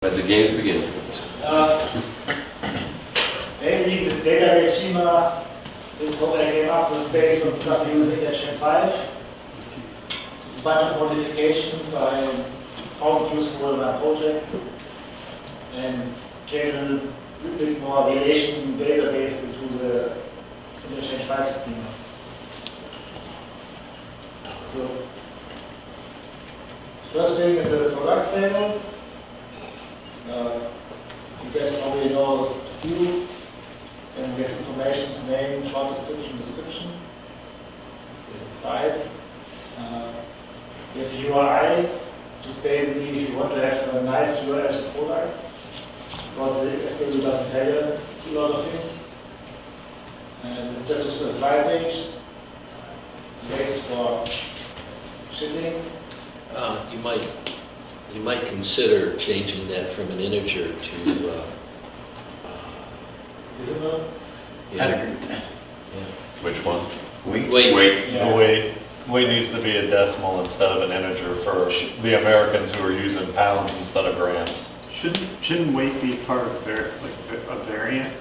Let the games begin. Basically, this database schema is what I came up with based on stuff using HTML5. A bunch of modifications I found useful in my projects and gave a little bit more relation database into the HTML5 schema. So, first thing is the product table. You guys probably know SKU. Then we have information, name, short description, price. We have URI, which is basically if you want to have a nice URL for products, because the SKU doesn't tell you a lot of things. And this is just a file page. Page for shipping. You might consider changing that from an integer to. Decimal. Yeah. Which one? Wait. Yeah. Weight needs to be a decimal instead of an integer for the Americans who are using pounds instead of grams. Shouldn't weight be part of a variant?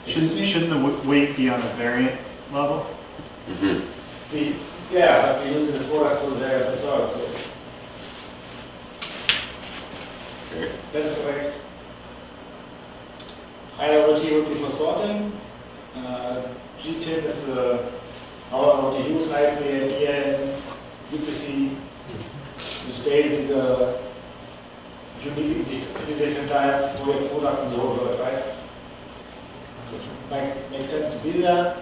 Shouldn't the weight be on a variant level? Mm-hmm. Yeah, but we use the products for the various as well, so Okay. that's correct. Priority would be for sorting. GTIN is how to use nicely in EN, UPC, which is basically the unique identifier for your product in the whole world, right? Makes sense to be there.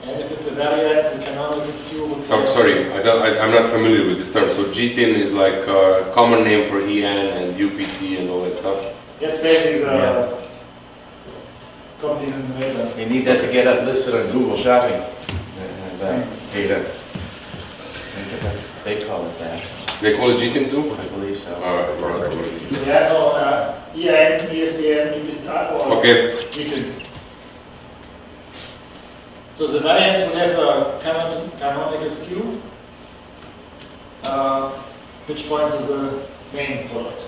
And if it's a variant, the canonical SKU would be. Sorry, I'm not familiar with this term. So GTIN is like a common name for EN and UPC and all that stuff? That's basically the company in the middle. We need that to get that listed on Google Shopping. Data. They call it that. They call it GTIN too? I believe so. Yeah, no, EN, ESBN, UPC, or Okay. GTINs. So the variants would have a canonical SKU, which points to the main product.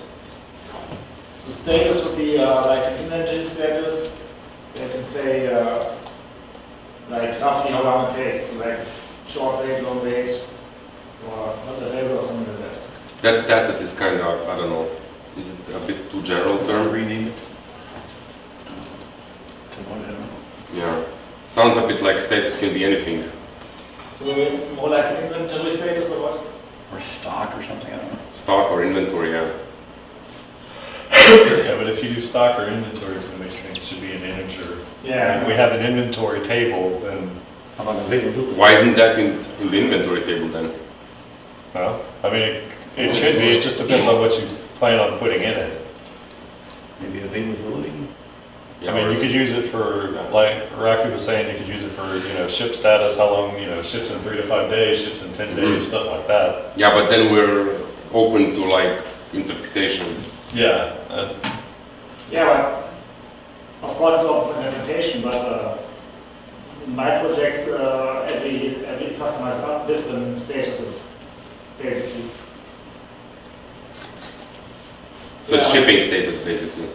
The status would be like an image status. They can say like roughly how long it takes, like short wait, long wait, or not available or something like that. That status is kind of, I don't know, is it a bit too general term? Rename it. Yeah. Sounds a bit like status can be anything. So more like an inventory status or what? Or stock or something, I don't know. Stock or inventory, yeah. Yeah, but if you do stock or inventory, it's going to make sense. It should be an integer. Yeah. If we have an inventory table, then, How about availability? Why isn't that in the inventory table then? well, I mean, it could be. It just depends on what you plan on putting in it. Maybe availability? Yeah, I mean, you could use it for, like Raku was saying, you could use it for, ship status, how long, ships in 3 to 5 days, ships in 10 days, stuff like that. Yeah, but then we're open to like interpretation. Yeah. Yeah, but of course, it's open interpretation, but in my projects, every customer has got different statuses, basically. So it's Yeah. shipping status basically.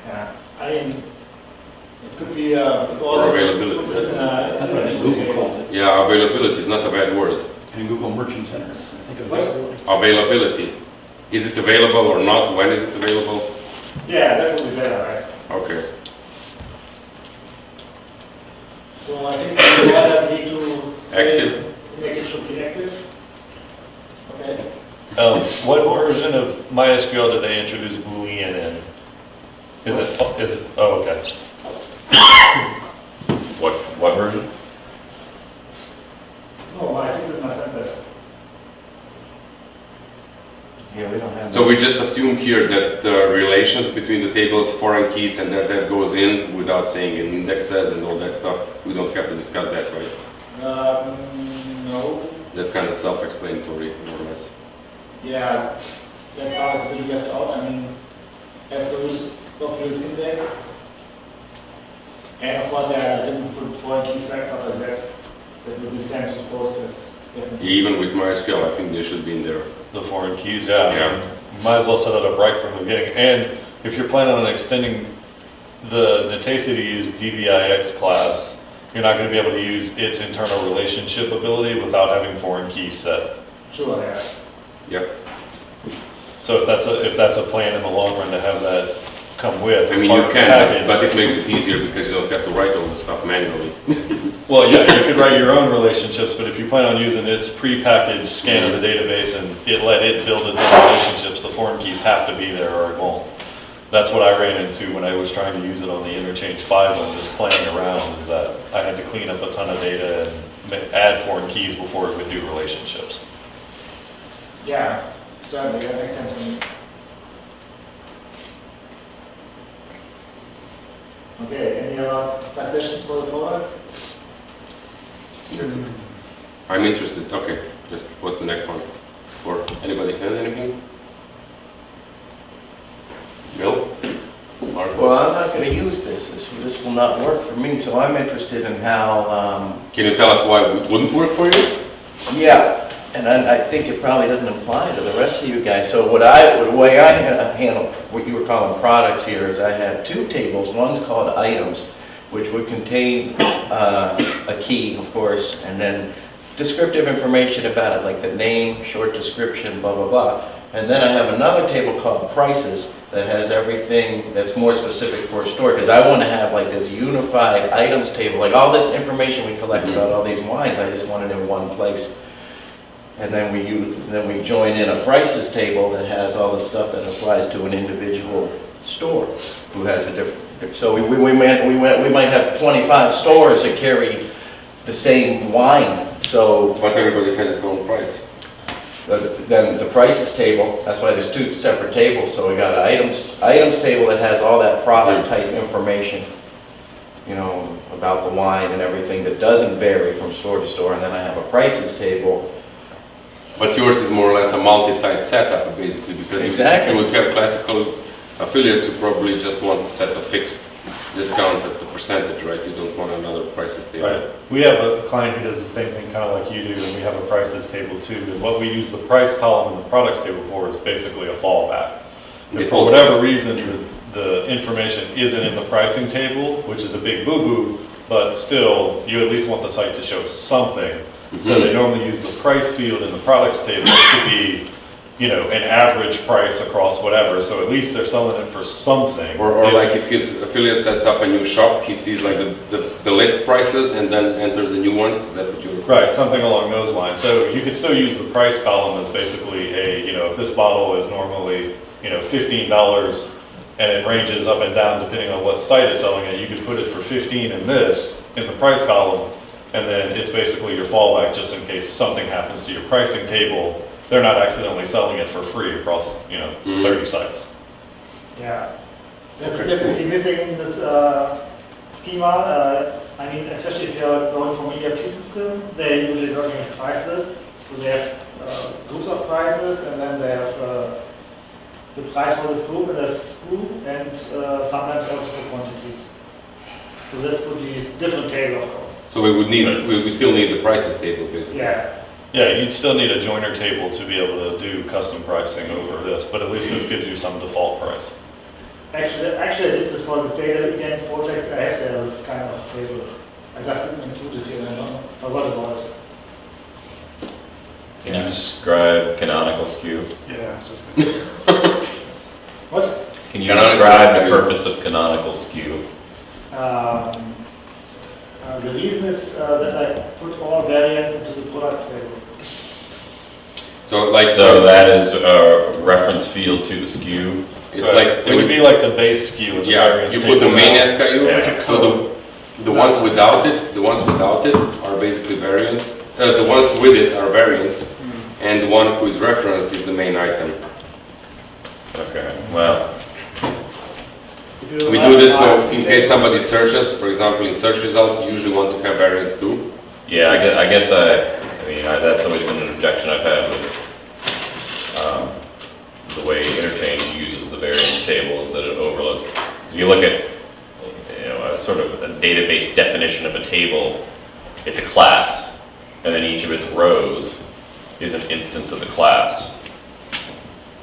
Yeah, I mean, it could be Or availability. That's what Google calls it. Yeah, availability is not a bad word. In Google Merchant Centers, I think What? availability. Availability. Is it available or not? When is it available? Yeah, that would be better, right? Okay. So I think we need to say- Active. make it should be active. Okay. What version of MySQL did they introduce Boolean in? Is it, oh, okay. What version? No, I think it must sense that. Yeah, we don't have. So we just assume here that the relations between the tables, foreign keys, and that goes in without saying it indexes and all that stuff. We don't have to discuss that, right? No. That's kind of self-explanatory, more or less. Yeah, that part is really left out. I mean, as the use index, and of course there are different foreign key stacks stuff like that. That would be sent to Postgres. Definitely. Even with MySQL, I think they should be in there. The foreign keys, yeah. Yeah. might as well set it up right from the beginning. And if you're planning on extending the Netacity to use DVIX class, you're not going to be able to use its internal relationship ability without having foreign keys set. Sure, yeah. Yep. So if that's a plan in the long run to have that come with, I as mean, part you of the can, package. but it makes it easier because you don't have to write all the stuff manually. Well, yeah, you could write your own relationships, but if you plan on using its prepackaged scan of the database and let it build its own relationships, the foreign keys have to be there or it won't. That's what I ran into when I was trying to use it on the Interchange 5 one, just playing around, is that I had to clean up a ton of data and add foreign keys before it would do relationships. Yeah, certainly, that makes sense to me. Okay, any other suggestions for the products? That's it. I'm interested, okay, just what's the next one? Or anybody have anything? Bill? Marcus? Well, I'm not gonna use this. This will not work for me, so I'm interested in how, Can you tell us why it wouldn't work for you? yeah, and I think it probably doesn't apply to the rest of you guys. So the way I handle what you were calling products here is I have two tables. One's called items, which would contain a key, of course, and then descriptive information about it, like the name, short description, blah, blah, blah. And then I have another table called prices that has everything that's more specific for a store, because I want to have like this unified items table, like all this information we collect about all these wines, I just want it in one place. And then we join in a prices table that has all the stuff that applies to an individual store who has a different. So we might have 25 stores that carry the same wine. So But everybody has its own price. then the prices table, that's why there's two separate tables. So we got an items table that has all that product type information, you know, about the wine and everything that doesn't vary from store to store. And then I have a prices table. But yours is more or less a multi-site setup, basically, because Exactly. if you would have classical affiliates, you probably just want to set a fixed discount at the percentage, right? You don't want another prices table. Right. We have a client who does the same thing, kind of like you do, and we have a prices table too. And what we use the price column and the products table for is basically a fallback. If for whatever reason the information isn't in the pricing table, which is a big boo-boo, but still, you at least want the site to show something. So they normally use the price field in the products table to be, you know, an average price across whatever. So at least they're selling it for something. Or like if his affiliate sets up a new shop, he sees like the list prices and then enters the new ones. Is that what you're? Right, something along those lines. So you could still use the price column as basically a, you know, if this bottle is normally, you know, $15 and it ranges up and down depending on what site is selling it, you could put it for 15 in this, in the price column, and then it's basically your fallback just in case something happens to your pricing table. They're not accidentally selling it for free across, you know, 30 sites. Yeah, that's definitely missing in this schema. I mean, especially if you're going from ERP system, they're usually working with price lists. So they have groups of prices, and then they have the price for this group and this group, and sometimes also for quantities. So this would be a different table, of course. So we still need the prices table, basically. Yeah. Yeah, you'd still need a joiner table to be able to do custom pricing over this, but at least this gives you some default price. Actually, I did this for the data again project. I have there this kind of table. I just didn't include it here. I forgot about it. Can you describe canonical SKU? Yeah, it's just. What? Can you Canonical describe the SKU. purpose of canonical SKU? The reason is that I put all variants into the product table. So like. So that is a reference field to the SKU. It's like. It would be like the base SKU. with the Yeah, variance you put the table. main SKU, Yeah. so the ones without it are basically variants. The ones with it are variants, and the one who is referenced is the main item. Okay, well, We do this so in case somebody searches, for example, in search results, you usually want to have variants too. yeah, I guess that's always been an objection I've had with the way Interchange uses the variance tables, that it overloads. If you look at, you know, a sort of a database definition of a table, it's a class, and then each of its rows is an instance of the class.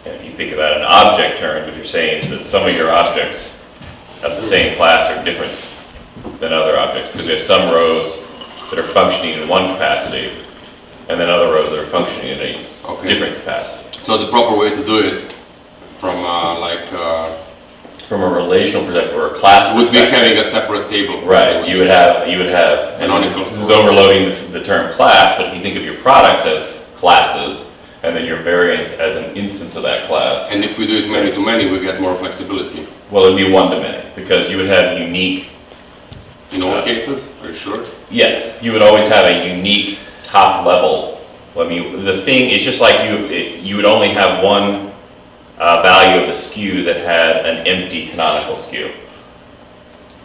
And if you think about it in object terms, what you're saying is that some of your objects of the same class are different than other objects, because we have some rows that are functioning in one capacity, and then other rows that are functioning in a Okay. different capacity. So the proper way to do it from From a relational perspective or a class would be perspective, having a separate table. right, you would have, and Canonical. this is overloading the term class, but if you think of your products as classes, and then your variants as an instance of that class, And if we do it many to many, we get more flexibility. well, it'd be one to many, because you would have unique, In all cases, are you sure? yeah, you would always have a unique top level. I mean, the thing is just like you would only have one value of a SKU that had an empty canonical SKU.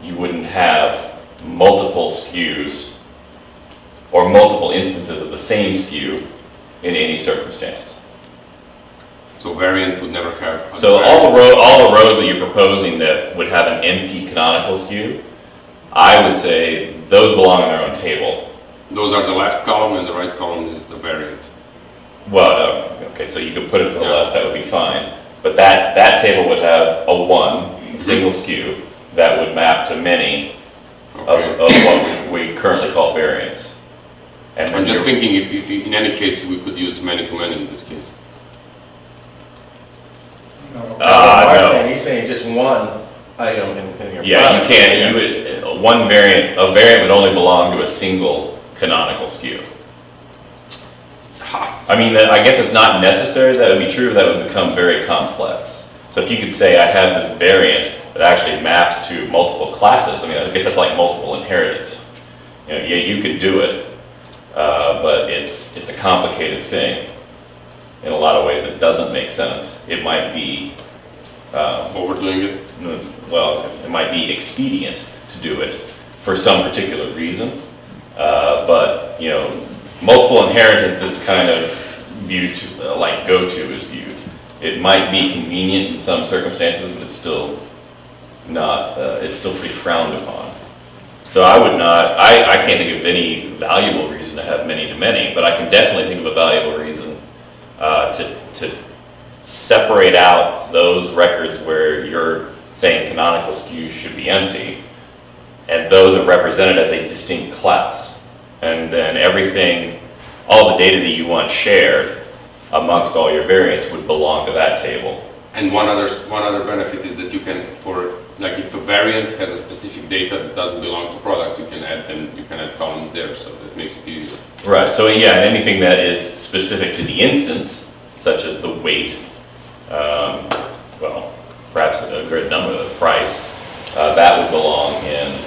You wouldn't have multiple SKUs or multiple instances of the same SKU in any circumstance. So variant would never have. So all the rows that you're proposing that would have an empty canonical SKU, I would say those belong in their own table. Those are the left column and the right column is the variant. Well, okay, so you could put it to the Yeah. left, that would be fine. But that table would have a one, single SKU, that would map to many of Okay. what we currently call variants. And I'm just you're- thinking if in any case, we could use many to many in this case. no. He's saying just one item in your Yeah, you product. can't, a variant would only belong to a single canonical SKU. Ha! I mean, I guess it's not necessary that would be true, that would become very complex. So if you could say, I have this variant that actually maps to multiple classes, I mean, I guess that's like multiple inheritance. You know, yeah, you could do it, but it's a complicated thing. In a lot of ways, it doesn't make sense. It might be, Overdoing it. well, it might be expedient to do it for some particular reason, but, you know, multiple inheritance is kind of viewed like go-to is viewed. It might be convenient in some circumstances, but it's still not, it's still pretty frowned upon. So I would not, I can't think of any valuable reason to have many to many, but I can definitely think of a valuable reason to separate out those records where you're saying canonical SKUs should be empty, and those are represented as a distinct class. And then everything, all the data that you want shared amongst all your variants would belong to that table. And one other benefit is that you can, like if a variant has a specific data that doesn't belong to product, you can add columns there, so that makes it easier. Right, so yeah, and anything that is specific to the instance, such as the weight, well, perhaps a great number, the price, that would belong in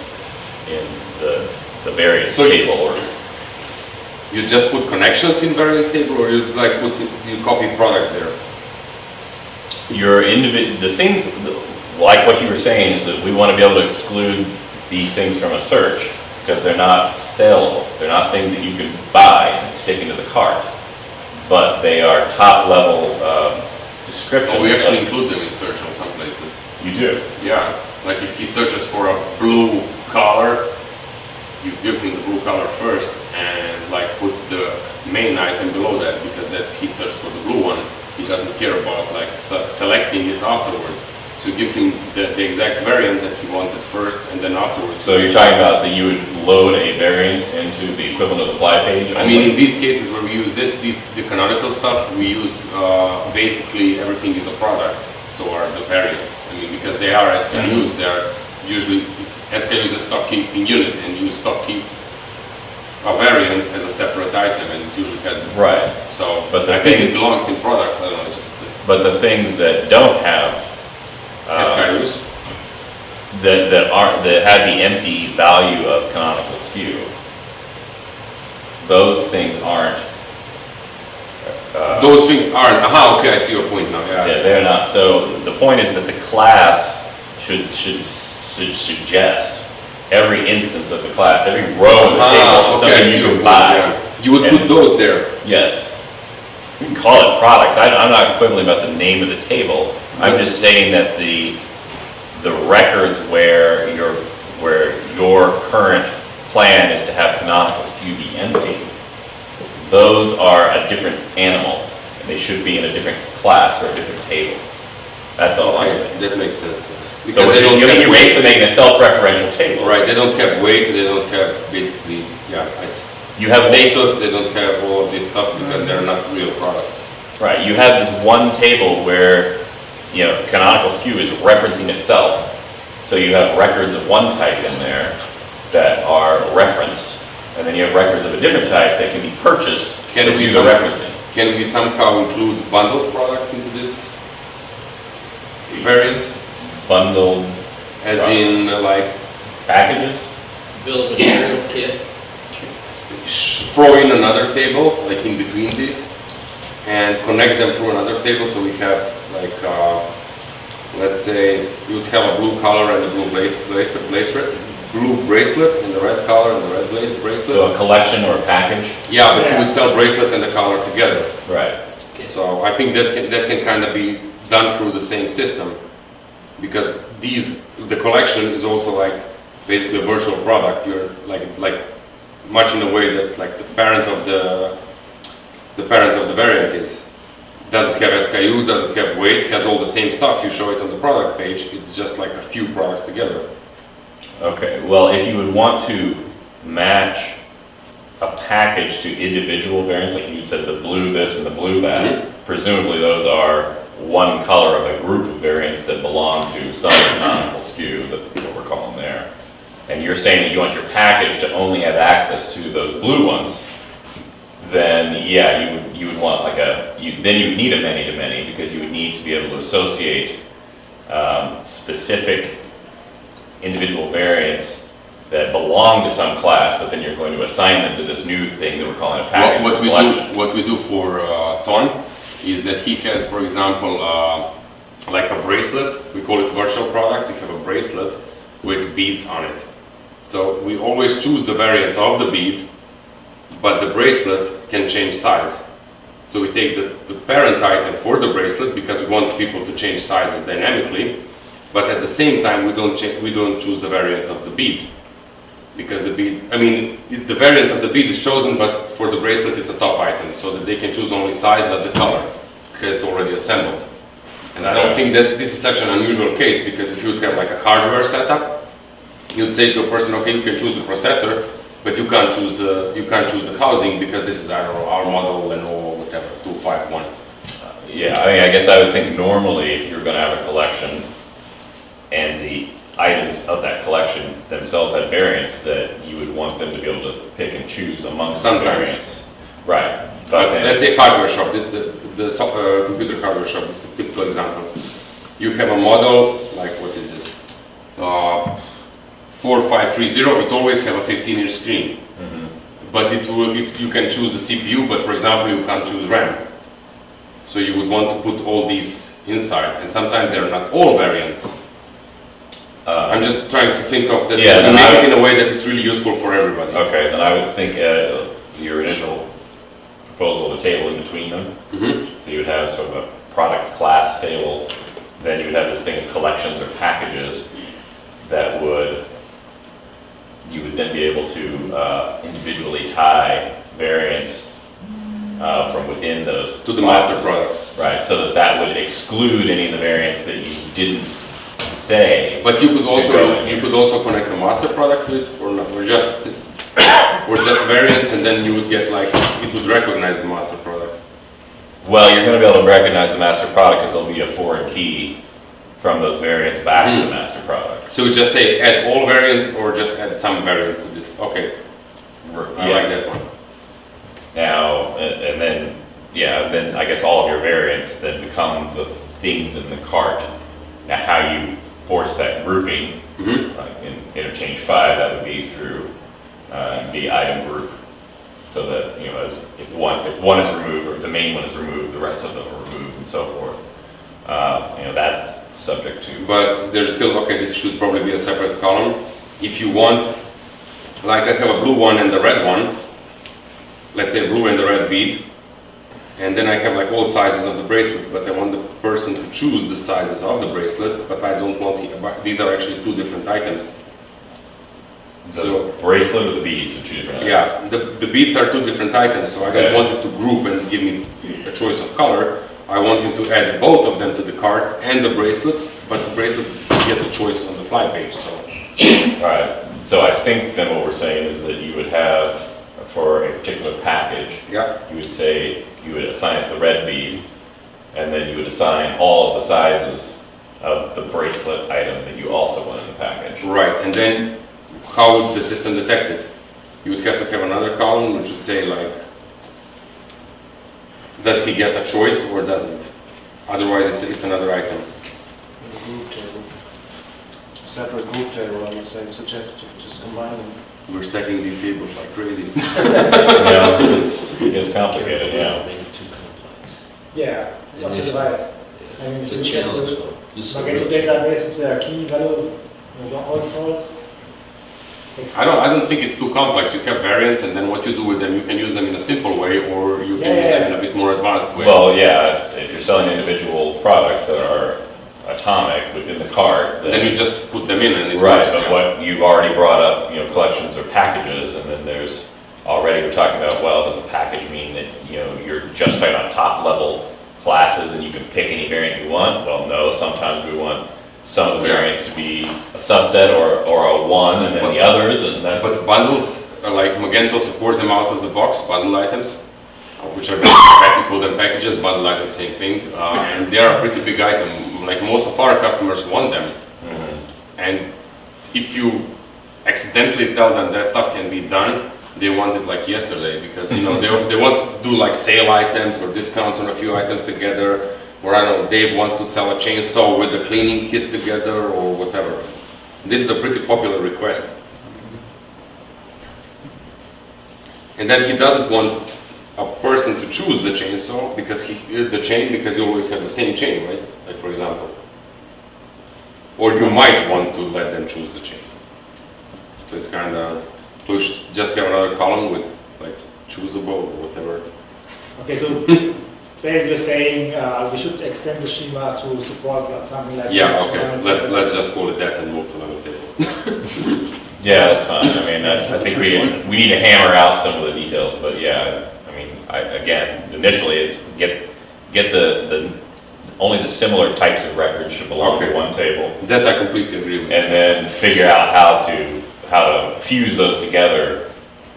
the variance So table, or You just put connections in variance table, or you copy products there? the things, like what you were saying, is that we want to be able to exclude these things from a search, because they're not saleable. They're not things that you can buy and stick into the cart, but they are top-level descriptions. Oh, we actually of- include them in search on some places. You do. Yeah, like if he searches for a blue color, you give him the blue color first and like put the main item below that, because that's he searched for the blue one. He doesn't care about like selecting it afterwards. So you give him the exact variant that he wanted first, and then afterwards. So you're talking about that you would load a variant into the equivalent of the fly page? I mean, in these cases where we use the canonical stuff, we use basically everything is a product. So are the variants. I mean, because they are SKUs, they are usually, SKU is a stock keeping unit, and you stock keep a variant as a separate item, and it usually has. Right. So, But the I think thing- it belongs in product, I don't know, it's just But the things that don't have SKUs. that had the empty value of canonical SKU, those things aren't. Those things aren't, okay, I see your point now, Yeah, yeah. they're not. So the point is that the class should suggest every instance of the class, every row of the table is Okay, I something see you your can point, buy. yeah. You would put And- those there. Yes. You can call it products. I'm not quibbling about the name of the table. I'm just stating that the records where your current plan is to have canonical SKU be empty, those are a different animal. they should be in a different class or a different table. That's all I'm saying. That makes sense. Yeah. So Because what they you're don't giving have your base to weight. making a self-referential table. Right, they don't have weight, they don't have basically, You have status, they don't have all of this stuff because they're not real products. Right, you have this one table where, you know, canonical SKU is referencing itself. So you have records of one type in there that are referenced, and then you have records of a different type that can be purchased Can to we do the referencing. Can we somehow include bundled products into this variants? Bundled As Products. in like packages? Bill of material kit. throw in another table, like in between these, and connect them through another table so we have like, let's say you would have a blue collar and a blue blue bracelet and the red collar and the red bracelet. So a collection or a package? Yeah, but you would sell bracelet and the collar together. Right. So I think that can kind of be done through the same system, because the collection is also like basically a virtual product. You're like much in the way that like the parent of the variant is. Doesn't have SKU, doesn't have weight, has all the same stuff. You show it on the product page. It's just like a few products together. Okay, well, if you would want to match a package to individual variants, like you said, the blue this and the blue that, presumably those are one color of a group of variants that belong to some canonical SKU, that's what we're calling there. And you're saying that you want your package to only have access to those blue ones, then yeah, you would want like then you would need a many-to-many, because you would need to be able to associate specific individual variants that belong to some class, but then you're going to assign them to this new thing that we're calling a package or collection. What we do for Ton is that he has, for example, like a bracelet. We call it virtual products. You have a bracelet with beads on it. So we always choose the variant of the bead, but the bracelet can change size. So we take the parent item for the bracelet because we want people to change sizes dynamically, but at the same time we don't choose the variant of the bead, because the bead, the variant of the bead is chosen, but for the bracelet it's a top item, so that they can choose only size, not the color, because it's already assembled. And I don't think this is such an unusual case, because if you would have like a hardware setup, you'd say to a person, okay, you can choose the processor, but you can't choose the housing, because this is, I don't know, our model and or whatever 251. Yeah, I mean, I guess I would think normally if you're going to have a collection and the items of that collection themselves had variants, that you would want them to be able to pick and choose amongst the Sometimes. variants. Right. But then- let's say hardware shop. This is the computer hardware shop. This is a typical example. You have a model like, what is this? 4530. It always have a 15-inch screen. Mhm. But you can choose the CPU, but for example, you can't choose RAM. So you would want to put all these inside, and sometimes they're not all variants. I'm just trying to think of that, Yeah, to then make I it would- in a way that it's really useful for everybody. Okay, then I would think your initial proposal of a table in between them. Mhm. So you would have sort of a products class table, then you would have this thing of collections or packages that you would then be able to individually tie variants from within those. To the master classes. product. Right, so that would exclude any of the variants that you didn't say. But you could go in also connect a master product to it, or not, or just variants, and then you would get like, it would recognize the master product. Well, you're gonna be able to recognize the master product because there'll be a foreign key from those variants back to the master product. So we just say add all variants, or just add some variants to this. Okay, I like that one. Now, and then, yeah, then I guess all of your variants then become the things in the cart. Now, how you force that grouping, Mhm. like in interchange 5, that would be through the item group. So that, if one is removed, or if the main one is removed, the rest of them are removed and so forth. That's subject to. But there's still, okay, this should probably be a separate column. If you want, like I have a blue one and the red one, let's say blue and the red bead, and then I have like all sizes of the bracelet, but I want the person to choose the sizes of the bracelet, but I don't want, these are actually two different items. The So- bracelet or the beads are two different items? Yeah, the beads are two different items, so I Okay. don't want it to group and give me a choice of color. I want him to add both of them to the cart and the bracelet, but the bracelet gets a choice on the fly page, so. Alright, so I think then what we're saying is that you would have, for a particular package, Yeah, you would say, you would assign it the red bead, and then you would assign all of the sizes of the bracelet item that you also want in the package. right, and then how would the system detect it? You would have to have another column which would say like, does he get a choice or doesn't? Otherwise, it's another item. Group table. Separate group table, I would say, suggest you just combine them. We're stacking these tables like crazy. Yeah, it gets complicated, yeah. Maybe too complex. Yeah, you have to divide. I mean, It's if a you look at challenge the though. This is a Spaghetti real database with their key value, you don't also. I don't think it's too complex. You have variants, and then what you do with them, you can use them in a simple way, or you can use them in a bit more advanced way. Well, yeah, if you're selling individual products that are atomic within the cart, Then you just put them in and it right, works. but yeah. what you've already brought up, you know, collections or packages, and then there's already, we're talking about, well, does a package mean that, you know, you're just talking about top level classes and you can pick any variant you want? Well, no, sometimes we want some of the Yeah. variants to be a subset or a one and then the others, and then, But bundles, like Magento supports them out of the box, bundle items, which are basically call them packages, bundle items, same thing. And they are a pretty big item. Like most of our customers want them. Mhm. And if you accidentally tell them that stuff can be done, they want it like yesterday because you know they want to do like sale items or discounts on a few items together, or I don't know, Dave wants to sell a chainsaw with a cleaning kit together or whatever. This is a pretty popular request. And then he doesn't want a person to choose the chainsaw because because you always have the same chain, right? Like for example. Or you might want to let them choose the chain. So it's kind of push, just have another column with like choosable or whatever. Okay, so basically saying we should extend the schema to support something like. Yeah, okay, let's just call it that and move to another table. Yeah, that's fine. I mean, I think we need to hammer out some of the details, but yeah, I mean, again, initially it's get only the similar types of records should belong to Okay. one table, That I completely agree with. and then figure out how to fuse those together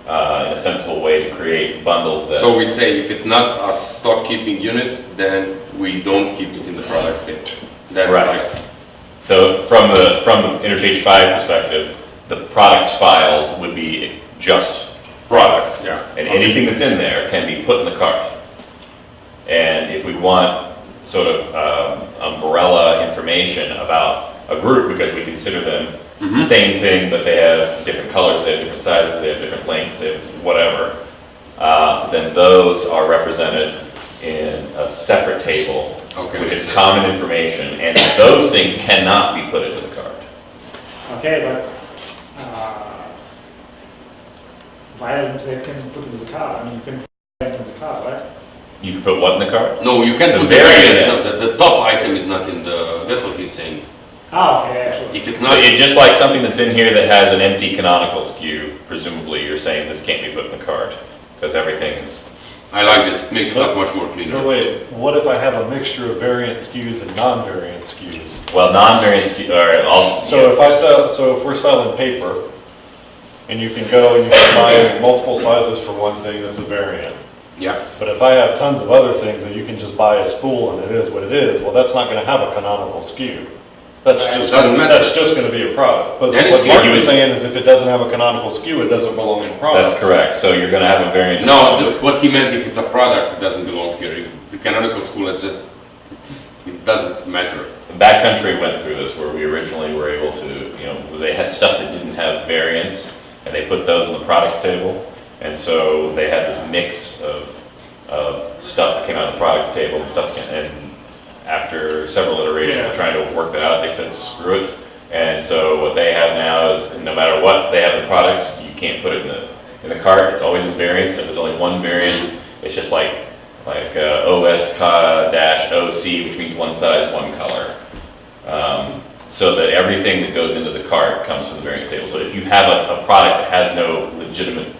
in a sensible way to create bundles that. So we say if it's not a stock keeping unit, then we don't keep it in the products table. That's Right. like, So from the Interchange 5 perspective, the products files would be just products. yeah. And anything that's in there can be put in the cart. And if we want sort of umbrella information about a group, because we consider them the same thing, but they have different colors, they have different sizes, they have different lengths, they have whatever, then those are represented in a separate table Okay, with makes its sense. common information, and those things cannot be put into the cart. Okay, but why don't they can put it in the car? I mean, you can put it in the car, right? You can put what in the cart? No, you can't The put the variant variant, is. no, the top item is not in the, that's what he's saying. Ah, okay, yeah, sure. If it's So not, it just like something that's in here that has an empty canonical SKU, presumably you're saying this can't be put in the cart, because everything's, I like this, it makes stuff much more No, cleaner. wait, what if I have a mixture of variant SKUs and non-variant SKUs? well, non-variant SKU, all right, So if we're selling paper, and you can go and you can buy multiple sizes for one thing that's a variant. Yeah, But if I have tons of other things that you can just buy a spool and it is what it is, well, that's not gonna have a canonical SKU. That's Right. just, Doesn't matter. that's just gonna be a product. But Then it's what Mark you was would- saying is if it doesn't have a canonical SKU, it doesn't belong in product. that's correct, so you're gonna have a variant. no, what he meant, if it's a product, it doesn't belong here. The canonical school is just, it doesn't matter. Backcountry went through this, where we originally were able to, you know, they had stuff that didn't have variants, and they put those in the products table, and so they had this mix of stuff that came out of the products table and stuff, and after several iterations of trying to work that out, they said, screw it. And so what they have now is, no matter what they have in products, you can't put it in the cart, it's always in variants, and there's only one variant, it's just like OS-OC, which means one size, one color. so that everything that goes into the cart comes from the variance table. So if you have a product that has no legitimate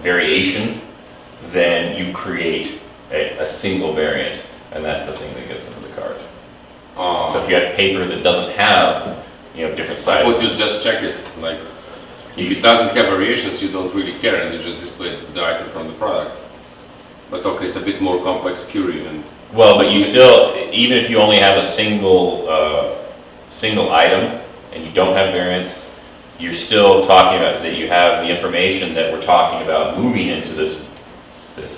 variation, then you create a single variant, and that's the thing that gets into the cart. So if you have paper that doesn't have, different I thought sizes. you just check it, like, if it doesn't have variations, you don't really care, and you just display the item from the product. But okay, it's a bit more complex query, and Well, but you still, even if you only have a single item and you don't have variants, you're still talking about that you have the information that we're talking about moving into this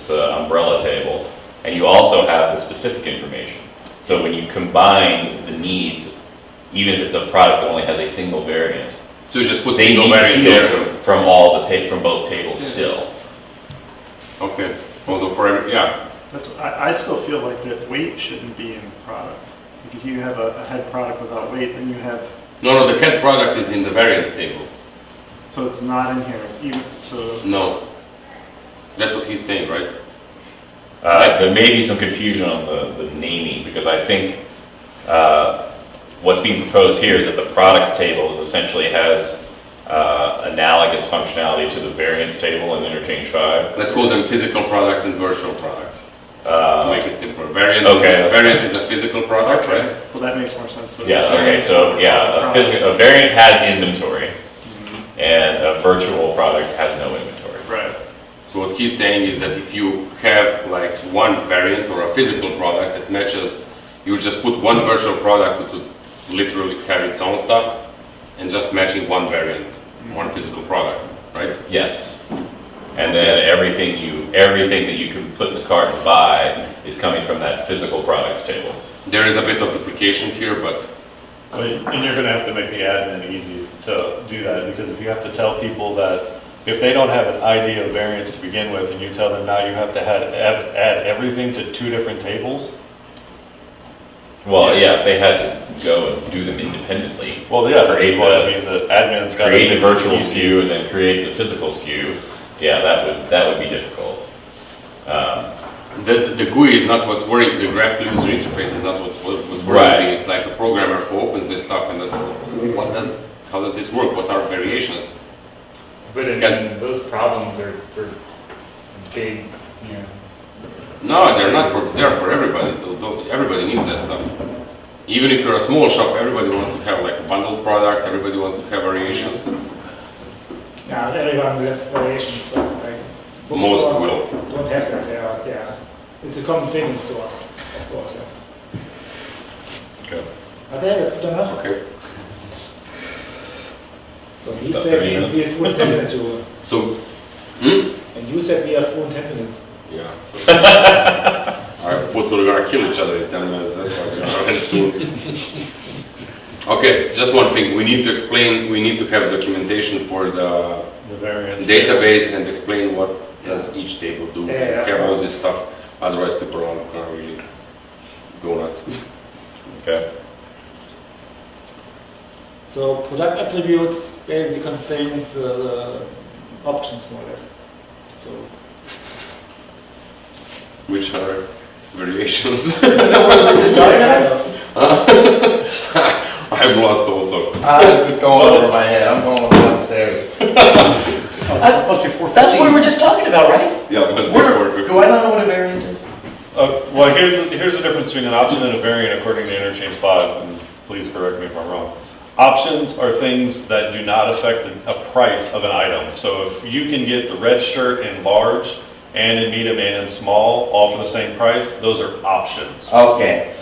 umbrella table, and you also have the specific information. So when you combine the needs, even if it's a product that only has a single variant, so you just put they single need variant fields there. from both tables still. Okay, although for every, yeah, That's, I still feel like that weight shouldn't be in product. Like if you have a head product without weight, then you have, no, the head product is in the variance table. so it's not in here, even, so, No, that's what he's saying, right? There may be some confusion on the naming, because I think what's being proposed here is that the products table essentially has analogous functionality to the variance table in interchange 5. Let's call them physical products and virtual products. To make it simpler. Variant, okay, that's variant is a physical product, right? well, that makes more sense. So Yeah, okay, so yeah, a variant has inventory, and a virtual product has no inventory. Right. So what he's saying is that if you have like one variant or a physical product that matches, you just put one virtual product to literally have its own stuff and just matching one variant, one physical product, right? Yes. And then everything that you can put in the cart and buy is coming from that physical products table. There is a bit of duplication here, but And you're gonna have to make the admin easy to do that, because if you have to tell people that if they don't have an idea of variance to begin with, and you tell them now you have to add everything to 2 different tables, Well, yeah, if they had to go and do them independently. well, yeah, that's Create what I the- mean, the admin's gotta Create the make this virtual easy. SKU and then create the physical SKU, yeah, that would be difficult. the GUI is not what's worrying, the graphical user interface is not what's Right. worrying me. It's like a programmer who opens this stuff and this, how does this work? What are variations? But I Yes. mean, those problems are for big, No, they're for everybody. Everybody needs that stuff. Even if you're a small shop, everybody wants to have like a bundled product, everybody wants to have variations. Yeah, everyone will have variations, but like. Most bookstore will. Don't have that, yeah. It's a common thing in store, of course, yeah. Okay. Okay, that's good enough. Okay. So he About said 30 we minutes. have full 10 minutes, Uwe. So, hmm? And you said we have full 10 minutes. Yeah. So. I thought we were gonna kill each other in 10 minutes. That's why we're gonna end soon. Okay, just one thing. We need to explain. We need to have documentation for the The variance. database and explain what does each table do. Yeah. Have all this stuff. Otherwise, people are gonna really go nuts. Okay. So product attributes basically contains the options more or less. So Which are variations? I'm lost also. This is going over my head, I'm going downstairs. That's what we were just talking about, right? Yeah, because Do I not know what a variant is? Well, here's the difference between an option and a variant according to interchange 5, and please correct me if I'm wrong. Options are things that do not affect a price of an item. So if you can get the red shirt in large and in medium and in small, all for the same price, those are options. Okay.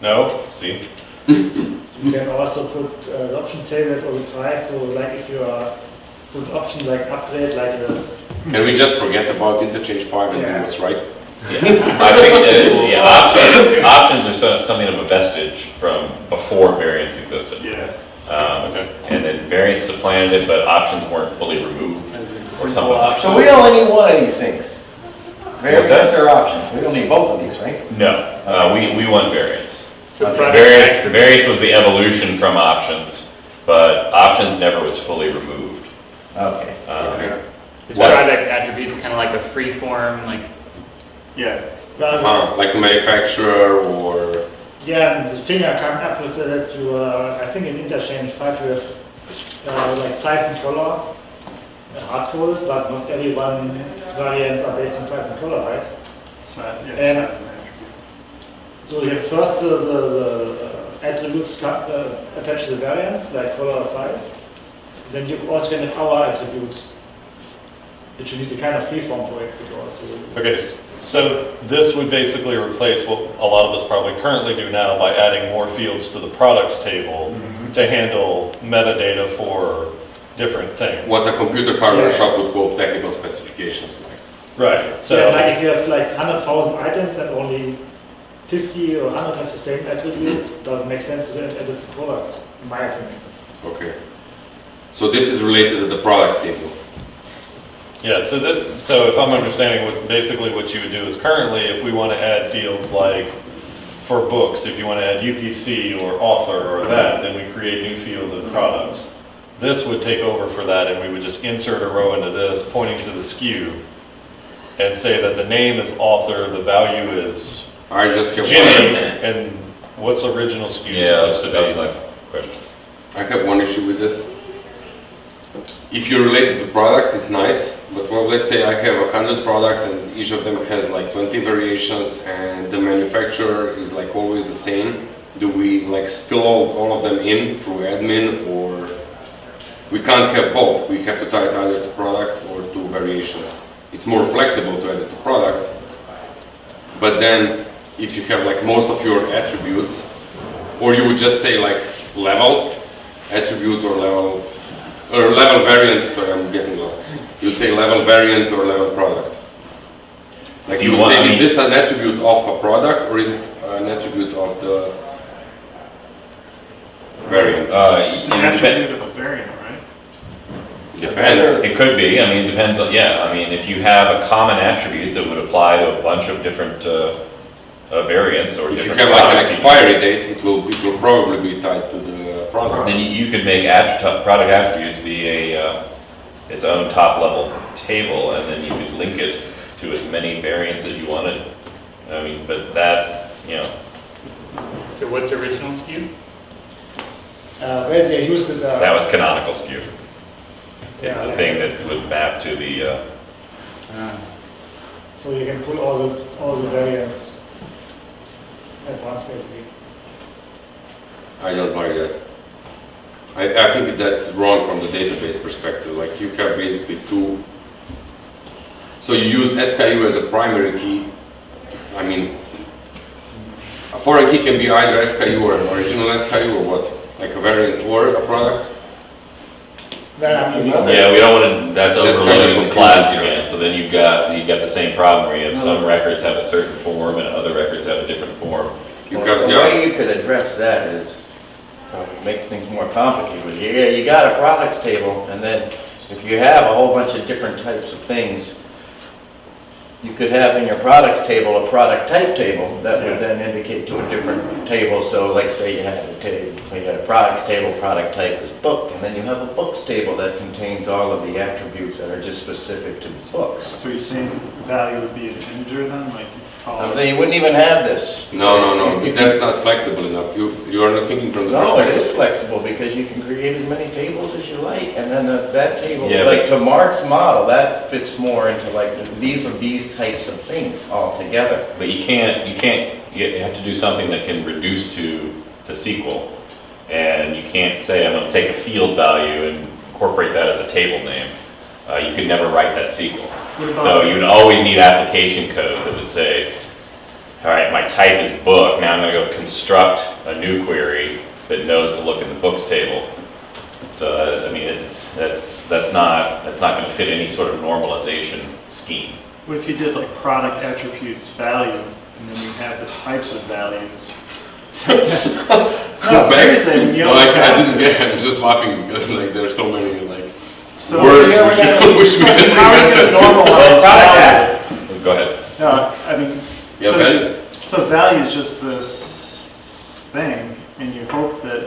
No, see? you can also put the option tables or the price. So like if you put options like upgrade, like a Can we just forget about interchange 5 and do Yeah. what's right? I think, options are something of a vestige from before variants existed. Yeah. And then variants supplanted it, but options weren't fully removed, As in or simple something like that. So we only need one of these things. Variants or options, we don't need both of these, right? No, we want variants. So Okay. product Variants was the evolution from options, but options never was fully removed. Okay. Okay. Is What's- product attributes kind of like a free form, like Yeah. well, Like a manufacturer or Yeah, and the thing I come up with that you, I think in interchange 5 you have like size and color, hard coded, but not everyone's variants are based on size and color, right? Size, yeah, And- size and attribute. So you have first the attributes attached to the variants, like color or size. Then you also can have our attributes, which you need to kind of freeform for it because Okay, so this would basically replace what a lot of us probably currently do now by adding more fields to the products table to handle metadata for different things. What a computer hardware Yeah. shop would call technical specifications. Right, so so, like if you have like 100,000 items and only 50 or 100 have the same attribute, doesn't make sense to add this product, in my opinion. Okay. So this is related to the products table. yeah, so if I'm understanding what, basically what you would do is currently, if we want to add fields like, for books, if you want to add UPC or author or that, then we create new fields and products. This would take over for that, and we would just insert a row into this, pointing to the SKU, and say that the name is author, the value is I just have Jimmy, one, and what's original SKU Yeah, that's supposed the to be? basic question. I have one issue with this. If you're related to products, it's nice, but well, let's say I have 100 products and each of them has like 20 variations and the manufacturer is like always the same. Do we like fill all of them in through admin, or we can't have both? We have to tie it either to products or to variations. It's more flexible to add it to products, but then if you have like most of your attributes, or you would just say like level attribute or level variant, sorry, I'm getting lost. You'd say level variant or level product. Like you would say, is this an attribute of a product or is it an attribute of the variant? It's an attribute of a variant, right? Depends. It could be, I mean, it depends on, yeah, I mean, if you have a common attribute that would apply to a bunch of different variants or If you different have like an products, expiry date, it will probably be tied to the product. then you could make product attributes be its own top-level table, and then you could link it to as many variants as you wanted. I mean, but that, you know, So what's original SKU? Basically, I used it. that was canonical SKU. It's Yeah, the like- thing that would map to the, So you can pull all the variants at once, basically. I don't like that. I think that's wrong from the database perspective. Like you have basically two. So you use SKU as a primary key. I mean, a foreign key can be either SKU or an original SKU or what? Like a variant or a product? yeah, we don't want to, that's That's kind of overloading the class confusing, yeah. again. So then you've got the same problem where you have some records have a certain form and other records have a different form. You Well, have, the yeah. way you could address that is, makes things more complicated. Yeah, you got a products table, and then if you have a whole bunch of different types of things, you could have in your products table a product type table that would then indicate to a different table. So like say you had a products table, product type is book, and then you have a books table that contains all of the attributes that are just specific to the books. So you're saying value would be an integer then, like you call So it? you wouldn't even have this. No, If that's you- not flexible enough. You are not thinking from the No, it is perspective. flexible because you can create as many tables as you like, and then that table, Yeah, like to Mark's model, that fits more into like, these are these types of things altogether. But you have to do something that can reduce to SQL. And you can't say, I'm gonna take a field value and incorporate that as a table name. You could never write that SQL. What So about, you would always need application code that would say, all right, my type is book, now I'm gonna go construct a new query that knows to look in the books table. So, I mean, that's not gonna fit any sort of normalization scheme. what if you did like product attributes value, and then you have the types of values? No, seriously, I mean, you No, almost I have didn't to. get it. I'm just laughing because like there's so many like So- words Yeah, which yeah, we just How are you gonna invented. normalize Well, value? Go ahead. No, I mean, Yeah, so, value. so value is just this thing, and you hope that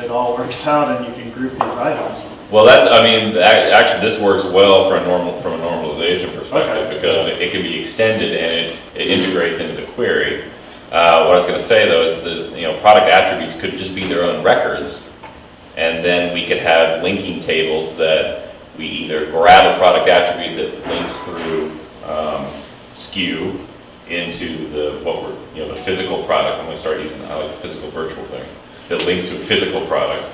it all works out and you can group these items. Well, I mean, actually, this works well from a normalization perspective, Okay. because it can be extended and it integrates into the query. What I was gonna say though is the, you know, product attributes could just be their own records. And then we could have linking tables that we either grab a product attribute that links through SKU into the physical product. I'm gonna start using, I like the physical virtual thing, that links to a physical product.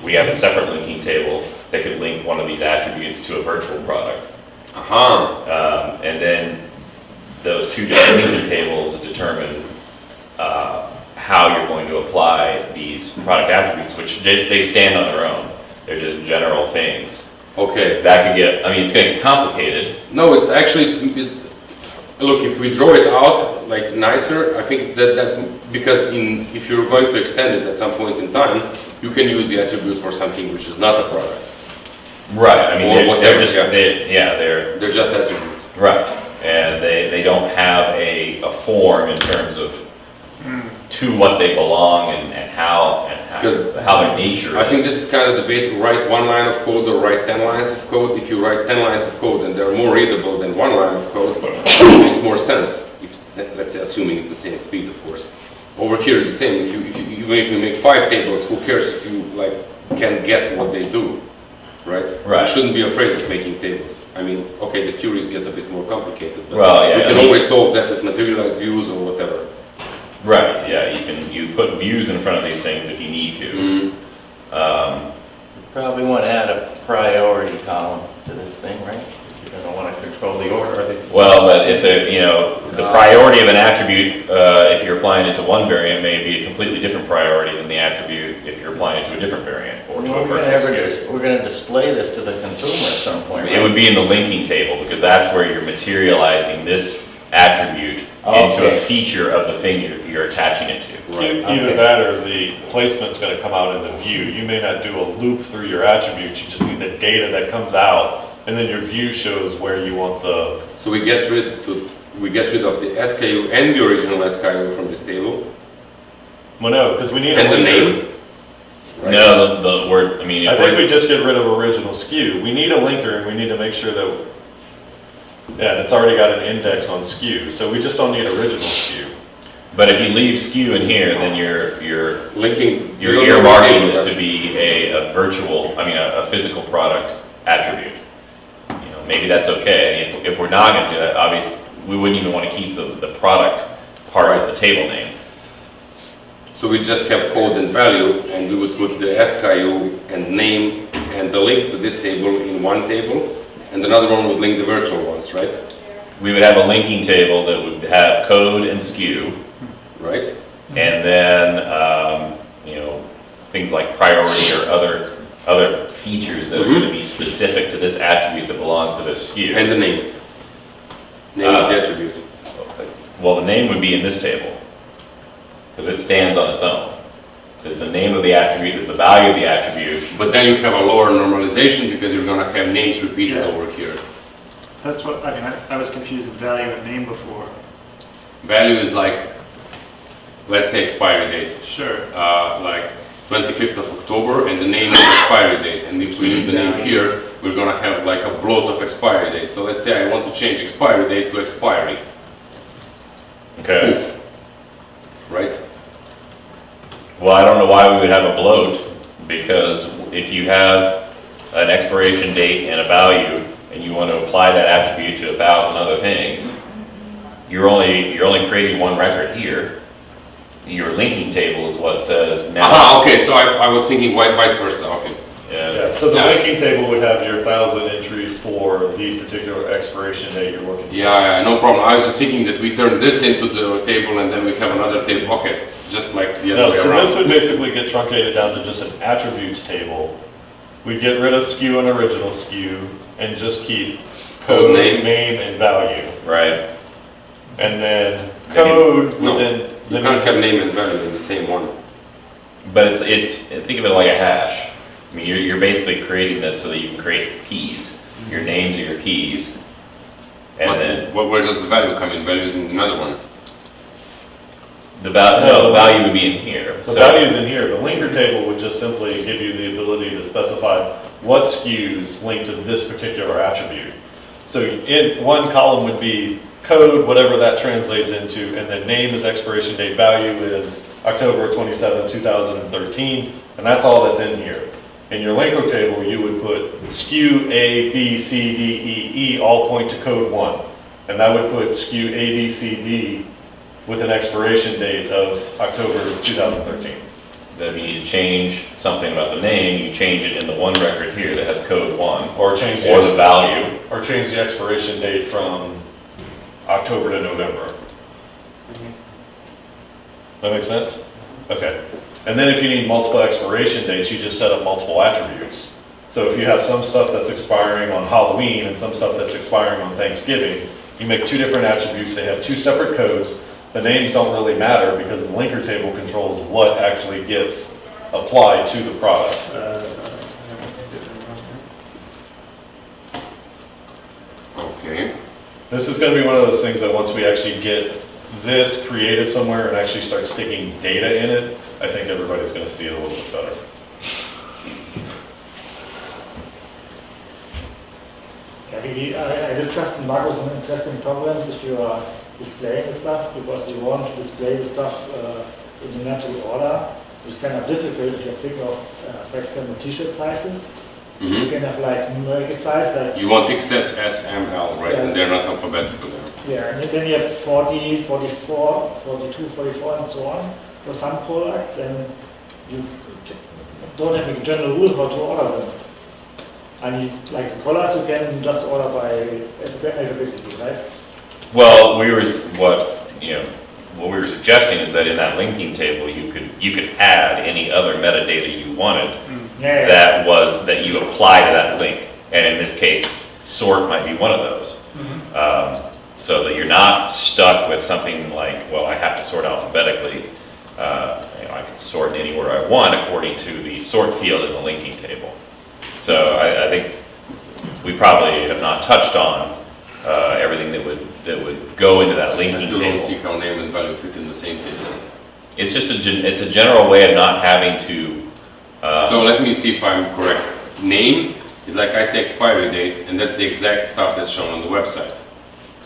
We have a separate linking table that could link one of these attributes to a virtual product. And then those two different linking tables determine how you're going to apply these product attributes, which they stand on their own. They're just general things. Okay. That could get, I mean, it's going to get complicated. No, it actually, look, if we draw it out like nicer, I think that's because if you're going to extend it at some point in time, you can use the attribute for something which is not a product. Right. I mean, Or they're whatever, just, yeah. they're They're just attributes. right, and they don't have a form in terms of to what they belong and how their nature is. I think this is kind of debate, write one line of code or write 10 lines of code. If you write 10 lines of code and they're more readable than one line of code, it makes more sense. If, let's say, assuming it's the same speed, of course. Over here it's the same. Even if you make 5 tables, who cares if you like can get what they do, right? Right. You shouldn't be afraid of making tables. I mean, okay, the queries get a bit more complicated, but Well, yeah, we can I mean- always solve that with materialized views or whatever. Right, yeah, you put views in front of these things if you need to. Probably want to add a priority column to this thing, right? You don't want to control the order, are they? Well, but if the priority of an attribute, if you're applying it to one variant, may be a completely different priority than the attribute if you're applying it to a different variant or to a virtual SKU. We're going to display this to the consumer at some point, right? It would be in the linking table because that's where you're materializing this attribute into a Okay. feature of the thing you're attaching it to. Right. Either that or the placement's gonna come out in the view. You may not do a loop through your attributes, you just need the data that comes out, and then your view shows where you want the, So we get rid of the SKU and the original SKU from this table, well, no, because we need a and the linker. name. No, the word, I mean, I if think we we're, just get rid of original SKU. We need a linker, and we need to make sure that, yeah, it's already got an index on SKU, so we just don't need original SKU. but if you leave SKU in here, then you're Linking. You're you don't know earmarking what this they to be a virtual, I mean, a physical product attribute. You know, maybe that's okay. If we're not gonna do that, obviously, we wouldn't even want to keep the product part of the table name. are. So we just have code and value, and we would put the SKU and name and the link to this table in one table, and another one would link the virtual ones, right? We would have a linking table that would have code and SKU, Right? and then, you know, things like priority or other features that are going to be specific to this attribute that belongs to this SKU. And the name. Name of the attribute. Well, the name would be in this table, because it stands on its own. There's the name of the attribute, there's the value of the attribute. But then you have a lower normalization because you're gonna have names repeated Yeah. over here. That's what, I mean, I was confused with value and name before. Value is like, let's say expiry date. Sure. Like 25th of October, and the name is expiry date. And if we leave the name here, we're gonna have like a bloat of expiry date. So let's say I want to change expiry date to expiry, Okay. right? Well, I don't know why we would have a bloat, because if you have an expiration date and a value, and you want to apply that attribute to 1,000 other things, you're only creating one record here. Your linking table is what says now. Okay, so I was thinking vice versa, okay. Yeah, so the Yeah. linking table would have your 1,000 entries for the particular expiration date you're looking for. Yeah, no problem. I was just thinking that we turn this into the table and then we have another table, okay, just like the No, other way so this around. would basically get truncated down to just an attributes table. We'd get rid of SKU and original SKU and just keep Code code, name. name, and value. Right. And then code No, would then. You can't have name and value in the same one. But it's think of it like a hash. I mean, you're basically creating this so that you can create keys. Your names are your keys. And But then where does the value come in? Value is in another one. the value would be in here. The So- value's in here. The linker table would just simply give you the ability to specify what SKUs link to this particular attribute. So in one column would be code, whatever that translates into, and then name is expiration date, value is October 27, 2013, and that's all that's in here. In your Linko table, you would put SKU A, B, C, D, E, E, all point to code 1. And that would put SKU A, B, C, D with an expiration date of October 2013. Then you need to change something about the name, you change it in the one record here that has code 1. Or change Or the value. Or change the expiration date from October to November. That make sense? Okay. And then if you need multiple expiration dates, you just set up multiple attributes. So if you have some stuff that's expiring on Halloween and some stuff that's expiring on Thanksgiving, you make 2 different attributes, they have 2 separate codes. The names don't really matter because the linker table controls what actually gets applied to the product. Okay. This is going to be one of those things that once we actually get this created somewhere and actually start sticking data in it, I think everybody's going to see it a little bit better. I discussed in Marcos an interesting problem if you are displaying the stuff, because you want to display the stuff in a natural order, which is kind of difficult if you think of, for example, t-shirt sizes. You can have like numerical size, like You want XS, S, M, L, right? Yeah. And they're not alphabetical there. yeah, and then you have 40, 44, 42, 44, and so on for some products, and you don't have a general rule how to order them. And you, like the colors, you can just order by alphabetically, right? Well, what we were suggesting is that in that linking table, you could add any other metadata you wanted Yeah. that you apply to that link. And in this case, sort might be one of those. So that you're not stuck with something like, well, I have to sort alphabetically. I can sort in any order I want according to the sort field in the linking table. So I think we probably have not touched on everything that would go into that I linking still don't see table. how name and value fit in the same table. It's just it's a general way of not having to. So let me see if I'm correct. Name is like I say expiry date, and that's the exact stuff that's shown on the website.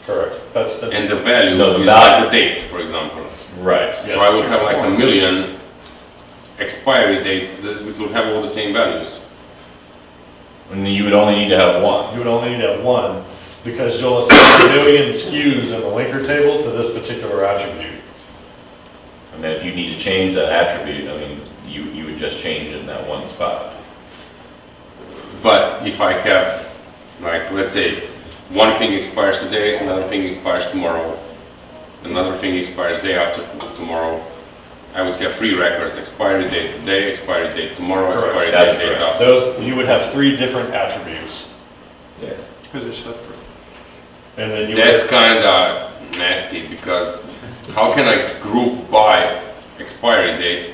Correct. That's the. And the value No, the is value- like the date, for example. Right. So I would have like a million expiry date, which would have all the same values. And you would only need to have one. You would only need to have one, because you'll assign a million SKUs in the linker table to this particular attribute. And then if you need to change that attribute, I mean, you would just change it in that one spot. But if I have, like, let's say, one thing expires today, another thing expires tomorrow, another thing expires day after tomorrow, I would have 3 records: expiry date today, expiry date tomorrow, Correct. expiry That's date correct. after. Those, you would have 3 different attributes. Yes. Because they're separate. And then you That's would, kinda nasty, because how can I group by expiry date?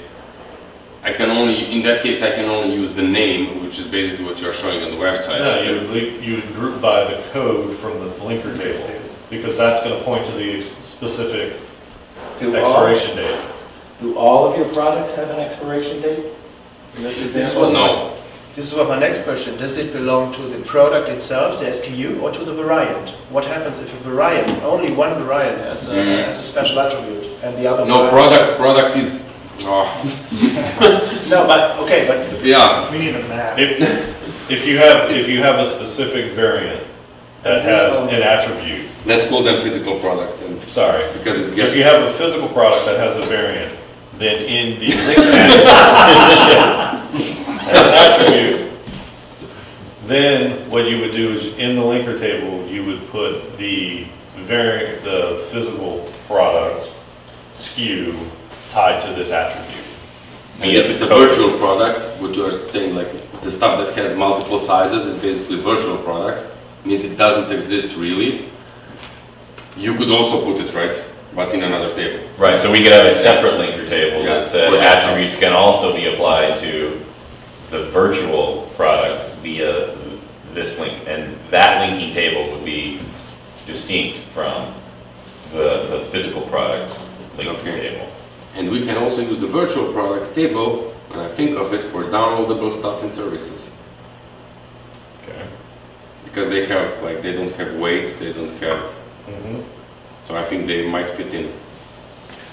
I can only, in that case, I can only use the name, which is basically what you're showing on the website. no, you would group by the code from the linker table, because that's going to point to the specific expiration date. Do all of your products have an expiration date? In this example? No, This is what my next question. Does it belong to the product itself, the SKU, or to the variant? What happens if a variant, only one variant has a special attribute and the other no, product is, oh, No, but, okay, but yeah, We need a map. If you have a specific variant that has an attribute, let's call them physical products, and sorry, because it if gets. you have a physical product that has a variant, then in the linker as an attribute, then what you would do is in the linker table, you would put the variant, the physical product SKU tied to this attribute. And if it's a virtual product, what you are saying, like the stuff that has multiple sizes is basically virtual product, means it doesn't exist really. You could also put it, right, but in another table. Right, so we could have a separate linker table Yeah, that said for that attributes can also be applied to the virtual products via this link. And that linking table would be distinct from the physical product linking Okay. table. And we can also use the virtual products table, when I think of it, for downloadable stuff and services. Okay. Because they have, like, they don't have weight, they don't have, So I think they might fit in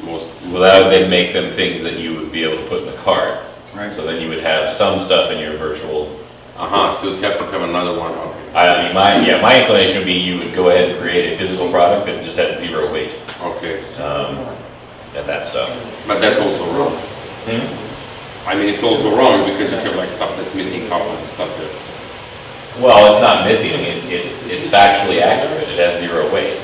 most. Well, that would then make them things that you would be able to put in the cart. Right. So then you would have some stuff in your virtual. So you'd have to have another one, okay. I mean, my inclination would be you would go ahead and create a physical product that just had 0 weight, Okay, and that stuff. but that's also wrong. I mean, it's also wrong because you have like stuff that's missing half of the stuff there. So. Well, it's not missing, it's factually accurate, it has 0 weight.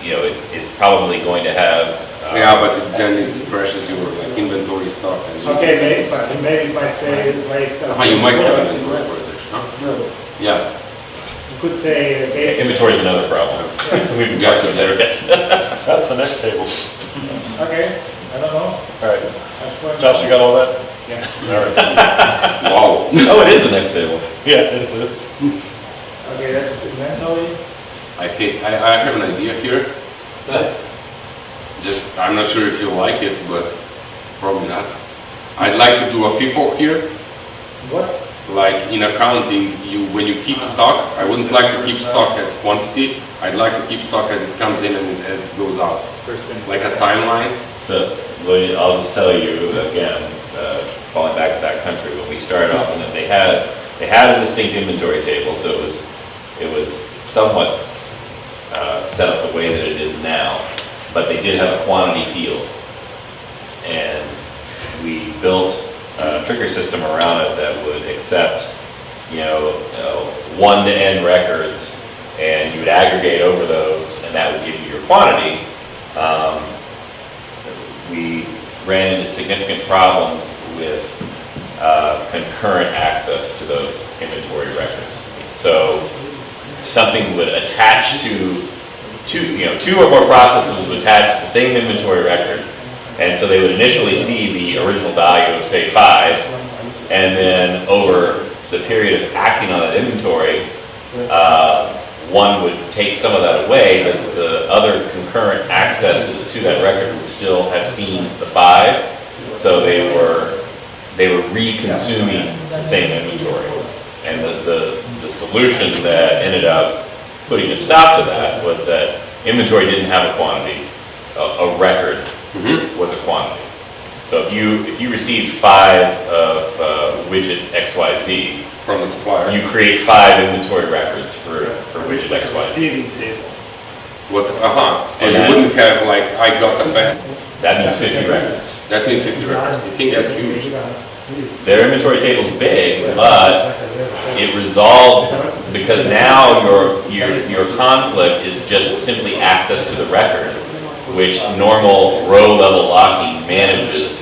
You know, it's probably going to have. Yeah, but then it crashes your like inventory stuff and. Okay, maybe you might say like. You might have inventory for it, huh? No, Yeah, you could say. Inventory is another problem. We've got to there yet. That's the next table. Okay, I don't know. All right, That's what- Josh, you got all that? Yeah. All right. wow. Oh, it is the next table. Yeah, it is. Okay, that's inventory. I have an idea here. Just, I'm not sure if you'll like it, but probably not. I'd like to do a FIFO here. What? Like in accounting, when you keep stock, I wouldn't like to keep stock as quantity. I'd like to keep stock as it comes in and as it goes out. First in. Like a timeline. So, well, I'll just tell you again, falling back to that country, when we started off, and they had a distinct inventory table, so it was somewhat set up the way that it is now, but they did have a quantity field, and we built a trigger system around it that would accept, one to n records, and you would aggregate over those, and that would give you your quantity. We ran into significant problems with concurrent access to those inventory records. So something would attach to two or more processes would attach to the same inventory record, and so they would initially see the original value of say 5, and then over the period of acting on that inventory, one would take some of that away, but the other concurrent accesses to that record would still have seen the 5, so they were re-consuming the same inventory. And the solution that ended up putting a stop to that was that inventory didn't have a quantity, a record was a quantity. So if you received 5 of widget XYZ, From the supplier. you create 5 inventory records for widget XYZ. Receiving table. What? So And you then- wouldn't have like I got a bag. That means 50 records. That means 50 records. You think that's huge? Their inventory table's big, but it resolves because now your conflict is just simply access to the record, which normal row level locking manages.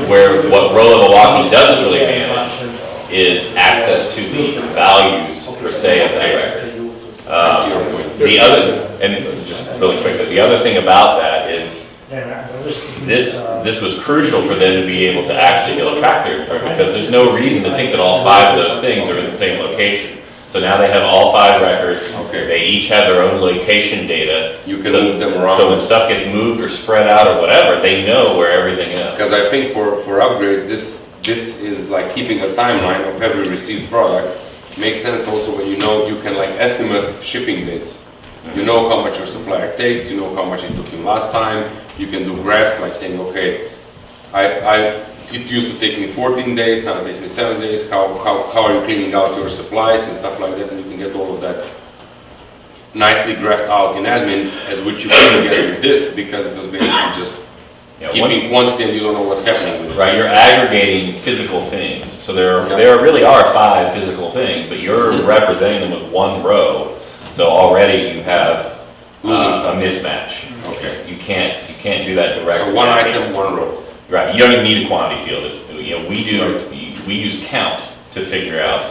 Where what row level locking doesn't really manage is access to the values per se of that record. I see your point. The other, and just really quick, the other thing about that is this was crucial for them to be able to actually be able to track their inventory, because there's no reason to think that all 5 of those things are in the same location. So now they have all 5 records. Okay. They each have their own location data. You can move them around. So when stuff gets moved or spread out or whatever, they know where everything is. Because I think for upgrades, this is like keeping a timeline of every received product. Makes sense also when you can like estimate shipping dates. You know how much your supplier takes, you know how much it took him last time. You can do graphs like saying, okay, it used to take me 14 days, now it takes me 7 days. How are you cleaning out your supplies and stuff like that? And you can get all of that nicely graphed out in admin, as which you couldn't get with this, because it was basically just keeping quantity and you don't know what's happening with it. Right, you're aggregating physical things. So there really are 5 physical things, but you're representing them with 1 row. So already you have Losing a stuff. mismatch. Okay. You can't do that directly. So one item, 1 row. Right, you don't even need a quantity field. We use count to figure out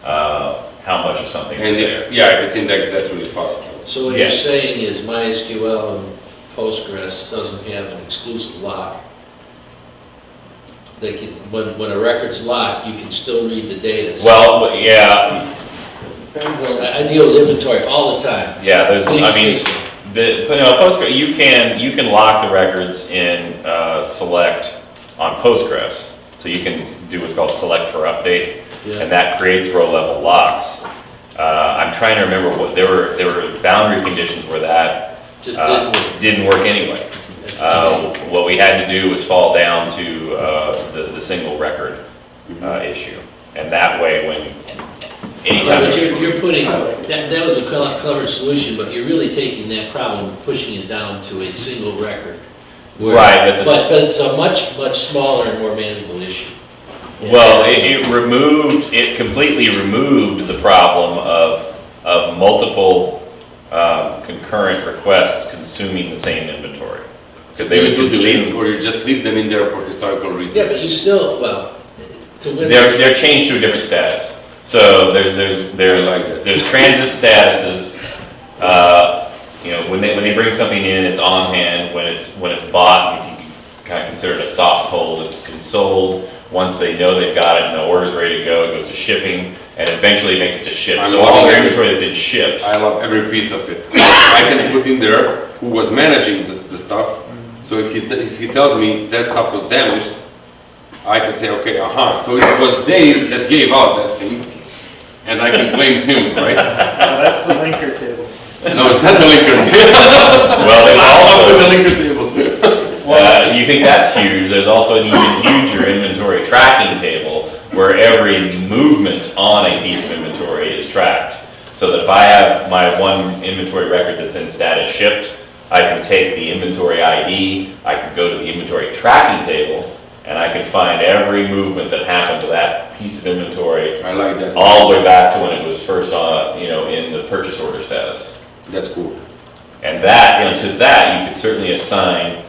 how much of something And is there. if it's indexed, that's really fast. So what you're Yes. saying is MySQL and Postgres doesn't have an exclusive lock. They can, when a record's locked, you can still read the data. Well, yeah, I deal with inventory all the time. yeah. There's, Big I mean, system. Postgres. You can lock the records in Select on Postgres. So you can do what's called Select for Update, Yeah. and that creates row level locks. I'm trying to remember what, there were boundary conditions where that Just didn't work. didn't work anyway. What we had to do was fall down to the single record issue. And that way, when anytime. But you're putting, that was a clever solution, but you're really taking that problem and pushing it down to a single record. Where- Right, But it's a much smaller and more manageable issue. Well, it completely removed the problem of multiple concurrent requests consuming the same inventory. Because they would do consume, deletes, or you just leave them in there for historical Yeah, reasons. but you still, well, to win. they're changed to a different status. So there's transit statuses. You know, when they bring something in, it's on hand. When it's bought, you can kind of consider it a soft hold. It's sold. Once they know they've got it and the order's ready to go, it goes to shipping, and eventually it makes it to ship. I So love all their every- inventory that's in shipped. I love every piece of it. I can put in there who was managing the stuff. So if he tells me that stuff was damaged, I can say, okay, so it was Dave that gave out that thing, and I can blame him, right? That's the linker table. No, it's not the linker table. Well, there's I love also, the linker tables. you think that's huge, there's also an even huger inventory tracking table where every movement on a piece of inventory is tracked. So that if I have my one inventory record that's in status shipped, I can take the inventory ID, I can go to the inventory tracking table, and I can find every movement that happened to that piece of inventory I like that. all the way back to when it was first on, in the purchase order status. That's cool. And that, to that, you could certainly assign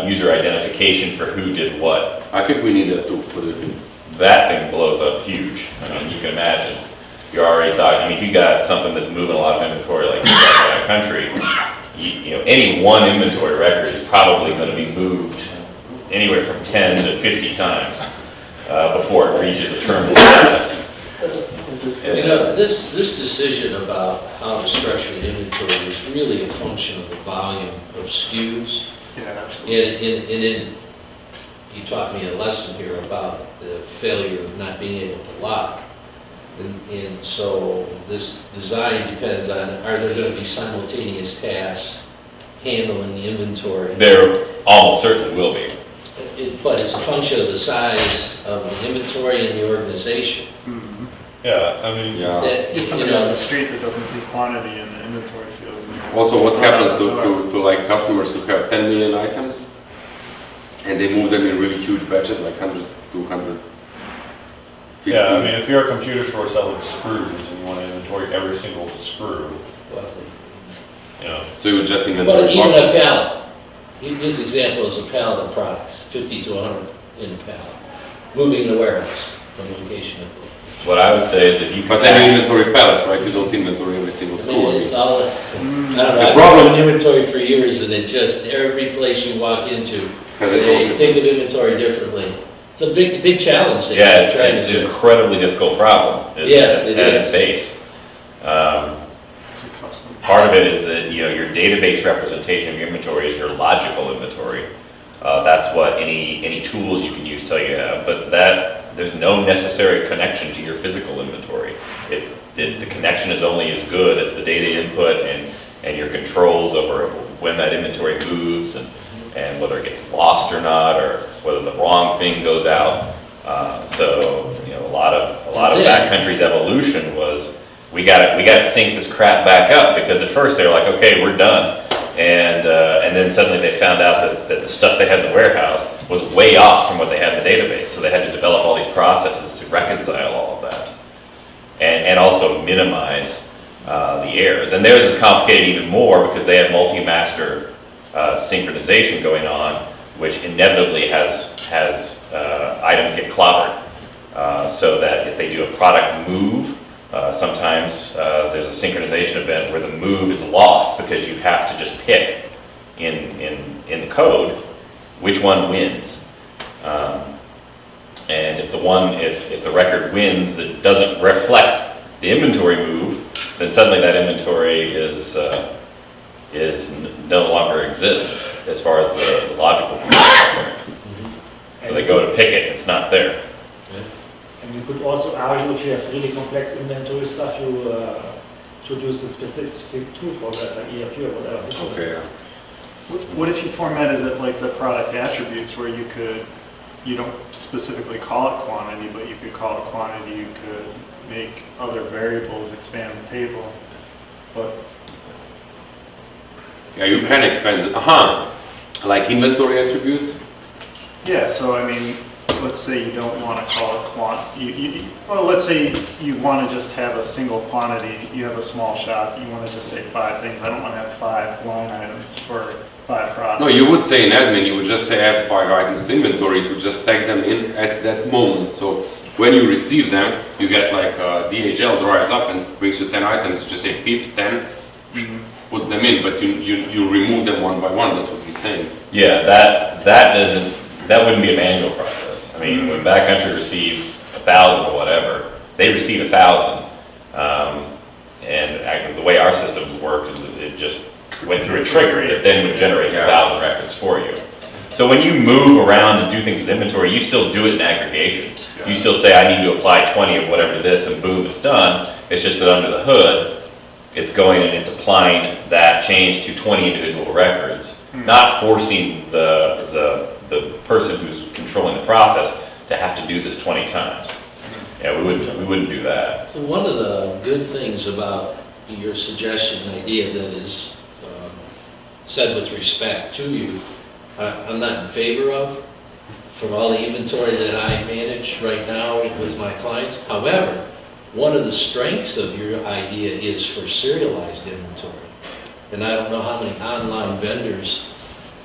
user identification for who did what. I think we need that too. What do you think? That thing blows up huge. I mean, you can imagine. You're already talking, if you got something that's moving a lot of inventory like that country, any one inventory record is probably going to be moved anywhere from 10 to 50 times before it reaches a terminal status. This decision about how to structure the inventory is really a function of the volume of SKUs. Yeah, absolutely. And you taught me a lesson here about the failure of not being able to lock. And so this design depends on, are there going to be simultaneous tasks handling the inventory? There almost certainly will be. But it's a function of the size of the inventory and the organization. Mhm. Yeah, I mean, Yeah. That, It's somebody on the street that doesn't see quantity in the inventory field. Also, what happens to like customers who have 10 million items and they move them in really huge batches, like 100, 200, 50. yeah, I mean, if you're a computer store selling screws and you want to inventory every single screw, So you would just But inventory even a boxes. pallet, his example is a pallet of products, 50 to 100 in a pallet, moving the warehouse from location to location. What I would say is if you But then you inventory pallets, right? You don't inventory every single I screw. mean, I it's mean. all, I don't know, The I've problem- been in inventory for years, and it just, every place you walk into, Has its own they system. think of inventory differently. It's a big challenge. that Yeah, you're trying it's to an do. incredibly difficult problem at Yes, it its is. base. It's a custom. Part of it is that, your database representation of your inventory is your logical inventory. That's what any tools you can use tell you have, but there's no necessary connection to your physical inventory. The connection is only as good as the data input and your controls over when that inventory moves and whether it gets lost or not, or whether the wrong thing goes out. So, a lot of that country's evolution was, we got to sync this crap back up, because at first they were like, okay, we're done. And then suddenly they found out that the stuff they had in the warehouse was way off from what they had in the database. So they had to develop all these processes to reconcile all of that. And also minimize the errors. And theirs is complicated even more because they have multi-master synchronization going on, which inevitably has items get clobbered. So that if they do a product move, sometimes there's a synchronization event where the move is lost because you have to just pick in the code which one wins. And if the record wins that doesn't reflect the inventory move, then suddenly that inventory no longer exists as far as the logical piece is concerned. So they go to pick it, it's not there. And You could also argue if you have really complex inventory stuff, you should use a specific tool for that, like ERP or whatever. Okay, yeah. What if you formatted it like the product attributes where you don't specifically call it quantity, but you could call it quantity, you could make other variables expand the table, but Yeah, you can expand it. Like inventory attributes? yeah, so I mean, let's say you don't want to call it well, let's say you want to just have a single quantity, you have a small shop, you want to just say 5 things, I don't want to have 5 line items for 5 products. No, you would say in admin, you would just say add 5 items to inventory to just tag them in at that moment. So when you receive them, you get like DHL drives up and brings you 10 items, you just say beep 10, put them in, but you remove them one by one, that's what he's saying. Yeah, that wouldn't be a manual process. I mean, when Backcountry receives 1,000 or whatever, they receive 1,000. And the way our systems work is that it just went through a trigger that then would generate 1,000 records for you. So when you move around and do things with inventory, you still do it in aggregation. You still say, I need to apply 20 of whatever to this, and boom, it's done. It's just that under the hood, it's going and it's applying that change to 20 individual records, not forcing the person who's controlling the process to have to do this 20 times. Yeah, we wouldn't do that. So one of the good things about your suggestion idea that is said with respect to you, I'm not in favor of, from all the inventory that I manage right now with my clients. However, one of the strengths of your idea is for serialized inventory. And I don't know how many online vendors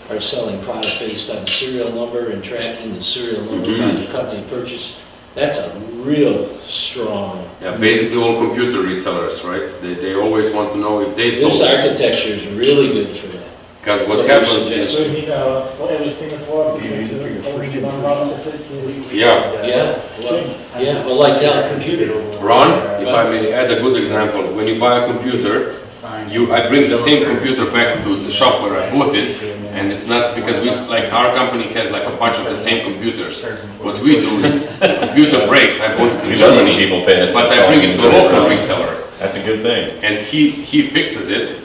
are selling product based on serial number and tracking the serial number by the company purchased. That's a real strong. Yeah, basically all computer resellers, right? They always want to know if they sold This it. architecture is really good for that. Because what happens So is, you need for every single product, only one route specific. yeah, Yeah, well, like Dell Computer. Ron, if I may add a good example, when you buy a computer, I bring the same computer back to the shop where I bought it, and it's not because like our company has like a bunch of the same computers. What we do is the computer breaks, I bought it in Germany, People pay us but to I sell bring it to a inventory. local reseller, That's a good thing. and he fixes it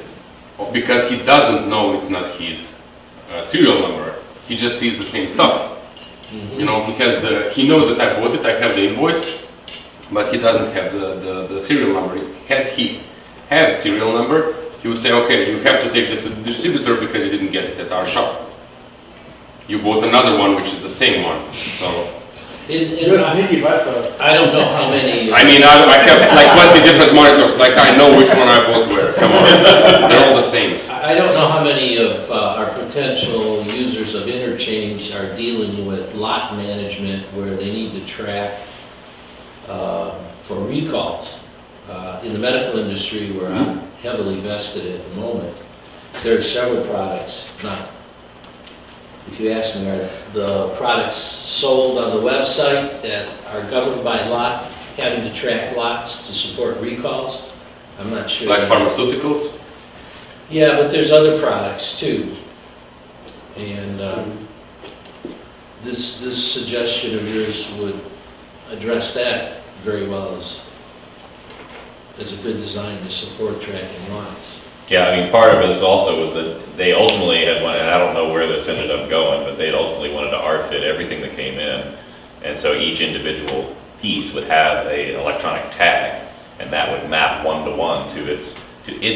because he doesn't know it's not his serial number. He just sees the same stuff. You know, because he knows that I bought it, I have the invoice, but he doesn't have the serial number. Had he had serial number, he would say, okay, you have to take this to the distributor because you didn't get it at our shop. You bought another one, which is the same one. So, You're sneaky bastard. I don't know how many. I mean, I kept like 20 different monitors, like I know which one I bought where. Come on, they're all the same. I don't know how many of our potential users of Interchange are dealing with lot management where they need to track for recalls. In the medical industry, where I'm heavily vested at the moment, there are several products, if you ask me, are the products sold on the website that are governed by lot, having to track lots to support recalls? I'm not sure. Like pharmaceuticals? Yeah, but there's other products too. And this suggestion of yours would address that very well as a good design to support tracking lots. Yeah, I mean, part of it also was that they ultimately had wanted, and I don't know where this ended up going, but they ultimately wanted to RFID everything that came in. And so each individual piece would have an electronic tag, and that would map one-to-one to its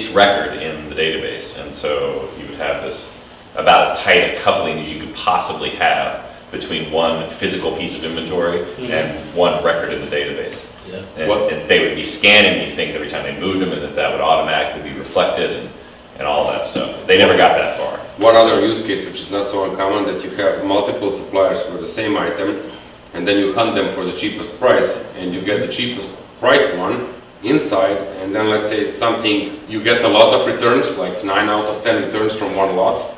record in the database. And so you would have this about as tight a coupling as you could possibly have between one physical piece of inventory and one record in the database. Yeah. And they would be scanning these things every time they moved them, and that would automatically be reflected and all that stuff. They never got that far. One other use case, which is not so uncommon, that you have multiple suppliers for the same item, and then you hunt them for the cheapest price, and you get the cheapest priced one inside, and then let's say it's something, you get a lot of returns, like 9 out of 10 returns from one lot,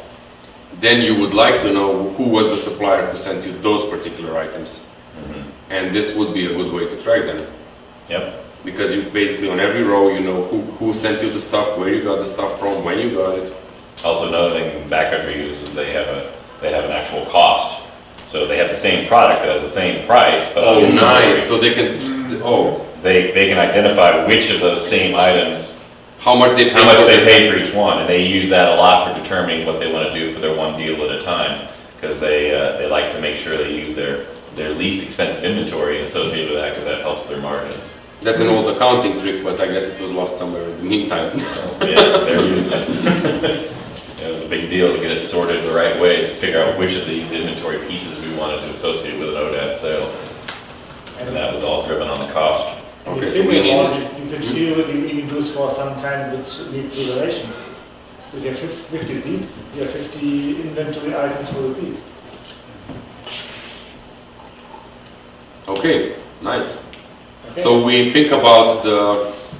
then you would like to know who was the supplier who sent you those particular items. And this would be a good way to track them. Yep. Because you basically on every row, you know who sent you the stuff, where you got the stuff from, when you got it. Also, another thing Backcountry uses, they have an actual cost. So they have the same product that has the same price, but. Oh, nice, so they can, oh, They can identify which of those same items, how much they pay how much for they the- pay for each one, and they use that a lot for determining what they want to do for their one deal at a time, because they like to make sure they use their least expensive inventory associated with that, because that helps their margins. That's an old accounting trick, but I guess it was lost somewhere in the meantime. So, yeah, they're using it. It was a big deal to get it sorted the right way, to figure out which of these inventory pieces we wanted to associate with an ODAT sale, and that was all driven on the cost. Okay, so we need this. You can feel what you even use for some kind which needs relations. So you have 50 seats, you have 50 inventory items for the seats. Okay, nice. Okay? So we think about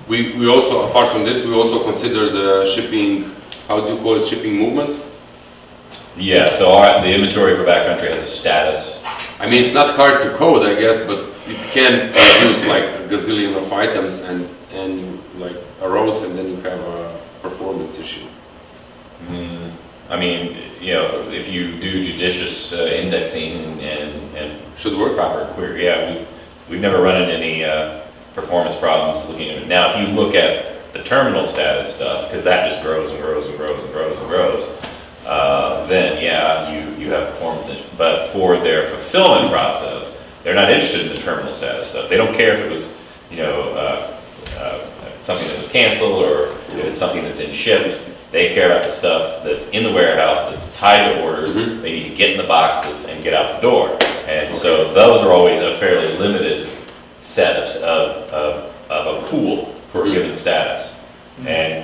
we also, apart from this, we also consider the shipping, how do you call it, shipping movement? Yeah, so the inventory for backcountry has a status. I mean, it's not hard to code, I guess, but it can produce like a gazillion of items and you like a rows and then you have a performance issue. I mean, you know, if you do judicious indexing and Should work. proper query, yeah, we've never run into any performance problems looking at it. Now, if you look at the terminal status stuff, because that just grows and grows and grows and grows and grows, then yeah, you have performance issues. But for their fulfillment process, they're not interested in the terminal status stuff. They don't care if it was, you know, something that was canceled or if it's something that's in shipped. They care about the stuff that's in the warehouse, that's tied to orders. Mhm. They need to get in the boxes and get out the door. And so those are always a fairly limited set of a pool for a given status. And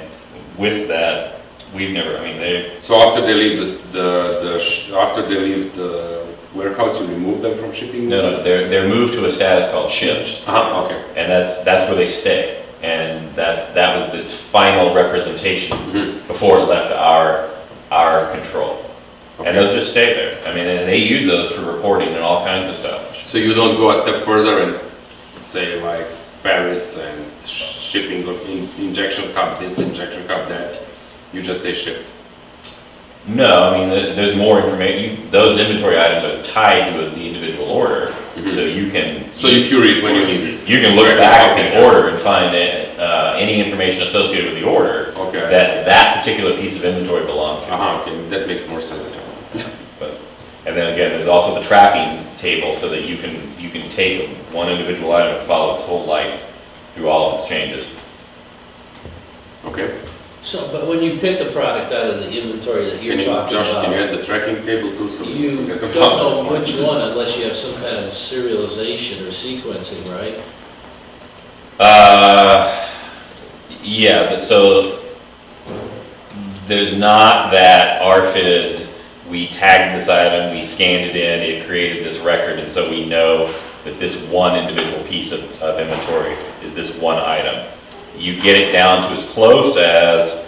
with that, we've never, I mean, So after they leave after they leave the warehouse, you remove them from shipping? no, they're moved to a status called shipped. Okay. And that's where they stay. And that was its final representation Mhm. before it left our control. Okay. And those just stay there. I mean, and they use those for reporting and all kinds of stuff. So you don't go a step further and say like Paris and shipping of injection cup this, injection cup that, you just say shipped. No, I mean, there's more information. Those inventory items are tied to the individual order, Mhm. so you can. So you query it when you need it? You can look Correct. back at Okay. the order and find any information associated with the order Okay. that particular piece of inventory belonged to. Okay, that makes more sense, yeah. And then again, there's also the tracking table so that you can take one individual item and follow its whole life through all of its changes. Okay. So, but when you pick a product out of the inventory that Can you're you, talking Josh, can you about, add the tracking table too? So we you can get don't the know file? which one unless you have some kind of serialization or sequencing, right? Yeah, so there's not that RFID, we tagged this item, we scanned it in, it created this record, and so we know that this one individual piece of inventory is this one item. You get it down to as close as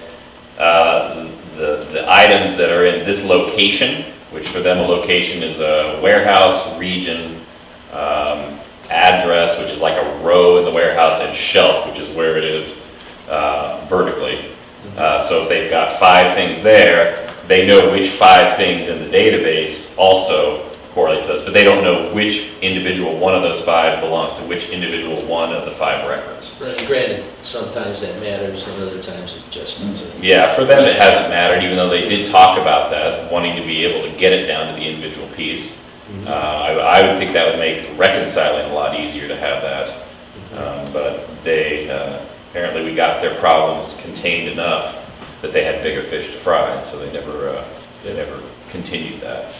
the items that are in this location, which for them a location is a warehouse, region, address, which is like a row in the warehouse, and shelf, which is where it is vertically. So if they've got 5 things there, they know which 5 things in the database also correlate to those, but they don't know which individual one of those 5 belongs to which individual one of the 5 records. Right, granted, sometimes that matters and other times it just doesn't. Yeah, for them it hasn't mattered, even though they did talk about that, wanting to be able to get it down to the individual piece. I would think that would make reconciling a lot easier to have that. But they, apparently we got their problems contained enough that they had bigger fish to fry, and so they never continued that.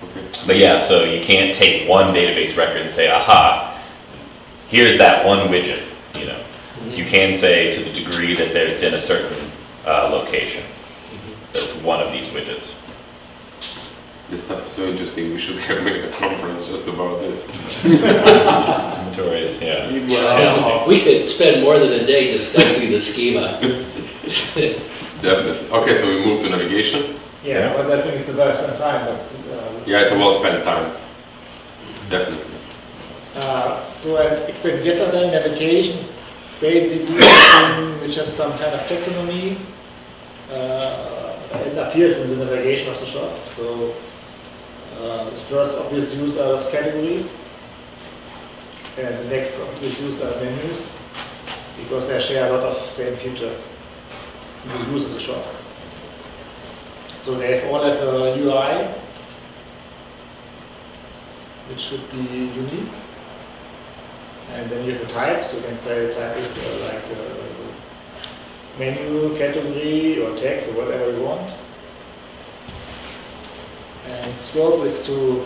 Okay. But yeah, so you can't take one database record and say, aha, here's that one widget, you know. You can say to the degree that it's in a certain location, that it's one of these widgets. This stuff is so interesting, we should have made a conference just about this. Inventories, yeah. Yeah, we could spend more than a day discussing the schema. Definitely. Okay, so we move to navigation. Yeah, but I think it's a very spent time, but. Yeah, it's a well-spent time. Definitely. So I explained yesterday, navigation is basically something which has some kind of taxonomy. It appears in the navigation of the shop. So The first obvious use are categories, and the next obvious use are menus, because they share a lot of same features you use in the shop. So they all have a UI, which should be unique. And then you have a type, so you can say the type is like menu, category, or text, or whatever you want. And scope is to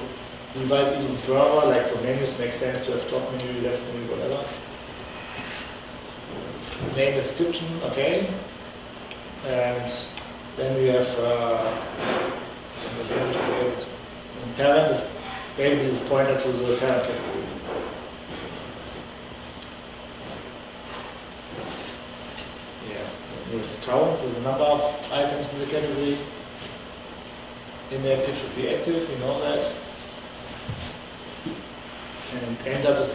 divide even further, like for menus makes sense to have top menu, left menu, whatever. Name description, okay. And then we have parent is basically is pointed to the parent category. Yeah, with counts is the number of items in the category. Inactive should be active, you know that. And end up is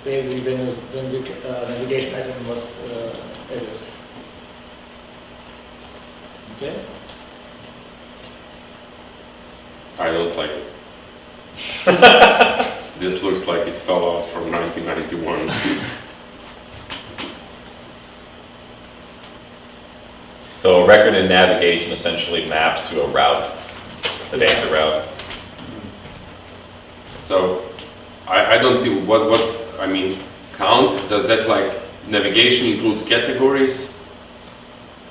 basically when the navigation item was added. Okay? I don't like it. This looks like it fell out from 1991. So a record in navigation essentially maps to a route, the dancer route. So I don't see what I mean, count, does that like navigation includes categories?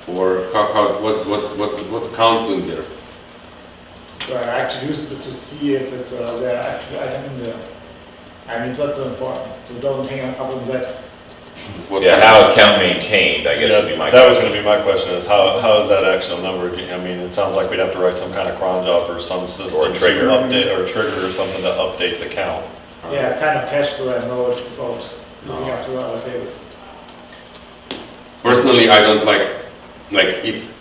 Or what's count doing there? So I actually use it to see if it's there actual item in there. I mean, it's not so important, so don't hang up on that. What Yeah, how is count maintained, I guess would be my That was question. gonna be my question, is how is that actual number? I mean, it sounds like we'd have to write some kind of cron job or some system to trigger. update, or trigger or something to update the count. Yeah, it's kind of cache, so I know it without looking up to other tables. Personally, I don't like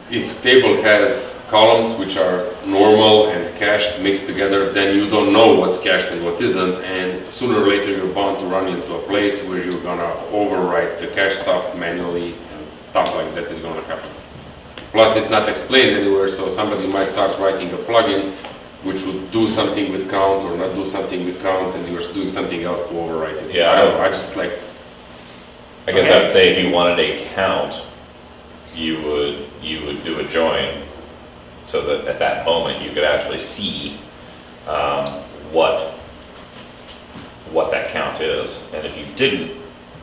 if table has columns which are normal and cached mixed together, then you don't know what's cached and what isn't, and sooner or later you're bound to run into a place where you're gonna overwrite the cache stuff manually, and stuff like that is gonna happen. Plus, it's not explained anywhere, so somebody might start writing a plugin which would do something with count or not do something with count, and you're doing something else to overwrite it. Yeah, I don't know, I just like, I guess I would say if you wanted a count, you would do a join, so that at that moment you could actually see what that count is. And if you didn't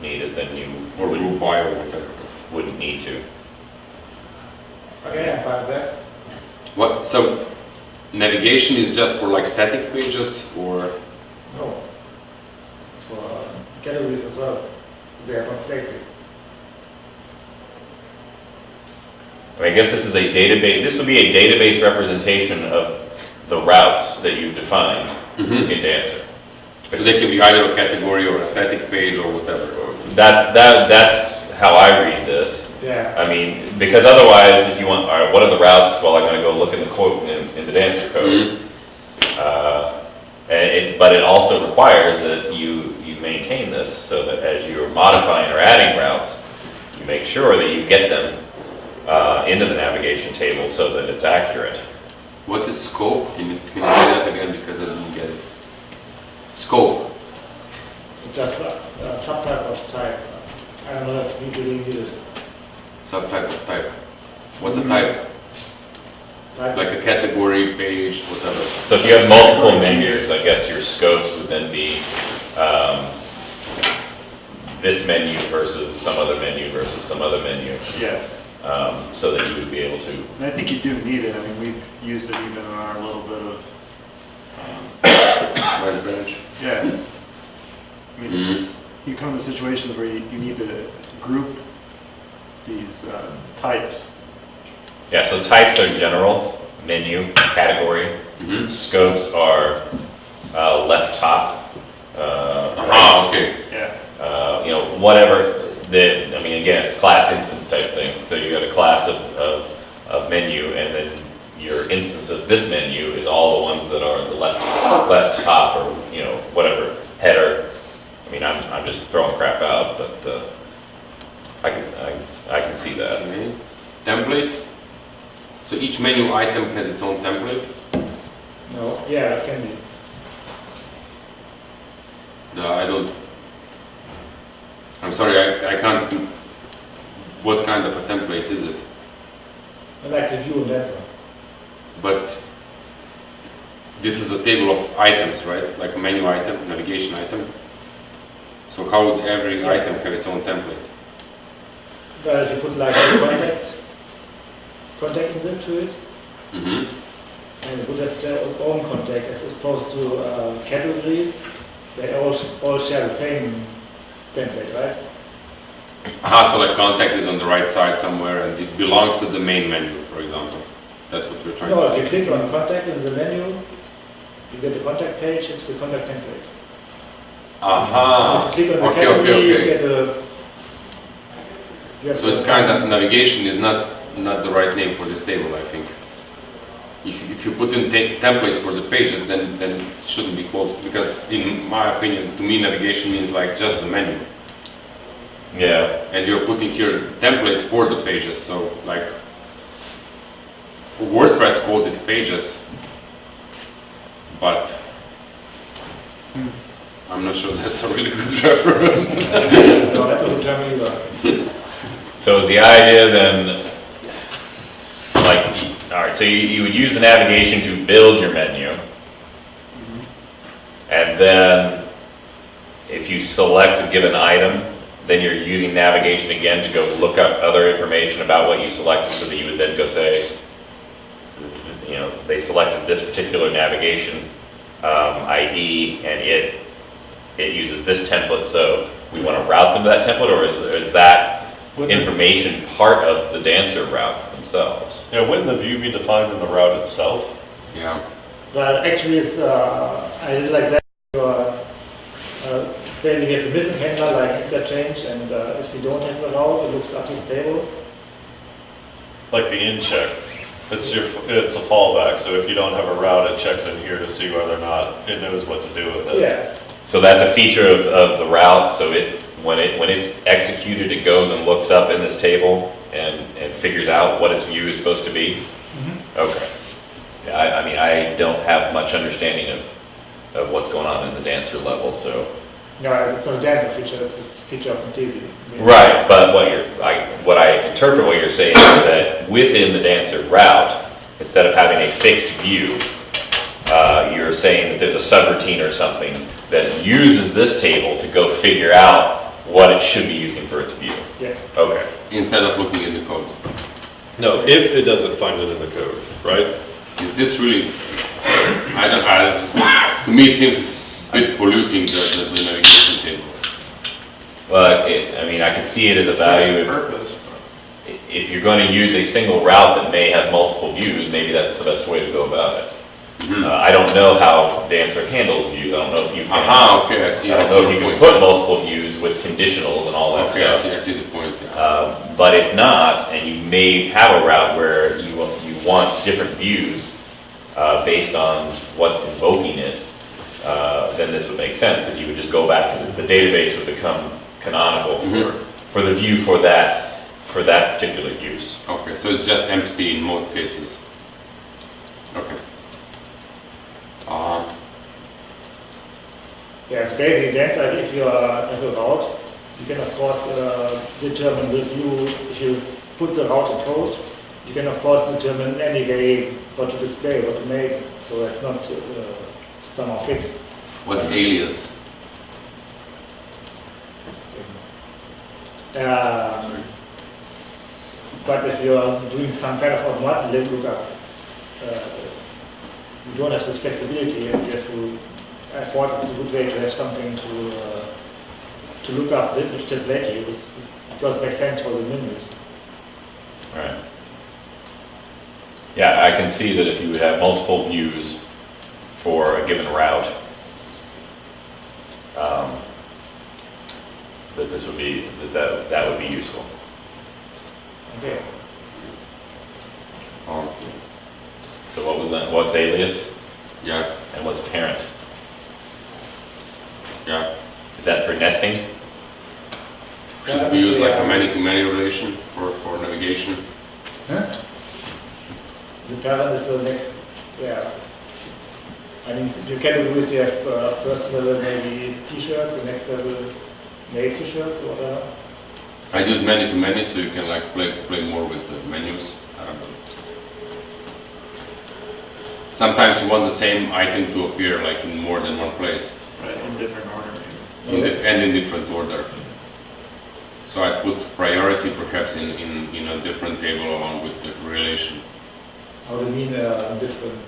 need it, then you or group by or whatever. wouldn't need to. Okay, I'm fine with that. What, so navigation is just for like static pages or? No. It's for categories as well. They are not static. I mean, I guess this is a database, this would be a database representation of the routes that you've defined in Dancer. So they can be either a category or a static page or whatever. That's how I read this. Yeah. I mean, because otherwise, if you want, all right, what are the routes? Well, I'm going to go look in the quote in the Dancer code. But it also requires that you maintain this so that as you're modifying or adding routes, you make sure that you get them into the navigation table so that it's accurate. What is scope? Can you say that again because I didn't get it? Scope. Just a subtype of type. I don't know if we really need it. Subtype of type. What's a type? Type. Like a category, page, whatever. So if you have multiple menus, I guess your scopes would then be this menu versus some other menu versus some other menu, Yeah, so that you would be able to. and I think you do need it. I mean, we've used it even in our little bit of, Nice branch. yeah. I mean, it's, you come to situations where you need to group these types. Yeah, so types are general, menu, category. Scopes are left top. Ah, okay. Yeah. Whatever, I mean, again, it's class instance type thing. So you got a class of menu, and then your instance of this menu is all the ones that are the left top, or, whatever, header. I mean, I'm just throwing crap out, but I can see that. Okay. Template. So each menu item has its own template. No, yeah, it can be. No, I don't. I'm sorry, I can't do. What kind of a template is it? I like the view and answer. But this is a table of items, right? Like a menu item, navigation item. So how would every Yeah. item have its own template? But if you put like a contact to it, Mm-hmm. and you put that own contact as opposed to categories, they all share the same template, right? Aha, so like contact is on the right side somewhere and it belongs to the main menu, for example. That's what you're trying No, to if you say. click on contact in the menu, you get the contact page, it's the contact template. Aha, If you click on the okay, category, okay, you okay. get the... you have So it's the- kind of, navigation is not the right name for this table, I think. If you put in templates for the pages, then it shouldn't be called, because in my opinion, to me, navigation means like just the menu. Yeah, And you're putting here templates for the pages, so like WordPress calls it pages, but I'm not sure that's a really good reference. No, that's a good term either. so is the idea then, like, all right, so you would use the navigation to build your menu. And then if you select a given item, then you're using navigation again to go look up other information about what you selected so that you would then go say, you know, they selected this particular navigation ID and it uses this template, so we want to route them to that template, or is that information part of the dancer routes themselves? Yeah, wouldn't the view be defined in the route itself? Yeah. Well, actually, it's, I did like that. Basically, if you're missing handler like interchange, and if you don't have a route, it looks up this table. Like the in check, it's a fallback, so if you don't have a route, it checks in here to see whether or not it knows what to do with it. Yeah, So that's a feature of the route, so when it's executed, it goes and looks up in this table and figures out what its view is supposed to be? Okay. Yeah, I mean, I don't have much understanding of what's going on in the dancer level, so. no, it's not a dancer feature, it's a feature of Contesi. Right, but what I interpret what you're saying is that within the dancer route, instead of having a fixed view, you're saying that there's a subroutine or something that uses this table to go figure out what it should be using for its view. Yeah. Okay. Instead of looking in the code. No, if it doesn't find it in the code, right? Is this really, to me it seems it's a bit polluting the navigation table. Well, I mean, I can see it as a value Purpose. if you're going to use a single route that may have multiple views, maybe that's the best way to go about it. I don't know how Dancer handles views. I don't know if you can. Aha, okay, I see. I don't know if you can put multiple views with conditionals and all that Okay, stuff. I see the point. Yeah. But if not, and you may have a route where you want different views based on what's invoking it, then this would make sense because you would just go back to the database would become canonical for the view for that particular use. Okay, so it's just empty in most cases. Okay. Yeah, it's basically dancer, if you have a route, you can of course determine the view, if you put the route in code, you can of course determine any way what to display, what to make, so that's not somehow fixed. What's alias? But if you are doing some kind of automatic lookup, you don't have this flexibility, and you have to, I thought it's a good way to have something to look up which template to use, because it makes sense for the menus. Right. Yeah, I can see that if you would have multiple views for a given route, that this would be, that would be useful. Okay. So what was that, what's alias Yeah, and what's parent? yeah. Is that for nesting? Should we use like a many-to-many relation for navigation? The parent is the next, yeah. I mean, you categories, you have first level maybe t-shirts, the next level male t-shirts or whatever. I use menu to menu, so you can like play more with the menus. I don't know. Sometimes you want the same item to appear like in more than one place, Right, in different order maybe. and in different order. So I put priority perhaps in a different table along with the relation. How do you mean different?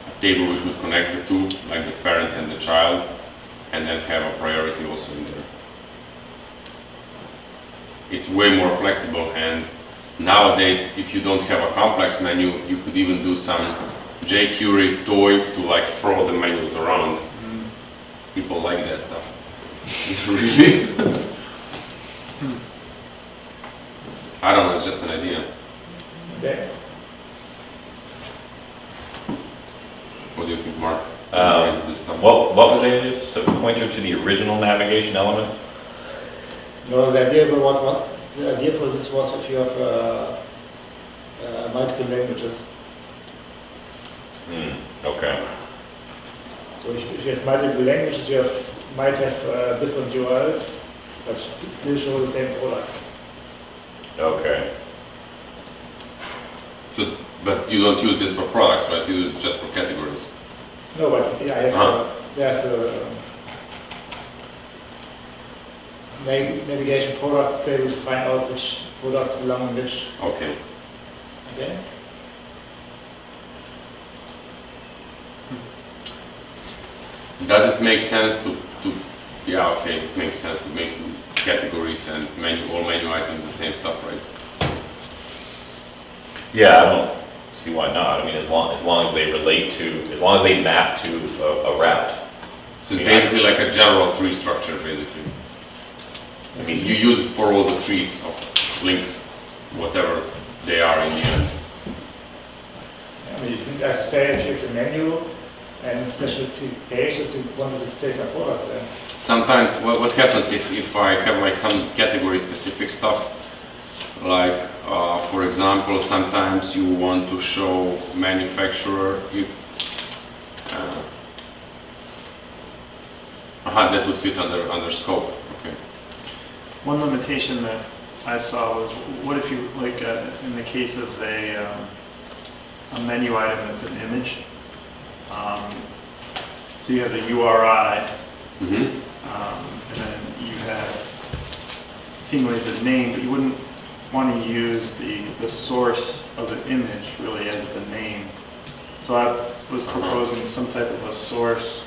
A table which would connect the two, like the parent and the child, and then have a priority also in there. It's way more flexible, and nowadays if you don't have a complex menu, you could even do some jQuery toy to like throw the menus around. People like that stuff. Really? I don't know, it's just an idea. Okay. What do you think, Mark? Um, Into this stuff? What was the idea? So pointer to the original navigation element? No, the idea for this was if you have multiple languages. Okay. So if you have multiple languages, you might have different URLs, but still show the same product. Okay. So, but you don't use this for products, right? You use it just for categories. No, but I have, there's a navigation product table to find out which products belong in which. Okay. Okay. Does it make sense to yeah, okay, it makes sense to make categories and all menu items the same stuff, right? Yeah, I don't see why not. I mean, as long as they relate to, as long as they map to a route. So it's basically like a general tree structure, basically. I mean, you use it for all the trees of links, whatever they are in the end. I mean, you can just say if you have a menu and special page that you want to display some products there. Sometimes what happens if I have like some category specific stuff, like for example, sometimes you want to show manufacturer, that would fit under scope. Okay. One limitation that I saw was, what if you, like, in the case of a menu item that's an image, so you have the URI, Mm-hmm. and then you have seemingly the name, but you wouldn't want to use the source of the image really as the name. So I was proposing some type of a source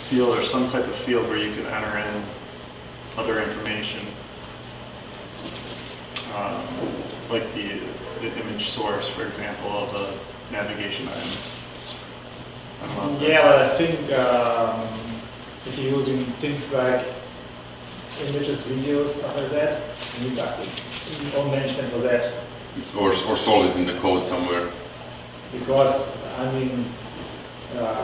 field or some type of field where you could enter in other information, like the image source, for example, of a navigation item. I don't know if Yeah, that's- but I think if you're using things like images, videos, stuff like that, you need own management for that. Or solve it in the code somewhere. Because, I mean,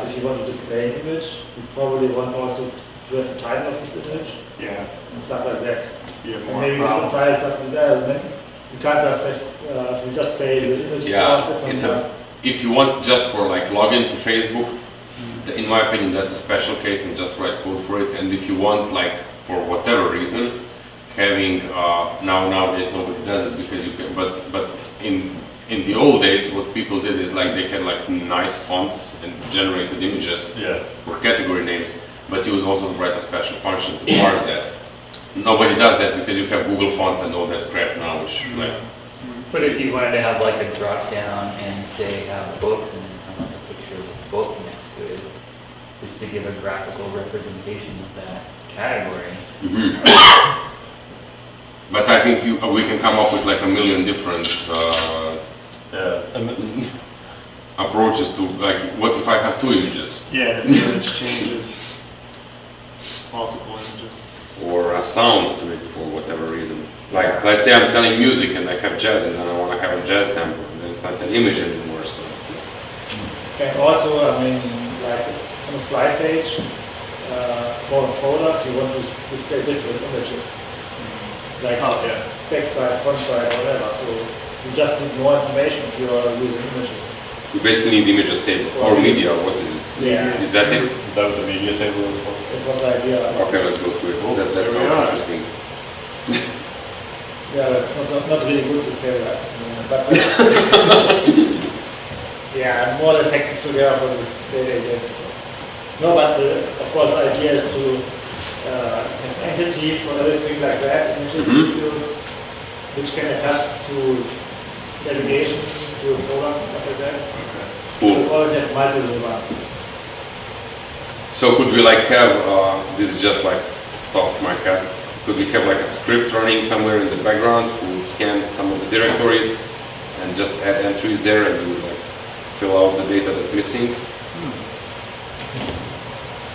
if you want to display an image, you probably want also to have the title of this image Yeah, and stuff like that. you have And more maybe different problems. size, stuff like that, and then you can't just say, if you just say the image Yeah, source, it's on a, if you want just for like login to Facebook, in my opinion, that's a special case and just write code for it. And if you want, like, for whatever reason, having, nowadays nobody does it because you can, but in the old days, what people did is like they had like nice fonts and generated images Yeah. for category names, but you would also write a special function to parse that. Nobody does that because you have Google Fonts and all that crap now, which like, But if you wanted to have like a drop down and say have books and then have like a picture of a book next to it, just to give a graphical representation of that category. but I think we can come up with like a million different Yeah. approaches to like, what if I have two images Yeah, the image changes, multiple images. or a sound to it for whatever reason? Like, let's say I'm selling music and I have jazz and then I want to have a jazz sample, and then it's not an image anymore. So And also, I mean, like on a fly page, for a product, you want to display different images. Like Oh, yeah. backside, front side, whatever. So you just need more information if you are using images. You basically need images table or media, what is it? Yeah, Is that it? Is that what the media table is for? it was the idea. Okay, let's go to it. That Here we sounds are. interesting. Yeah, that's not really good to say that. But, yeah, I'm more or less happy to there for this data again. So. No, but of course the idea is to have entity for everything like that, images, videos, which can attach to navigation, to a program, and stuff like that. Cool. We always have multiple ones. So could we like have, this is just like top of my head, could we have like a script running somewhere in the background who would scan some of the directories and just add entries there and we would like fill out the data that's missing?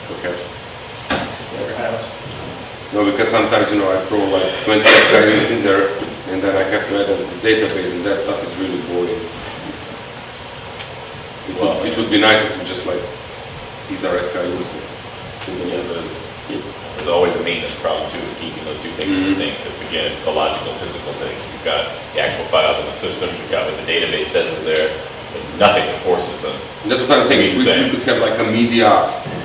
Perhaps. No, because sometimes, you know, I throw like 20 SKUs in there and then I have to add them to the database and that stuff is really boring. It would be nice if we just like, these are SKUs. Yeah, there's always a maintenance problem too, with keeping those two things in sync. It's again, it's the logical physical thing. You've got the actual files in the system, you've got what the database says is there, there's nothing that forces them. That's what I'm saying, we could have like a media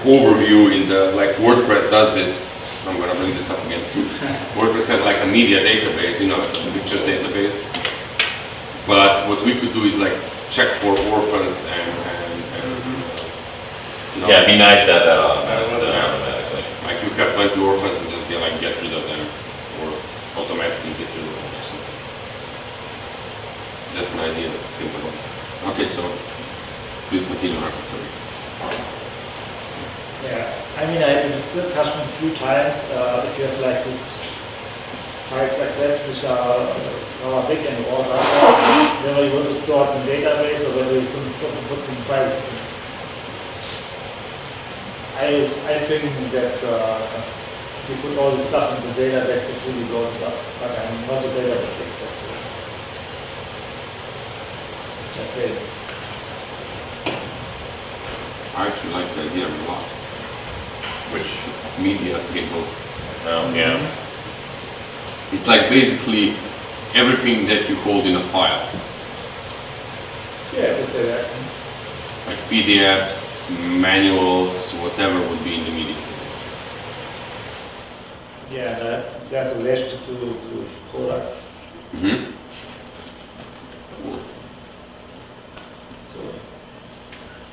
overview in the, like WordPress does this. I'm gonna bring this up again. WordPress has like a media database, you know, like a pictures database. But what we could do is like check for orphans and you know, Yeah, it'd be nice to have that automatically. like you have 20 orphans and just be like get rid of them or automatically get rid of them or something. Just an idea to think about. Okay, so please continue, Marco, sorry. Yeah, I mean, I had this discussion a few times, if you have like this files like that, which are big and all that, whether you want to store it in database or whether you can put in files. I think that you put all this stuff into database, it really goes up, but I'm not a database expert, so just say. I actually like the idea a lot. Which, Media table. yeah. It's like basically everything that you hold in a file. Yeah, I could say that. Like PDFs, manuals, whatever would be in the media. Yeah, that's a relation to products. Mm-hmm. So,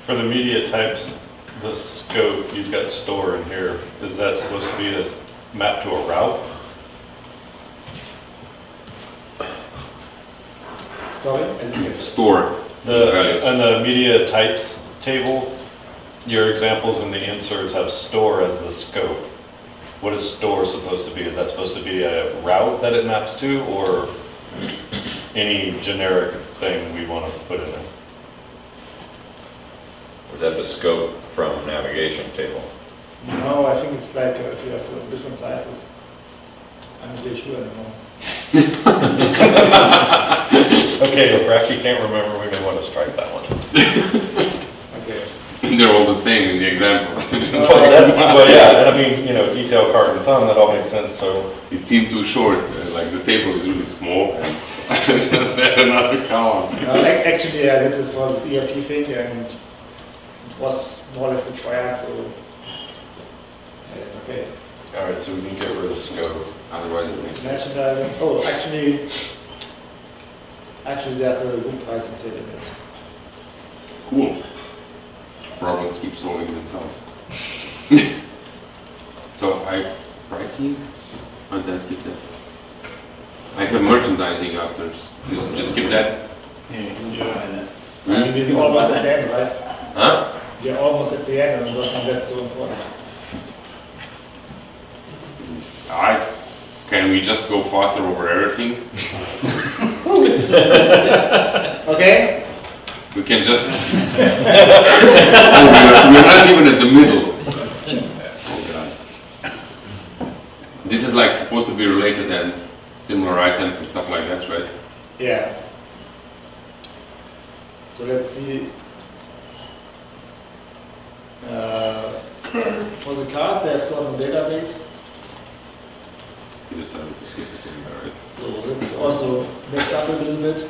For the media types, the scope, you've got store in here. Is that supposed to be a map to a route? sorry, I didn't get it. Store The, values. and the media types table, your examples in the inserts have store as the scope. What is store supposed to be? Is that supposed to be a route that it maps to, or any generic thing we want to put in there? Was that the scope from navigation table? No, I think it's like if you have different sizes. I'm not really sure anymore. Okay, if Racky can't remember, we may want to strike that one. Okay. They're all the same in the example. Well, yeah, and I mean, you know, detail, card, and thumb, that all makes sense, so. It seemed too short, like the table is really small and just add another column. Actually, I did this for the ERP thing and it was more or less required, so. Okay. All right, so we can get rid of scope. Otherwise it makes sense. Merchandising. Oh, actually, there's a good price included in it. Cool. Problems keep solving themselves. So pricing? Oh, did I skip that? I have merchandising after. Just skip that. You're almost at the end, right? Huh? You're almost at the end, and that's so important. Alright. Can we just go faster over everything? Okay? We can just. we're not even at the middle. Oh God. This is like supposed to be related and similar items and stuff like that, right? Yeah. So let's see. For the cards, they're stored in the database. You decided to skip it anyway, right? So let's also mix up a little bit.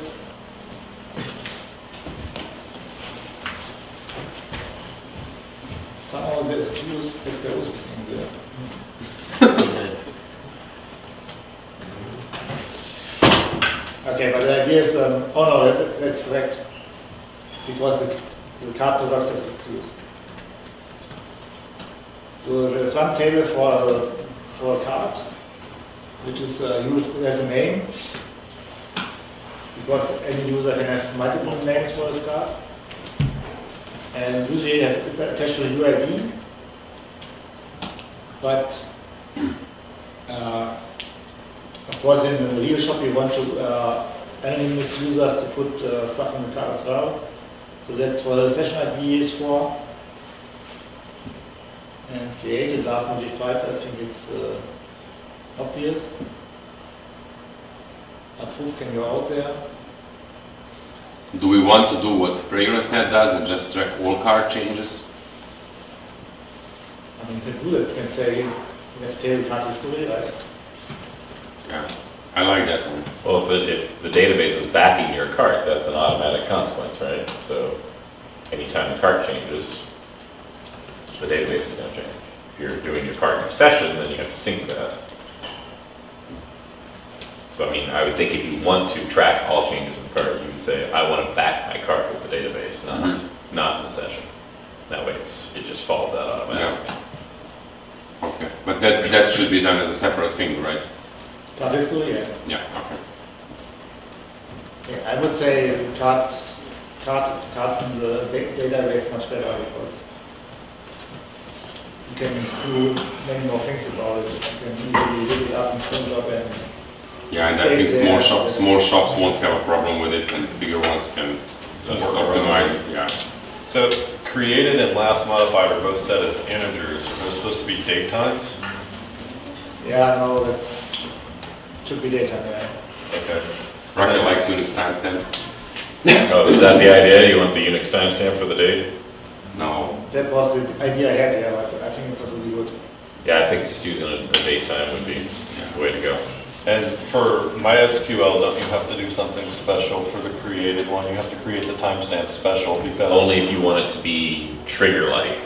the SKUs in there. Okay, but the idea is, oh no, that's correct. Because the card products has SKUs. So there's one table for a card, which is used as a name. Because any user can have multiple names for his card. And usually it's attached to a UID. But of course, in the real shop, you want to anonymous users to put stuff on the card as well. So that's what the session ID is for. And created, last modified, I think it's obvious. Approve can go out there. Do we want to do what FragranceNet does and just track all card changes? I mean, you can do that. You can say you have table card history, right? Yeah, I like that one. Well, if the database is backing your cart, that's an automatic consequence, right? So anytime the cart changes, the database is going to change. If you're doing your cart in your session, then you have to sync that. So I mean, I would think if you want to track all changes in the cart, you would say, I want to back my cart with the database, not in the session. That way it just falls out automatically. Okay, but that should be done as a separate thing, right? Card history, yeah. Yeah, okay. Yeah, I would say cards in the database much better because you can do many more things about it. You can easily look it up in Photoshop and Yeah, and I think small shops won't have a problem with it, and bigger ones can optimize it. Yeah. So created and last modified are both set as integers. Are those supposed to be date times? yeah, no, that should be data. Yeah. Okay. Rocket likes Unix timestamps. Oh, is that the idea? You want the Unix timestamp for the date? No. That was the idea I had, yeah, but I think it's not really good. Yeah, I think just using a date time would be the way to go. And for MySQL, don't you have to do something special for the created one? You have to create the timestamp special because... Only if you want it to be trigger-like.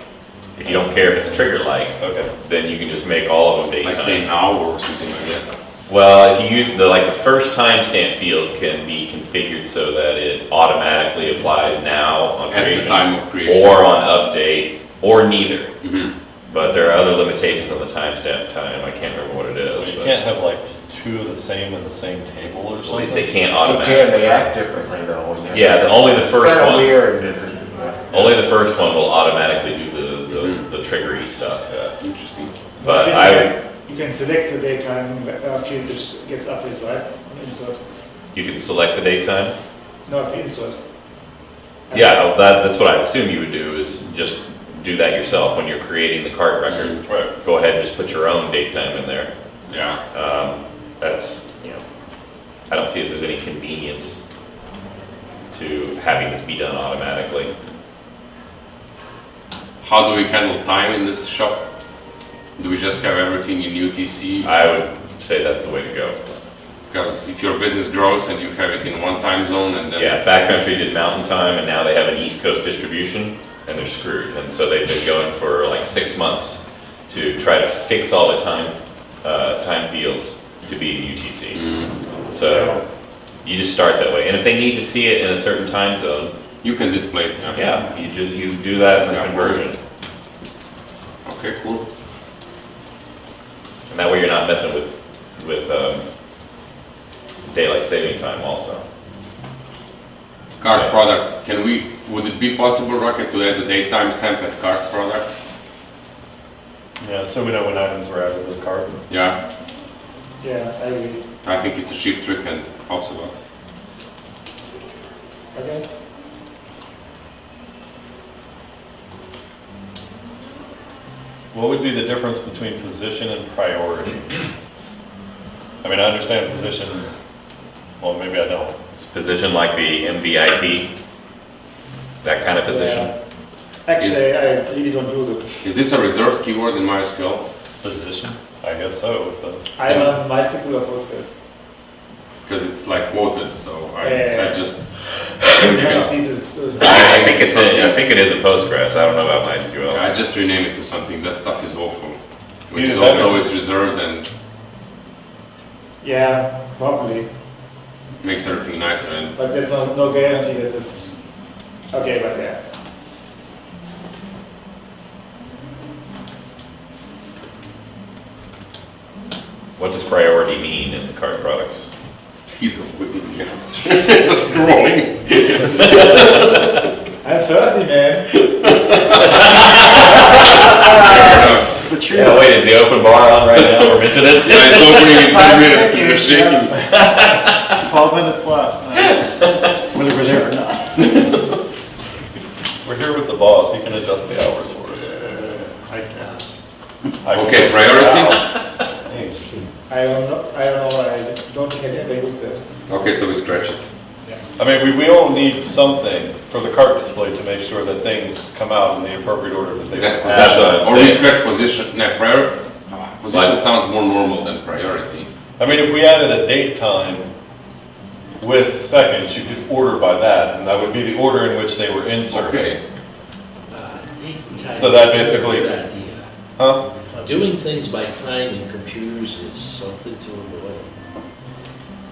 If you don't care if it's trigger-like, Okay. then you can just make all of them date Like say time. now or something like that. Well, if you use the first timestamp field can be configured so that it automatically applies now on At the creation, time of creation. or on update, or neither. Mhm. But there are other limitations on the timestamp time. I can't remember what it is. You but- can't have like two of the same in the same table or Well, something? they can't You automatically. can, they act differently though. when you- Yeah, only the first It's kind of one. weird. Only the first one will automatically do the triggery stuff. Interesting. But think I would, you can select the daytime field which gets updated, right? On insert. you can select the date time. No, the insert. Yeah, that's what I assume you would do, is just do that yourself when you're creating the cart record. Right. Go ahead and just put your own date time in there. Yeah. That's, I don't see if there's any convenience to having this be done automatically. How do we handle time in this shop? Do we just have everything in UTC? I would say that's the way to go. Because if your business grows and you have it in one time zone and then... Yeah, Backcountry did Mountain Time, and now they have an East Coast distribution, and they're screwed. And so they've been going for like 6 months to try to fix all the time fields to be in UTC. Mm. So you just start that way. And if they need to see it in a certain time zone, You can display it. yeah, you do that in the Yeah. conversion. Okay, cool. And that way you're not messing with daylight saving time also. Card products, would it be possible, Rocket, to add the date timestamp at card products? Yeah, so we know when items are added to the cart. Yeah, Yeah, I agree. I think it's a cheap trick and helps a lot. Okay. What would be the difference between position and priority? I mean, I understand position, well, maybe I don't. It's positioned like the MVIP, that kind of position. Yeah. Actually, I really don't use it. Is this a reserved keyword in MySQL? Position? I guess so, but I'm on MySQL or Postgres. Because it's like quoted, so Yeah. I just I think I think it is a Postgres, I don't know about MySQL. I just rename it to something, that stuff is awful. When Yeah, you that don't know was it's just- reserved and Yeah, probably, makes everything nicer and but there's no guarantee that it's, okay, but yeah. What does priority mean in the cart products? piece of wicked gas. Just scrolling. I'm thirsty, man. The truth. Yeah, wait, is the open bar on right now? We're missing it? Yeah, it's opening in 10 5 minutes, seconds, you're shaking. 12 minutes left. Whether we're there or not. We're here with the boss, he can adjust the hours for us. I guess. I can Okay, just- priority? Thanks. I don't know, I don't think I ever used it. Okay, so we scratch it. I mean, we all need something for the cart display to make sure that things come out in the appropriate order that they. That's That's what I'm position. Or we saying. scratch position, no, position Like- sounds more normal than priority. I mean, if we added a date time with seconds, you could order by that, and that would be the order in which they were inserted. Okay, So that basically- Good idea. Huh? Doing things by time in computers is something to avoid.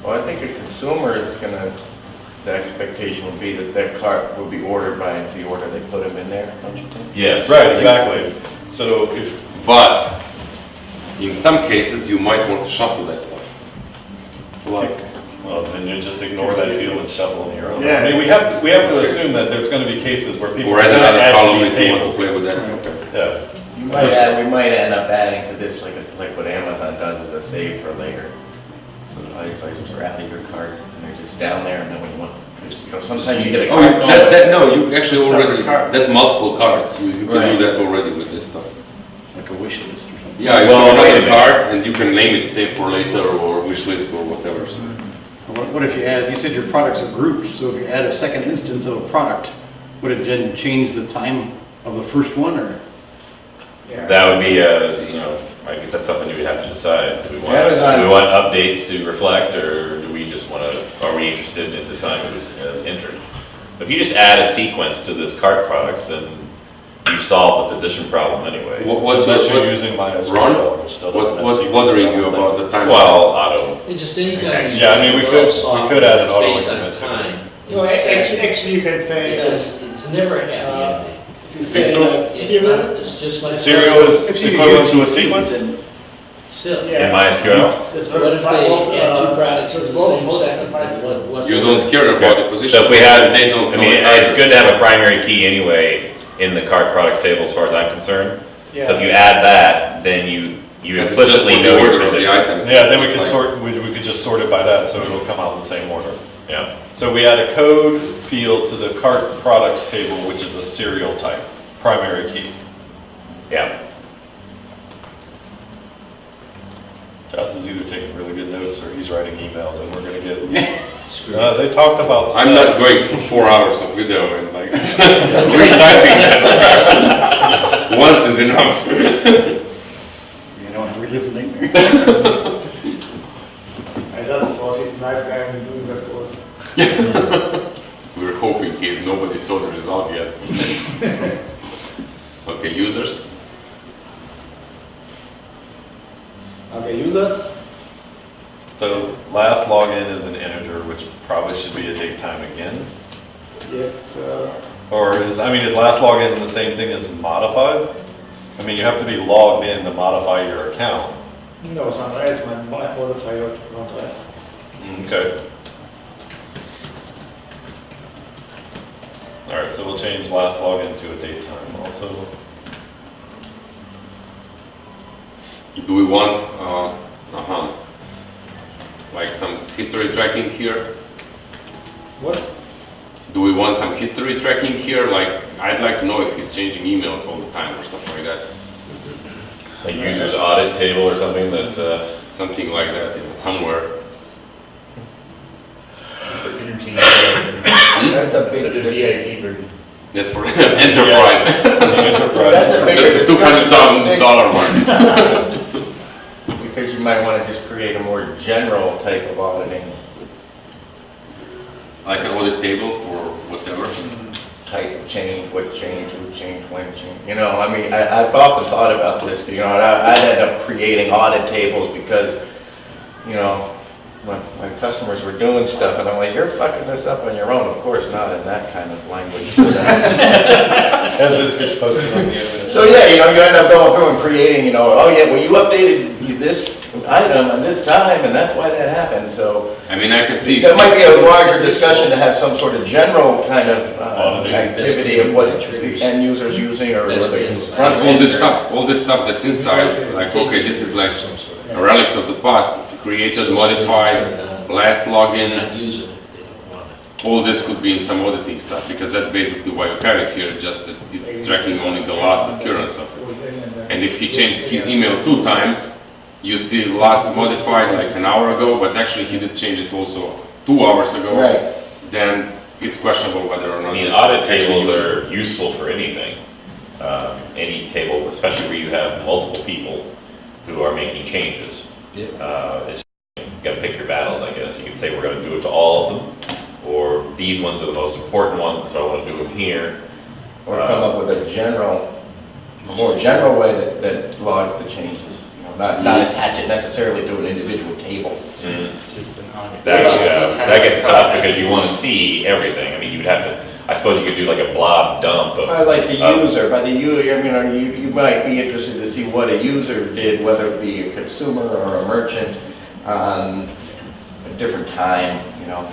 Well, I think a consumer is gonna, the expectation would be that their cart will be ordered by the order they put them in there, don't you think? Yes. Right, exactly. So if, but in some cases, you might want to shuffle that stuff. Like, well, then you just ignore that field and shuffle on your own. Yeah. I mean, we have to assume that there's gonna be cases where people. or add are gonna another column to these if you want to tables. play with that. Okay. Yeah. We might end up adding to this, like what Amazon does as a save for later. So the ice items are out of your cart, and they're just down there, and then when you want, because, sometimes you get a Oh, cart. no, you actually Separate already, cart. that's multiple cards. You can Right. do that already with this stuff. Like a wish list or something. Yeah, you Well, can wait a have a minute. card and you can name it save for later or wish list or whatever. So. What if you add, you said your products are grouped, so if you add a second instance of a product, would it then change the time of the first one, or? That would be, I guess that's something we would have to decide. Do we want, Amazon- do we want updates to reflect, or do we just want to, are we interested in the time it was entered? If you just add a sequence to this cart products, then you solve the position problem anyway. What's Unless you're what's using MySQL, Ron? which still doesn't have What's sequence, bothering I you don't about think. the time? Well, auto. It just anytime. Yeah, I mean, we you could- build we software could add an that's auto based on increment to it. time. No, actually you can say, It's just, it's never a happy ending. if you say serial, It's just like. Serial is If you equivalent use to a UTC, sequence? then Still. In MySQL? this What first if they add two products in the same both second? suffice. What- You don't care about the position. So if we had, they don't I know mean, the it's cards. good to have a primary key anyway in the cart products table as far as I'm concerned. So if Yeah, you add that, then you Because it's just implicitly what know the your order of the position. items. Yeah, then we It's could like- we could just sort it by that, so it'll come out in the same order. Yeah. So we add a code field to the cart products table, which is a serial type, primary key. Yeah. Josh is either taking really good notes or he's writing emails and we're gonna get, Screw they talked about stuff. I'm not going for 4 hours of video and like retyping that. Once is enough. you don't relive the nightmare. I just thought he's a nice guy and doing that for us. We're hoping here, nobody saw the result yet. Okay, users? Okay, users, So last login is an integer, which probably should be a date time again. yes, Or is last login the same thing as modified? I mean, you have to be logged in to modify your account. no, sunrise, my modifier, not right. Okay. All right, so we'll change last login to a date time also. Do we want, like some history tracking here? What? Do we want some history tracking here? Like, I'd like to know if he's changing emails all the time or stuff like that. A user's audit table or something that, Something like that, somewhere. For interchange. That's a big, Such a VIP version. That's for enterprise. The enterprise. That's a bigger The discussion. $200,000 one. Because you might want to just create a more general type of auditing. Like an audit table for whatever. Type of change, what change, who changed, when change, you know, I mean, I've often thought about this, you know, and I'd end up creating audit tables because, you know, my customers were doing stuff, and I'm like, you're fucking this up on your own, of course not in that kind of language. As this gets posted on the internet. So yeah, you know, you end up going through and creating, you know, oh yeah, well, you updated this item at this time, and that's why that happened, so. I mean, I can see. That might be a larger discussion to have some sort of general kind of activity of what the end user's using or whether it's. Plus all this stuff that's inside, like, okay, this is like a relic of the past, created, modified, last login. Not using it, they don't want it. All this could be in some auditing stuff, because that's basically why you have it here, just that it's tracking only the last occurrence of it. And if he changed his email 2 times, you see last modified like an hour ago, but actually he did change it also 2 hours ago. Right. Then it's questionable whether or not. I mean, this audit is actually tables useful. are useful for anything. Any table, especially where you have multiple people who are making changes. Yeah. It's, you gotta pick your battles, I guess. You can say we're gonna do it to all of them, or these ones are the most important ones, so I wanna do them here. Or come up with a more general way that logs the changes, you know, not attach it necessarily to an individual table. Just an audit. That gets tough because you wanna see everything. I mean, you'd have to, I suppose you could do like a blob dump of. By like the user, by the user, I mean, you might be interested to see what a user did, whether it be a consumer or a merchant, on a different time, you know,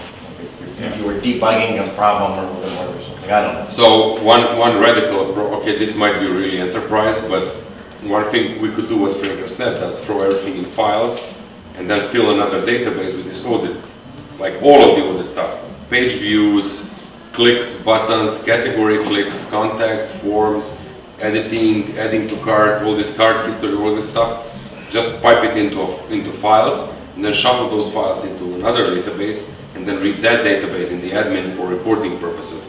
if you were debugging a problem or something, I don't know. So one radical approach, okay, this might be really enterprise, but one thing we could do what FrameWorks.net does, throw everything in files and then fill another database with this audit, like all of the audit stuff, page views, clicks, buttons, category clicks, contacts, forms, editing, adding to cart, all this cart history, all this stuff, just pipe it into files and then shuffle those files into another database and then read that database in the admin for reporting purposes.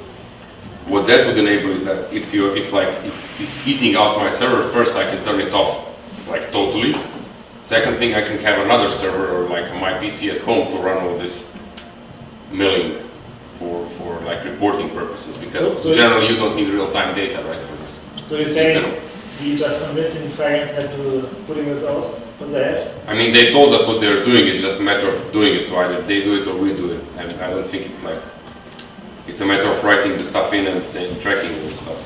What that would enable is that if like it's eating out my server, first I can turn it off like totally. Second thing, I can have another server or like my PC at home to run all this milling for like reporting purposes, because So- generally you don't need real-time data, right, for this. So you're saying he just convincing FrameWorks.net to putting it out on the edge? I mean, they told us what they're doing, it's just a matter of doing it, so either they do it or we do it. I don't think it's like, it's a matter of writing the stuff in and saying, tracking all the stuff.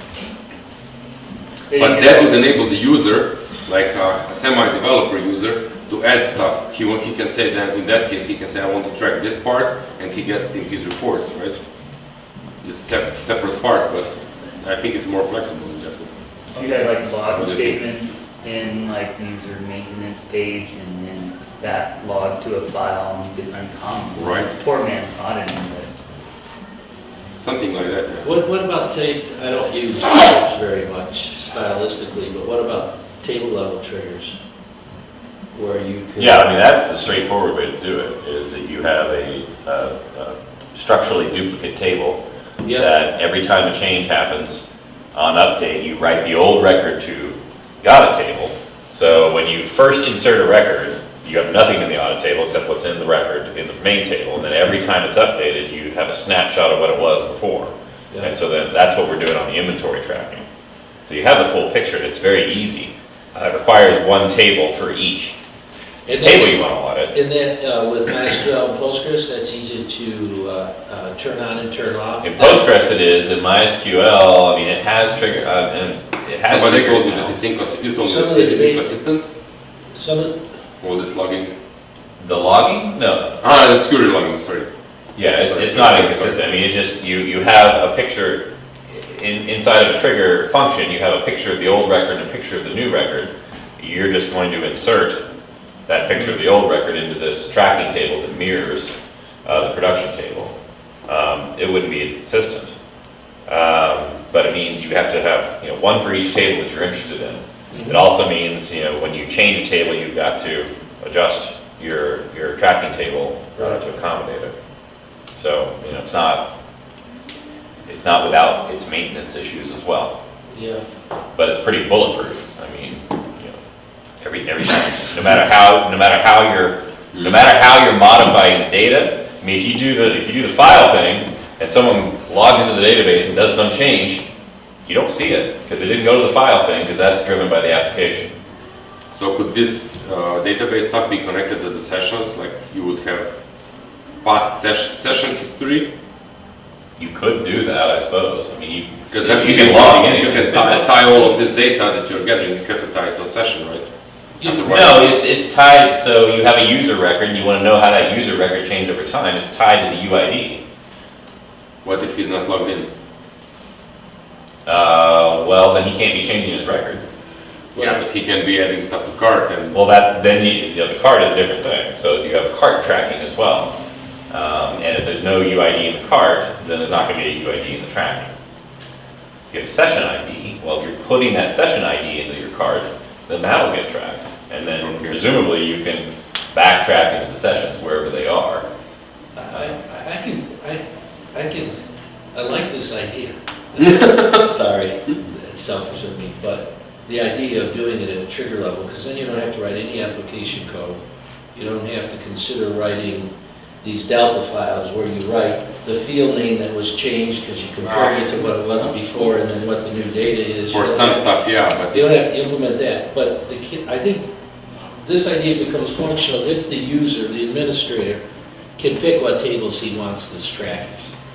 But that would enable the user, like a semi-developer user, to add stuff. He can say that, in that case, he can say, I want to track this part, and he gets it in his reports, right? This separate part, but I think it's more flexible in that way. You have like log What do you think? statements in like the user maintenance page and then that log to a file and you could uncomment. Right. It's poor man's auditing, but Something like that, yeah. What about I don't use triggers very much stylistically, but what about table level triggers? Where you could. Yeah, I mean, that's the straightforward way to do it, is that you have a structurally duplicate table Yeah, that every time a change happens on update, you write the old record to the audit table. So when you first insert a record, you have nothing in the audit table except what's in the record in the main table. And then every time it's updated, you have a snapshot of what it was before. yeah. And so then that's what we're doing on the inventory tracking. So you have the full picture, and it's very easy. It requires one table for each And table that's- you want to audit. And then with MySQL and Postgres, that's easy to turn on and turn off. In Postgres it is, in MySQL, I mean, it has trigger, and it has Somebody told triggers me that now. it's inconsistent, you told me Some that of the it's debate- inconsistent, Some of, all this logging. The logging? No. That's query logging, sorry. Yeah, Sorry, it's not sorry, inconsistent. I mean, it just, you have a picture, inside of a trigger function, you have a picture of the old record and a picture of the new record. You're just going to insert that picture of the old record into this tracking table that mirrors the production table. It wouldn't be inconsistent. But it means you have to have, one for each table that you're interested in. It also means, when you change a table, you've got to adjust your tracking table to accommodate it. So, it's not without its maintenance issues as well. yeah. But it's pretty bulletproof. I mean, every time, no matter how you're modifying the data. I mean, if you do the file thing, and someone logs into the database and does some change, you don't see it, because it didn't go to the file thing, because that's driven by the application. So could this database stuff be connected to the sessions, like you would have past session history? You could do that, I suppose. I mean, Because you then can log in. you can tie all of this data that you're getting, you have to tie it to a session, right? No, it's tied, so you have a user record, and you want to know how that user record changed over time, it's tied to the UID. What if he's not logged in? Well, then he can't be changing his record. Yeah, but he can be adding stuff to cart and. Well, that's, then the cart is a different thing, so you have cart tracking as well. And if there's no UID in the cart, then there's not going to be a UID in the tracking. If you have a session ID, well, if you're putting that session ID into your cart, then that'll get tracked. And then presumably you can backtrack into the sessions wherever they are. I like this idea. Sorry, it's selfish of me, but the idea of doing it at a trigger level, because then you don't have to write any application code. You don't have to consider writing these Delta files where you write the field name that was changed because you compared it to what it was before and then what the new data is. For some stuff, yeah, but. You don't have to implement that, but I think this idea becomes functional if the user, the administrator, can pick what tables he wants to track.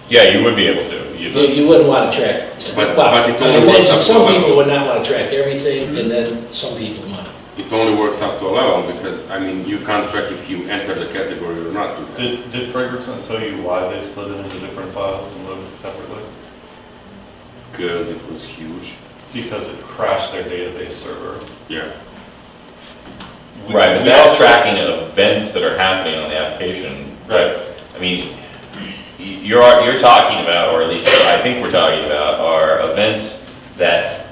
Yeah, you would be able to. You wouldn't want to track. But it I only works imagine up to some a level. people would not want to track everything, and then some people might. It only works up to a level because, I mean, you can't track if you enter the category or not. Did Fragrance tell you why they split it into different files and loaded it separately? Because it was huge. Because it crashed their database server. Yeah. Right, but that's tracking of events that are happening on the application. Right. I mean, you're talking about, or at least I think we're talking about, are events that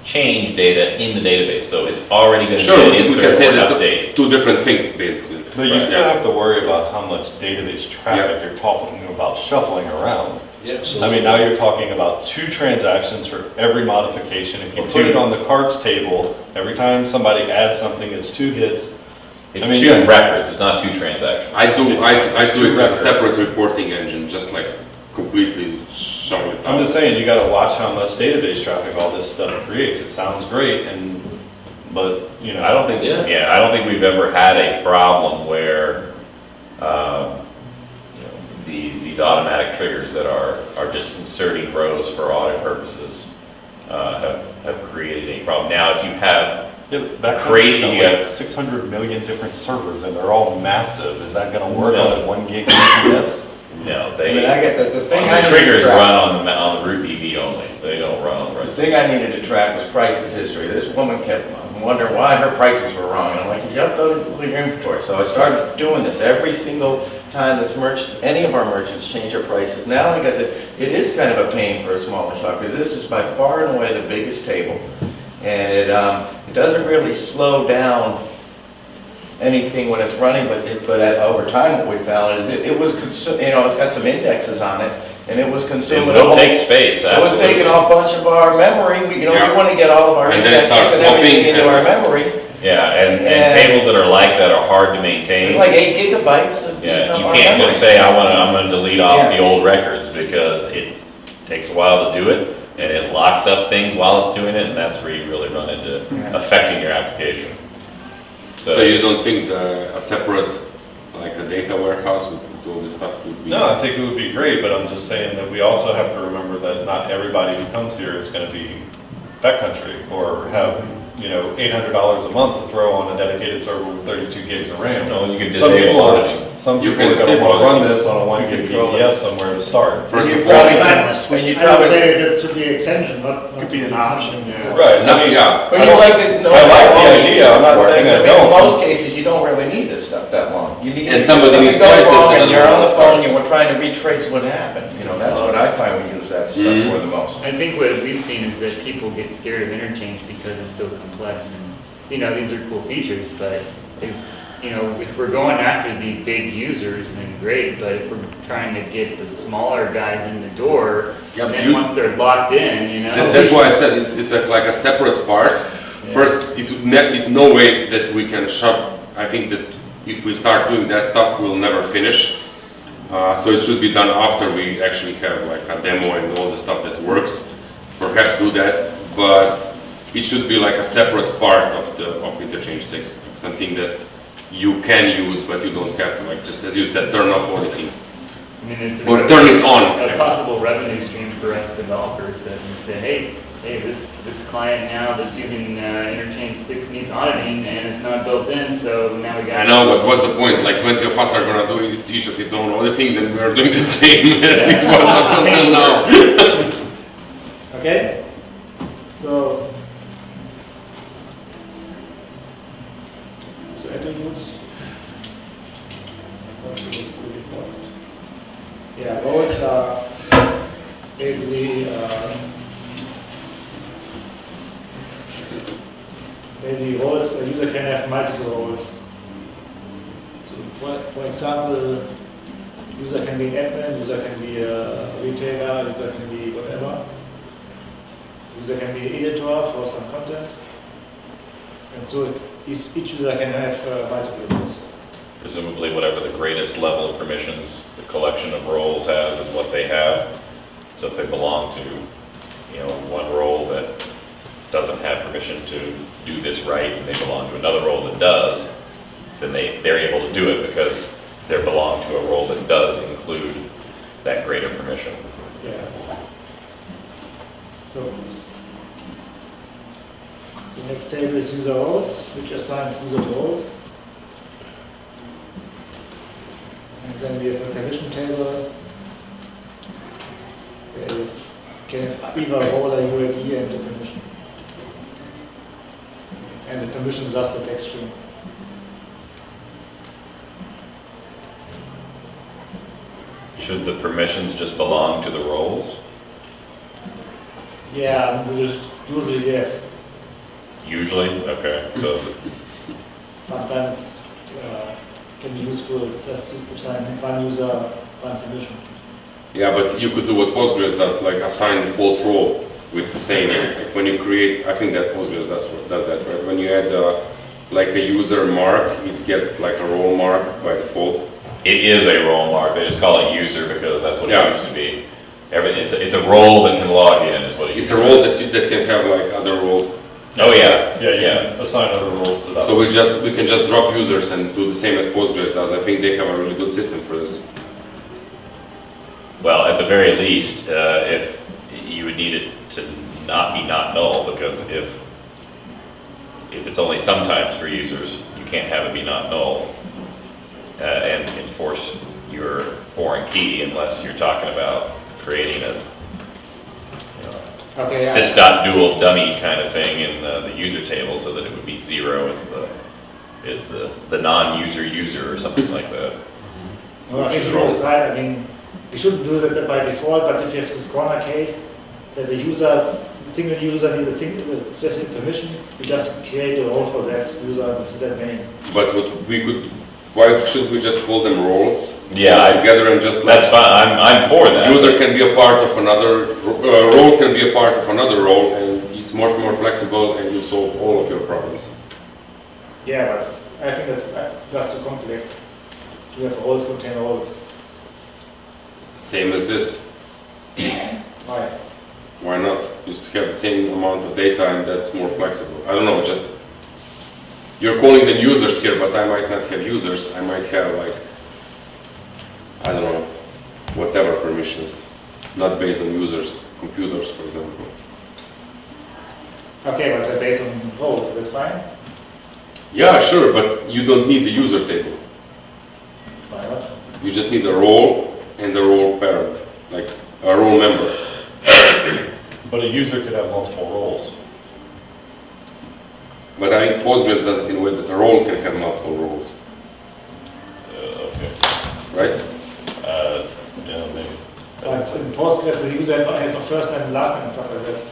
change data in the database. So it's already going to Sure, get we can insert say or that update. two different things, basically. But you Right, still yeah. have to worry about how much database traffic you're talking about shuffling around. Yep, so. I mean, now you're talking about 2 transactions for every modification. If you Well, put it 2. on the carts table, every time somebody adds something, it's 2 hits. It's I mean, 2 yeah. records, it's not 2 transactions. I do Two it as a records. separate reporting engine, just like completely shove it I'm out. just saying, you gotta watch how much database traffic all this stuff creates. It sounds great but, you know. I don't think, Yeah. I don't think we've ever had a problem where, you know, these automatic triggers that are just inserting rows for audit purposes, have created any problem. Now, if you have, Yeah, but that Crazy, company's yeah. got like 600 million different servers and they're all massive. Is that gonna work No. on a 1 gig GPS? no, I mean, I get the thing I the needed triggers to track. run on the root EV only. They don't run on the The rest. thing I needed to track was prices history. This woman kept wondering why her prices were wrong. And I'm like, you uploaded your inventory. So I started doing this every single time this merchant, any of our merchants change their prices. Now I got it is kind of a pain for a smaller shop because this is by far and away the biggest table. And it doesn't really slow down anything when it's running, but over time what we found is it was, it's got some indexes on it, and it was It consuming. will take space, It was absolutely. taking a bunch of our memory, we Yeah. want to get all of our And then it starts indexes and everything swapping into our and- memory. Yeah, and And- tables that are like that are hard to It's maintain. like 8 gigabytes of Yeah, of you our can't memory. just say, I'm gonna delete off Yeah. the old records, because it takes a while to do it, and it locks up things while it's doing it, and that's where you really run into Yeah. affecting your application. So you don't think a separate, like a data warehouse with all this stuff would be? No, I think it would be great, but I'm just saying that we also have to remember that not everybody who comes here is gonna be backcountry or have, $800 a month to throw on a dedicated server with 32 gigs of RAM. No, you can Some disable people are- auditing. Some You people can are gonna disable wanna run auditing. this on a 1 gig control it. GPS somewhere to start. First You of probably- all, when you I would probably- say that should be extension, not. Could be an option, yeah. Right, no, I mean, yeah, But you like to know. I like the how long idea, I'm not it's saying I working. don't. In most cases, you don't really need this stuff that long. You need. And somebody if needs something goes prices, wrong and And you're on the other phone, ones you were trying to retrace what happened, that's what I find we use that stuff Mhm. for the most. I think what we've seen is that people get scared of interchange because it's so complex and, these are cool features, but if we're going after the big users, then great, but if we're trying to get the smaller guys in the door, Yeah, but then you- once they're locked in, That's why I said it's like a separate part. First, it no way that we can shut. I think that if we start doing that stuff, we'll never finish. So it should be done after we actually have like a demo and all the stuff that works. Perhaps do that, but it should be like a separate part of interchange 6, something that you can use, but you don't have to, like, just as you said, turn off auditing. I mean, it's Or turn it on. a possible revenue stream for us developers that we say, hey, this client now that's using interchange 6 needs auditing and it's not built in, so now we got. I know, but what's the point? Like 20 of us are gonna do it, each of its own auditing, then we're doing the same as it was up until now. Okay? So attributes. Yeah, roles are basically roles, a user can have multiple roles. So for example, user can be admin, user can be a retailer, user can be whatever. User can be editor for some content. And so each user can have multiple roles. Presumably whatever the greatest level of permissions the collection of roles has is what they have. So if they belong to, one role that doesn't have permission to do this right, and they belong to another role that does, then they're able to do it because they belong to a role that does include that greater permission. Yeah. So the next table is user roles, which assigns user roles. And then we have a permission table. Where you can have either role, a UID, and a permission. And the permission is just the text string. Should the permissions just belong to the roles? Yeah, usually yes. Usually? Okay, so Sometimes can be useful just to assign one user, one permission. Yeah, but you could do what Postgres does, like assign default role with the same. Like when you create, I think that Postgres does that, right? When you add like a user mark, it gets like a role mark by default. it is a role mark. They just call it user because that's what Yeah. it used to be. It's a role that can log in is what it It's used a to role that can have like other roles. be. Oh, yeah. Yeah, you can assign other roles to that. So we can just drop users and do the same as Postgres does. I think they have a really good system for this. Well, at the very least, if you would need it to not be not null, because if it's only sometimes for users, you can't have it be not null and enforce your foreign key unless you're talking about creating a Okay. sys.dual dummy kind of thing in the user table so that it would be 0 is the non-user user or something like that. No, I think you was right. I mean, we shouldn't do that by default, but if you have this corner case that the single user needs a single specific permission, we just create a role for that user with that name. But why should we just call them roles? Yeah, Together and just like. That's fine, I'm for that. User can be a part of another, role can be a part of another role, and it's much more flexible and you solve all of your problems. Yeah, but I think that's just too complex. To have roles contain roles. Same as this. Why? Why not? Just have the same amount of data and that's more flexible. I don't know, just, you're calling them users here, but I might not have users. I might have like, I don't know, whatever permissions, not based on users, computers, for example. Okay, but they're based on roles, that's fine? Yeah, sure, but you don't need the user table. Why not? You just need a role and a role parent, like a role member. But a user could have multiple roles. But I think Postgres does it in a way that a role can have multiple roles, Okay. right? Yeah, maybe. But in Postgres, the user has a first name and last name and stuff like that.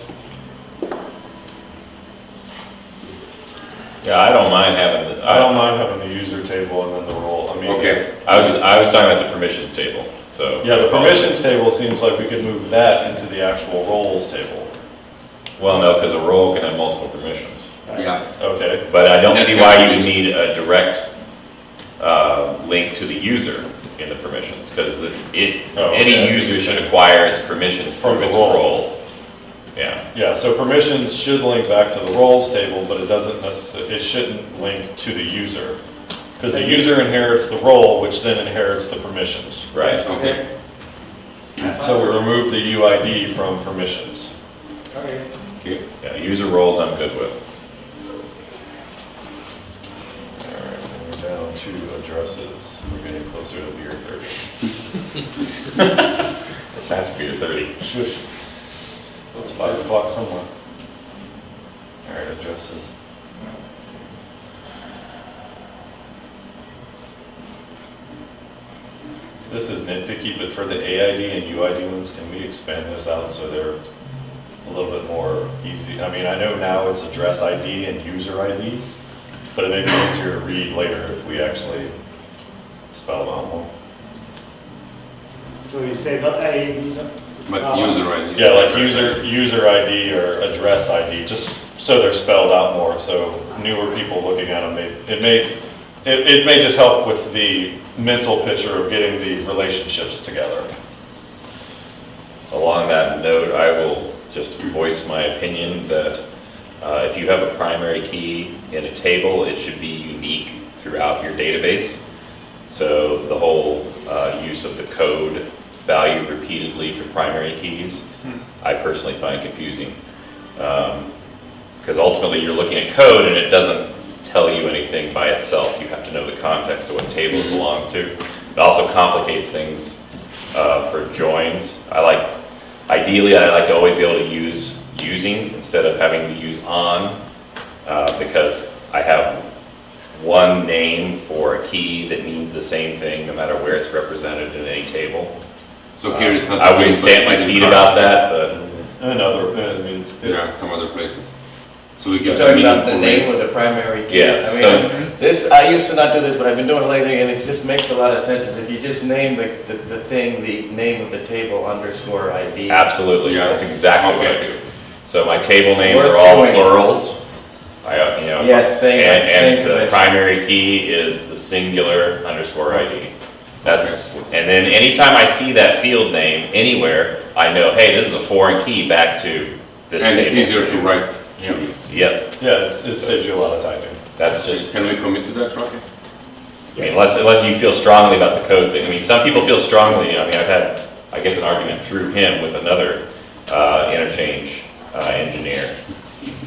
Yeah, I don't mind having I don't mind having the user table and then the role. I mean, Okay. I was talking about the permissions table, so. yeah, the permissions table seems like we could move that into the actual roles table. Well, no, because a role can have multiple permissions. Yeah. Okay. But I don't see why you would need a direct link to the user in the permissions, because Oh, any okay, I see user what should you're saying. acquire its permissions From from the its role. role. Yeah, Yeah, so permissions should link back to the roles table, but it doesn't necessarily, it shouldn't link to the user. Because the user inherits the role, which then inherits the permissions. right. Okay. So we remove the UID from permissions. Okay. Okay. Yeah, user roles I'm good with. All right, and we're down to addresses. We're getting closer to beer 30. That's beer 30. Shush. It's 5 o'clock somewhere. All right, addresses. This is nitpicky, but for the AID and UID ones, can we expand those out so they're a little bit more easy? I mean, I know now it's address ID and user ID, but it may be easier to read later if we actually spell them out more. So you say not a. But user ID. Yeah, like user ID or address ID, just so they're spelled out more, so newer people looking at them, it may just help with the mental picture of getting the relationships together. Along that note, I will just voice my opinion that if you have a primary key in a table, it should be unique throughout your database. So the whole use of the code value repeatedly for primary keys, I personally find confusing. Because ultimately you're looking at code and it doesn't tell you anything by itself. You have to know the context of what table it belongs to. It also complicates things for joins. Ideally, I like to always be able to use using instead of having to use on, because I have one name for a key that means the same thing no matter where it's represented in any table. So here it's not. I wouldn't stamp my feet about that, but And other, I mean, it's good. Yeah, some other places. So we You're give them talking about the meaningful name names. of the primary key. Yes, I mean, so- this, I used to not do this, but I've been doing it lately, and it just makes a lot of sense, is if you just name the thing, the name of the table underscore ID. absolutely, Yeah. that's exactly what I Okay. do. So my table names Worth are all doing. plurals. Yes, same And the convention. primary key is the singular underscore ID. And then anytime I see that field name anywhere, I know, hey, this is a foreign key back to this table. And it's easier to write Yeah. keys. Yep, Yeah, it saves you a lot of typing. that's just, Can we commit to that, Rocky? I mean, unless you feel strongly about the code thing. I mean, some people feel strongly, I mean, I've had, I guess, an argument through him with another interchange engineer,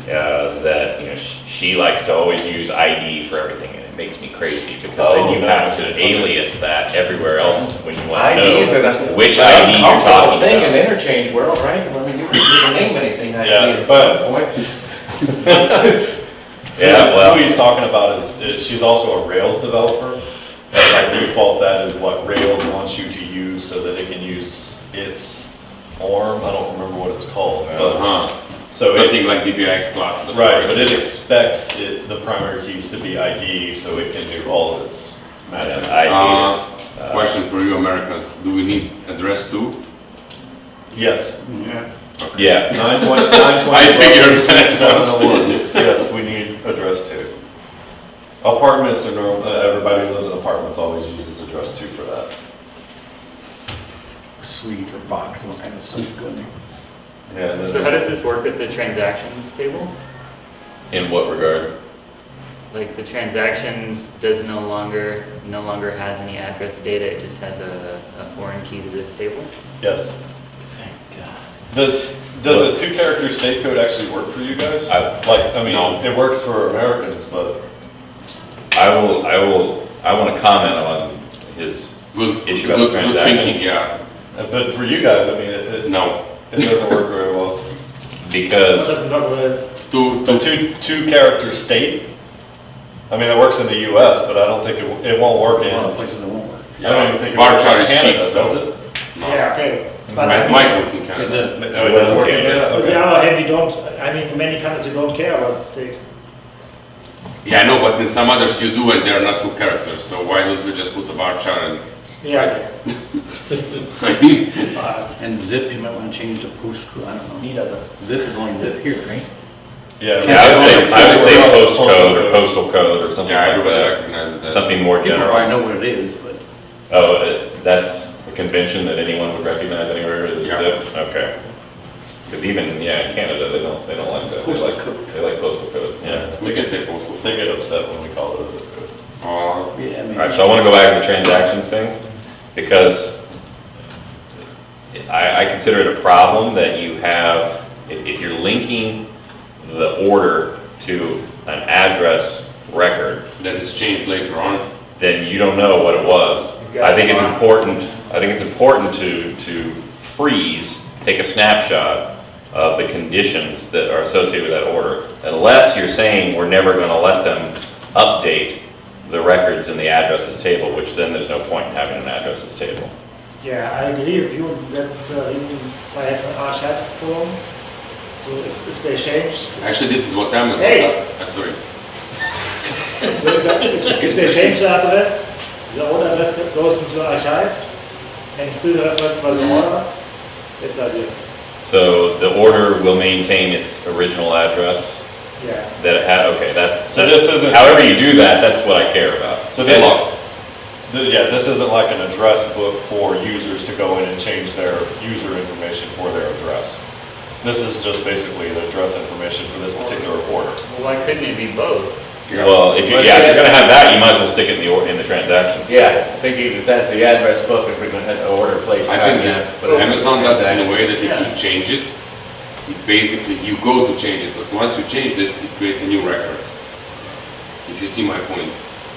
that, she likes to always use ID for everything, and it makes me crazy, because then you have to alias that everywhere else when you want to IDs are know the. which ID you're talking thing in about. interchange world, right? I mean, you can name anything ID Yeah, at but- some point. Yeah, well, Who he's talking about is she's also a Rails developer. And by default, that is what Rails wants you to use so that it can use its form. I don't remember what it's called. but- Uh-huh. So it, Something like DPX class. right, but it expects the primary keys to be ID so it can do all of its magic. I hate it. Question for you Americans, do we need address too? Yes. Yeah. Yeah, 920. I figured that. Yes, we need address 2. Apartments are normal, everybody who lives in apartments always uses address 2 for that. Suite or box, all kind of stuff going there. Yeah, and then- So how does this work with the transactions table? in what regard? Like the transactions does no longer has any address data, it just has a foreign key to this table? Yes. Thank God. Does a 2-character state code actually work for you guys? I mean, No. it works for Americans, but I want to comment on his Good, issue good, about good transactions. thinking, yeah. but for you guys, I mean, No. it doesn't work very well. Because That's not really. The two-character state, I mean, it works in the US, but I don't think it won't work A lot of in, places it won't work. I don't even think it works Varchar in is Canada, cheap, so. does it? No. Yeah, okay. But It might work in It Canada. does. No, it doesn't work in Canada? on the Okay. other hand, you don't, I mean, in many countries you don't care about the state. Yeah, I know, but in some others you do and they're not 2 characters, so why don't we just put a varchar and, Yeah. I mean, And zip, you might want to change to post, I don't know. He doesn't. Zip is only zip here, right? Yeah. I would say postcode or postal postal code or something Yeah, like everybody that. recognizes that. Something more People general. probably know what it is, but Oh, that's a convention that anyone would recognize anywhere that Yeah. zipped? Okay. Because even, yeah, in Canada, they don't like that. They postal like, code. they like postal code, yeah. We can say postal. They get upset when we call it a zip code. yeah, I mean. All right, so I want to go back to the transactions thing, because I consider it a problem that you have, if you're linking the order to an address record, That is changed later on. then you don't know what it was. I think it's important to freeze, take a snapshot of the conditions that are associated with that order, unless you're saying we're never going to let them update the records in the addresses table, which then there's no point in having an addresses table. Yeah, I agree with you that even I have an archive form, so if they change, Actually, this is what Amazon Hey! sorry. so if they change the address, the old address goes into archive and still the reference for the order, it's ideal. So the order will maintain its original address Yeah. that it had, okay, that's, So this isn't- however you do that, that's what I care about. So this, yeah, this isn't like an address book for users to go in and change their user information for their address. This is just basically the address information for this particular order. Well, why couldn't it be both? Well, if you're gonna have that, you might as well stick it in the transactions. Yeah, thinking that that's the address book, if we're gonna have to order place. I think that Amazon does it in a way that if you change it, basically you go to change it, but once you change it, it creates a new record. If you see my point.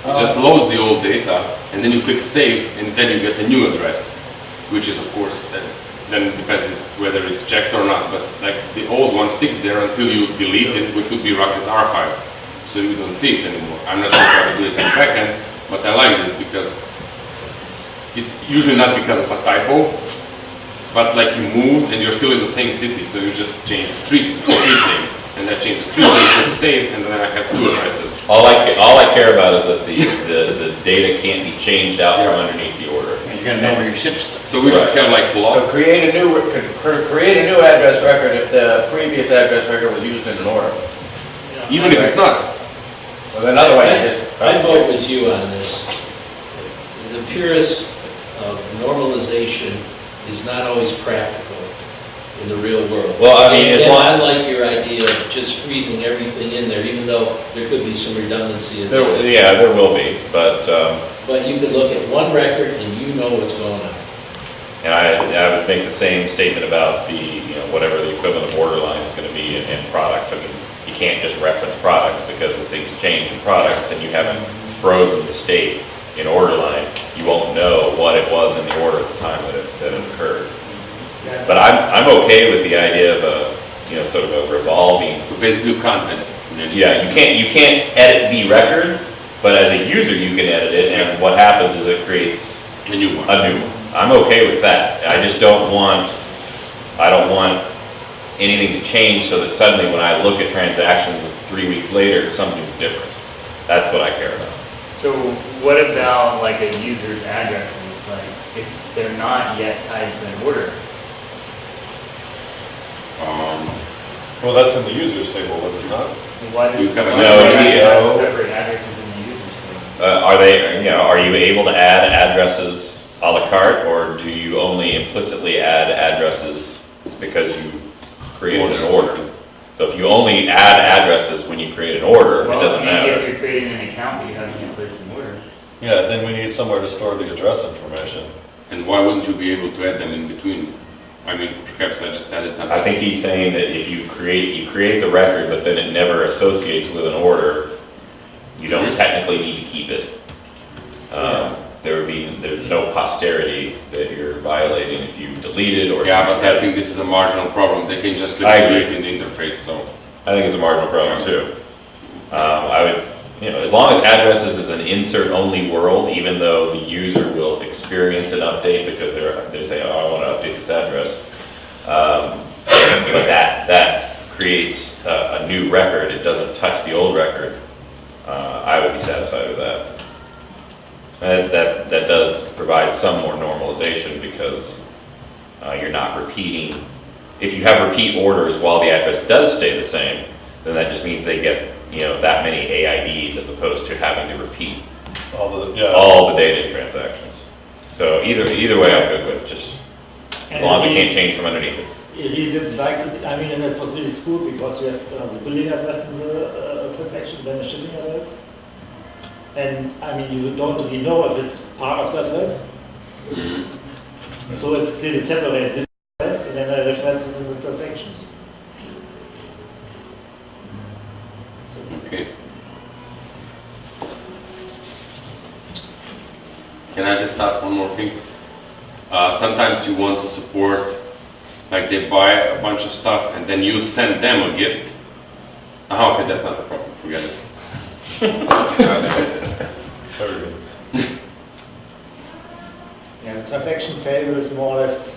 You just load the old data and then you click save and then you get a new address, which is of course, then it depends whether it's checked or not, but like the old one sticks there until you delete it, which would be Ruckus archive. So you don't see it anymore. I'm not sure how to do it in the backend, but I like this because it's usually not because of a typo, but like you moved and you're still in the same city, so you just change the street name, and that changes the street name, click save, and then I have two addresses. All I care about is that the data can't be changed out from underneath the order. You're gonna know where your ship's stuck. So we should have like So log, create a new address record if the previous address record was used in an order. even if it's not. Well, then otherwise you just. I vote with you on this. The purest of normalization is not always practical in the real world. Well, I mean, as And long, I like your idea of just freezing everything in there, even though there could be some redundancy in there. yeah, there will be, but, But you could look at one record and you know what's going on. and I would make the same statement about whatever the equivalent of order line is gonna be in products. I mean, you can't just reference products because if things change in products and you haven't frozen the state in order line, you won't know what it was in the order at the time that it occurred. But I'm okay with the idea of sort of a revolving. So basically content. And then Yeah, you can't edit the record, but as a user, you can edit it, and what happens is it creates a new one. a new one. I'm okay with that. I just don't want anything to change so that suddenly when I look at transactions 3 weeks later, something's different. That's what I care about. So what about like a user's addresses, like if they're not yet tied to an order? Well, that's in the users table, was it not? Why do You have a- why No, do they have no. separate addresses in the user's table? Are you able to add addresses à la carte, or do you only implicitly add addresses because you created an order? So if you only add addresses when you create an order, it Well, doesn't maybe if matter. you're creating an account, but you haven't yet placed an order. Yeah, then we need somewhere to store the address information. And why wouldn't you be able to add them in between? I mean, perhaps I just added something. I think he's saying that if you create the record, but then it never associates with an order, you don't technically need to keep it. There's no posterity that you're violating if you delete it or. Yeah, but I think this is a marginal problem. They can just click I agree. delete in the interface, so. I think it's a marginal problem too. I would, as long as addresses is an insert-only world, even though the user will experience an update because they're saying, oh, I want to update this address. But that creates a new record. It doesn't touch the old record. I would be satisfied with that. And that does provide some more normalization because you're not repeating. If you have repeat orders while the address does stay the same, then that just means they get that many AIDs as opposed to having to repeat Yeah. all the data transactions. So either way I'm good with, just as long as we can't change from underneath it. He didn't like it, I mean, and it was really cool because you have the billing address in the transaction, then the shipping address. And, I mean, you don't really know if it's part of the address. So it's clearly separated, this address, and then I reference it in the transactions. Okay. Can I just ask one more thing? Sometimes you want to support, like they buy a bunch of stuff and then you send them a gift. Okay, that's not a problem, forget it. Very good. Yeah, the transaction table is more or less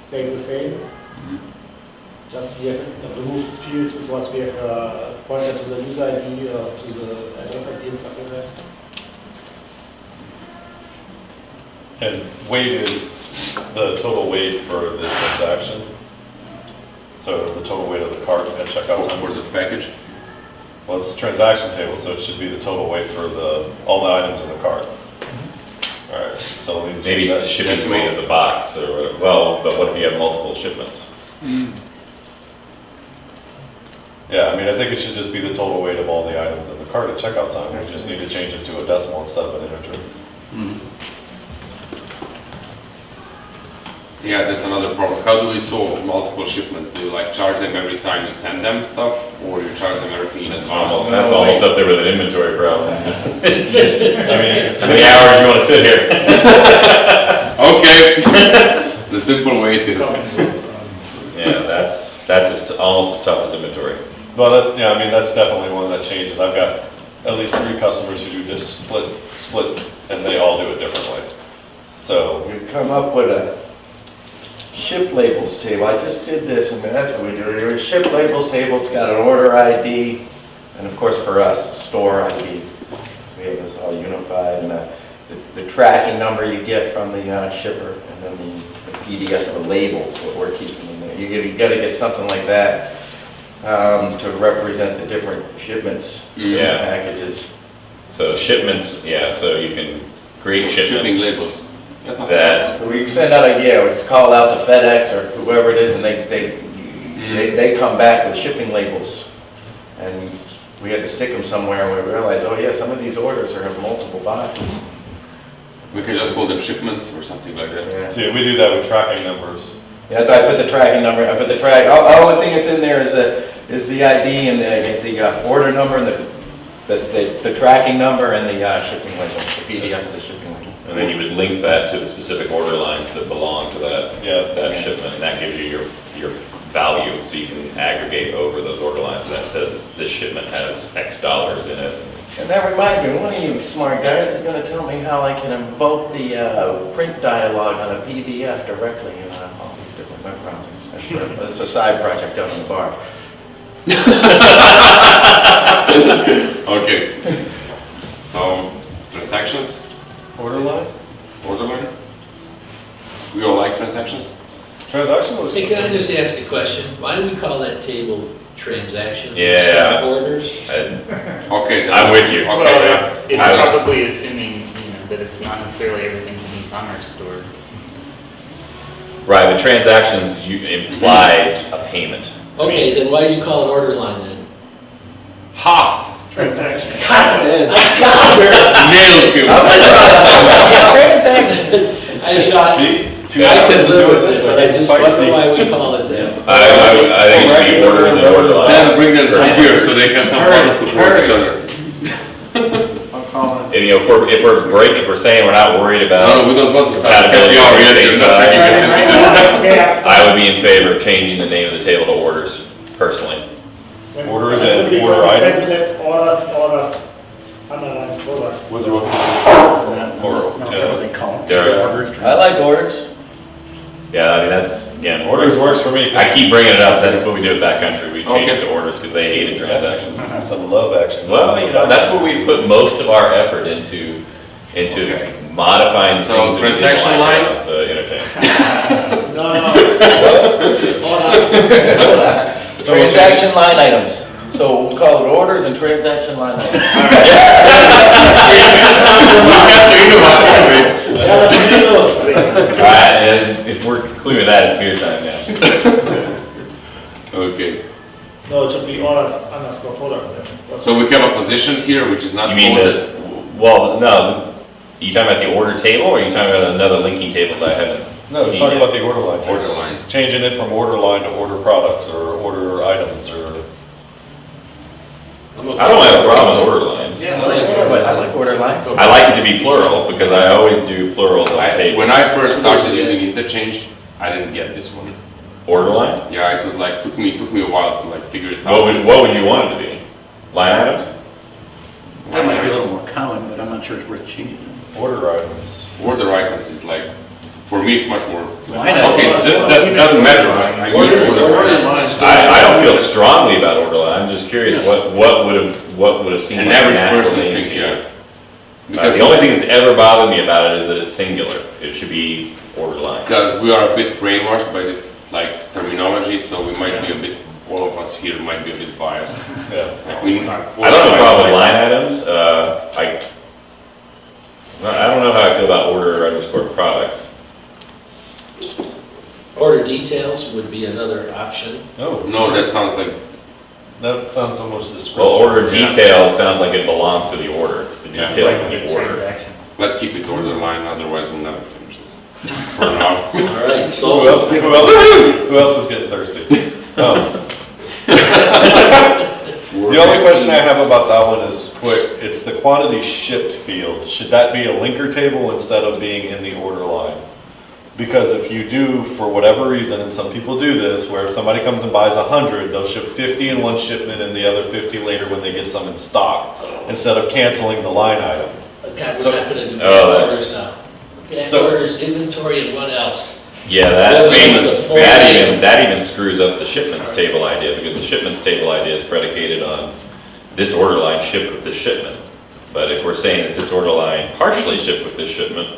stay the same. Just we have removed fields because we have pointed to the user ID or to the address ID and stuff like that. And weight is the total weight for the transaction. So the total weight of the cart at checkout. For the package. Well, it's a transaction table, so it should be the total weight for all the items in the cart. All right, so let me just. Maybe the shipping weight of the box, or whatever. Well, but what if you have multiple shipments? Yeah, I mean, I think it should just be the total weight of all the items in the cart at checkout time. We just need to change it to a decimal instead of an integer. Yeah, that's another problem. How do we solve multiple shipments? Do you like charge them every time you send them stuff, or you charge them everything in advance? That's almost up there with an inventory problem. I mean, How many hours you want to sit here? Okay. The simple way to. Yeah, that's almost as tough as inventory. well, I mean, that's definitely one that changes. I've got at least 3 customers who do just split, and they all do it differently. So, We've come up with a ship labels table. I just did this, I mean, that's what we do. Your ship labels table's got an order ID, and of course for us, it's store ID. So we have this all unified, and the tracking number you get from the shipper, and then the PDF of the labels, what we're keeping in there. You gotta get something like that to represent the different shipments, Yeah. packages. So shipments, so you can create Shipping shipments labels. That's not So we send out we call out to FedEx or whoever it is, and they come back with shipping labels. And we had to stick them somewhere, and we realized, oh yeah, some of these orders have multiple boxes. We could just call them shipments or something like that. Yeah. see, we do that with tracking numbers. Yeah, so I put the tracking number, I put the all the thing that's in there is the ID and the order number and the tracking number and the shipping label, the PDF of the shipping label. And then you would link that to the specific order lines that belong to that shipment, and that gives you your value, so you can aggregate over those order lines that says this shipment has X dollars in it. And that reminds me, one of you smart guys is going to tell me how I can invoke the print dialogue on a PDF directly in all these different web browsers. It's a side project down in the bar. Okay. So, transactions, Order line? order line? We all like transactions? Transaction was. Hey, can I just ask a question? Why do we call that table transactions? Yeah. Orders? Okay. I'm with you. Okay, Well, yeah. it's I was- probably assuming, that it's not necessarily everything's an e-commerce store. Right, the transactions implies a payment. Okay, then why do you call it order line then? Ha! Transaction. Nailed him. Transactions. See? Two I hours could to live do with this, it, but I just feisty. wonder why we call it that. I think it should be orders and order lines. Sam, bring them some beer so they have some funds to throw at each other. I'll call it. And, if we're saying we're not worried No, about we don't want to start. compatibility Yeah, with yeah, state yeah, side, Yeah. I would be in favor of changing the name of the table to orders, personally. Orders and order items? Orders, underline orders. What do you want to say? Or, No, yeah. what they call them. Yeah. Orders. I like orders. Yeah, I mean, that's, again, Orders works for me. I keep bringing it up, that's what we do with Backcountry, we change Okay. it to orders because they hated transactions. I some love action. Well, that's what we put most of our effort into Okay. modifying So, things that we didn't transaction like line? about the interchange. No. Orders. Transaction line items. So we'll call it orders and transaction line items. Alright, and if we're concluding with that, it's beer time now. Okay, No, it should be orders underscore products then. so we have a position here which is not You mean coded. that, well, no, you talking about the order table, or are you talking about another linking table that I haven't? No, it's seen talking yet? about the order line. table. Order line. Changing it from order line to order products or order items or. I don't have a problem with order lines. Yeah, I like order line. I like it to be plural, because I always do plurals on tables. When I first started using interchange, I didn't get this one. Order line? Yeah, it was like, took me a while to like figure it What out. would you want it to be? Line items? That might be a little more common, but I'm not sure it's worth changing. Order items. Order items is like, for me, it's much more. Line items. Okay, so it doesn't matter, I use order items. I don't feel strongly about order line, I'm just curious what would have seemed An like a average natural person name think, to you. yeah. The only thing that's ever bothered me about it is that it's singular. It should be order line. Because we are a bit brainwashed by this like terminology, so we might be a bit, all of us here might be a bit biased. Yeah. Like we, I don't have a problem with line items. I don't know how I feel about order underscore products. Order details would be another option. No, No, that sounds like, that sounds almost descriptive. Well, order Yeah. details sounds like it belongs to the order. It's the Yeah. details of Like the a order. transaction. let's keep it order line, otherwise we'll never finish this. For now. All right, Who else, so who else is getting thirsty? The only question I have about that one is quick, it's the quantity shipped field. Should that be a linker table instead of being in the order line? Because if you do, for whatever reason, and some people do this, where if somebody comes and buys 100, they'll ship 50 in one shipment and the other 50 later when they get some in stock, instead of canceling the line item. Okay, So- we're not gonna do Oh, back that- orders now. Back So- orders, inventory, and what else? Yeah, Well, payments, the full that even screws up the shipments table idea, because the shipments table idea is predicated on this order line shipped with this shipment. But if we're saying that this order line partially shipped with this shipment,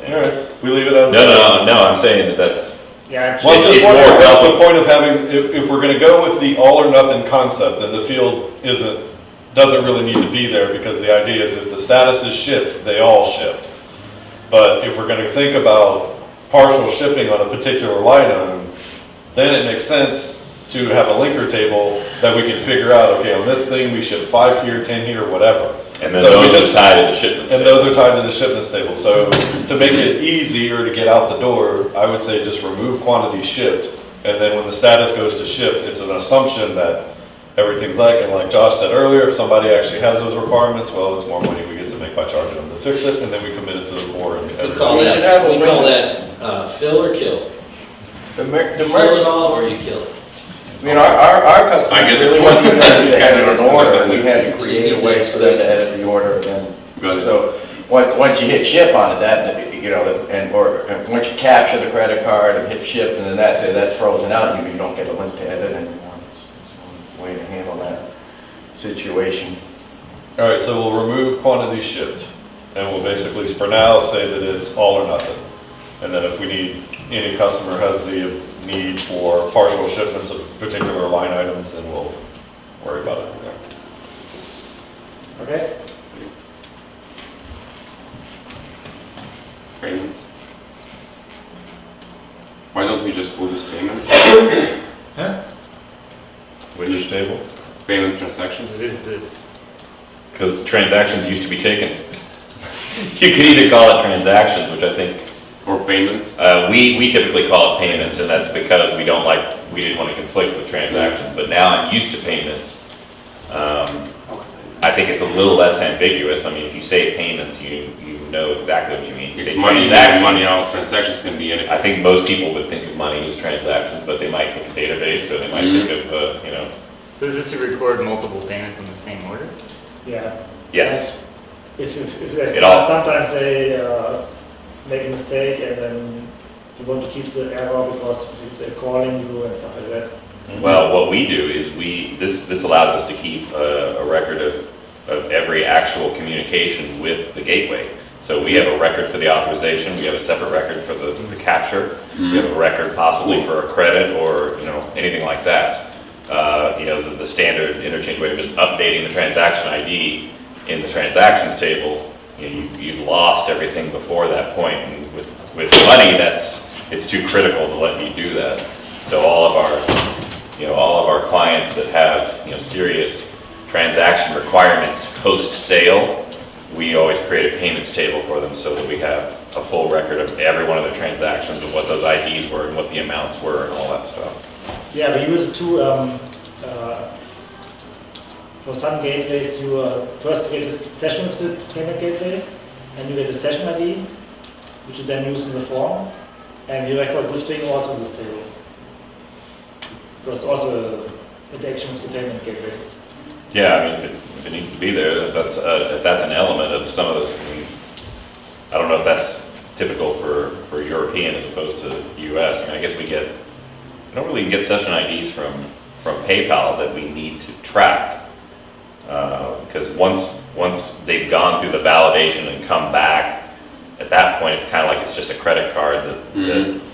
All right, we leave it as. no, I'm saying that that's, Yeah, Well, I'm It's just more wondering, what's the relevant. point of having, if we're gonna go with the all or nothing concept, then the field doesn't really need to be there, because the idea is if the status is shipped, they all shipped. But if we're gonna think about partial shipping on a particular line item, then it makes sense to have a linker table that we can figure out, okay, on this thing, we shipped 5 here, 10 here, whatever. and then So we those just- are tied to the shipments And table. those are tied to the shipments table, so to make it easier to get out the door, I would say just remove quantity shipped, and then when the status goes to shipped, it's an assumption that everything's and like Josh said earlier, if somebody actually has those requirements, well, it's more money we get to make by charging them to fix it, and then we commit it to the core and We everything. call that fill or kill. The You merchant, fill it all or you kill it. I mean, our I customers get the really point. want you to edit an Kind of order, understand we it. had to create a way for them to edit the order, and Got it. so, once you hit ship on it, and once you capture the credit card and hit ship, and then that's frozen out, you don't get a link to edit anymore. It's one way to handle that situation. All right, so we'll remove quantity shipped, and we'll basically, for now, say that it's all or nothing. And then if we need, any customer has the need for partial shipments of particular line items, then we'll worry about it from there. Okay? Payments. Why don't we just call this payments? Which table? Payment transactions? What is this? Because transactions used to be taken. You could either call it transactions, which I think, Or payments? we typically call it payments, and that's because we didn't want to conflict with transactions, but now I'm used to payments. I think it's a little less ambiguous. I mean, if you say payments, you know exactly what you mean. If you It's say money in, transactions, money out. Transactions can be anything. I think most people would think of money as transactions, but they might think of database, so they might think of, So is this to record multiple payments in the same order? Yeah. yes. If they It all- sometimes they make a mistake and then you want to keep the error because if they're calling you and stuff like that. Well, what we do is this allows us to keep a record of every actual communication with the gateway. So we have a record for the authorization, we have a separate record for the capture, we have a record possibly for a credit or, anything like that. the standard interchange way of just updating the transaction ID in the transactions table, you've lost everything before that point. And with money, it's too critical to let you do that. So all of our clients that have, serious transaction requirements post-sale, we always create a payments table for them so that we have a full record of every one of their transactions and what those IDs were and what the amounts were and all that stuff. Yeah, we use it too. For some gateways, you first get a session of the payment gateway, and you get a session ID, which you then use in the form, and you record this thing also in this table. Because also interaction with the payment gateway. Yeah, I mean, if it needs to be there, if that's an element of some of those. I don't know if that's typical for European as opposed to US. I guess we don't really get session IDs from PayPal that we need to track. Because once they've gone through the validation and come back, at that point, it's kind of like it's just a credit card that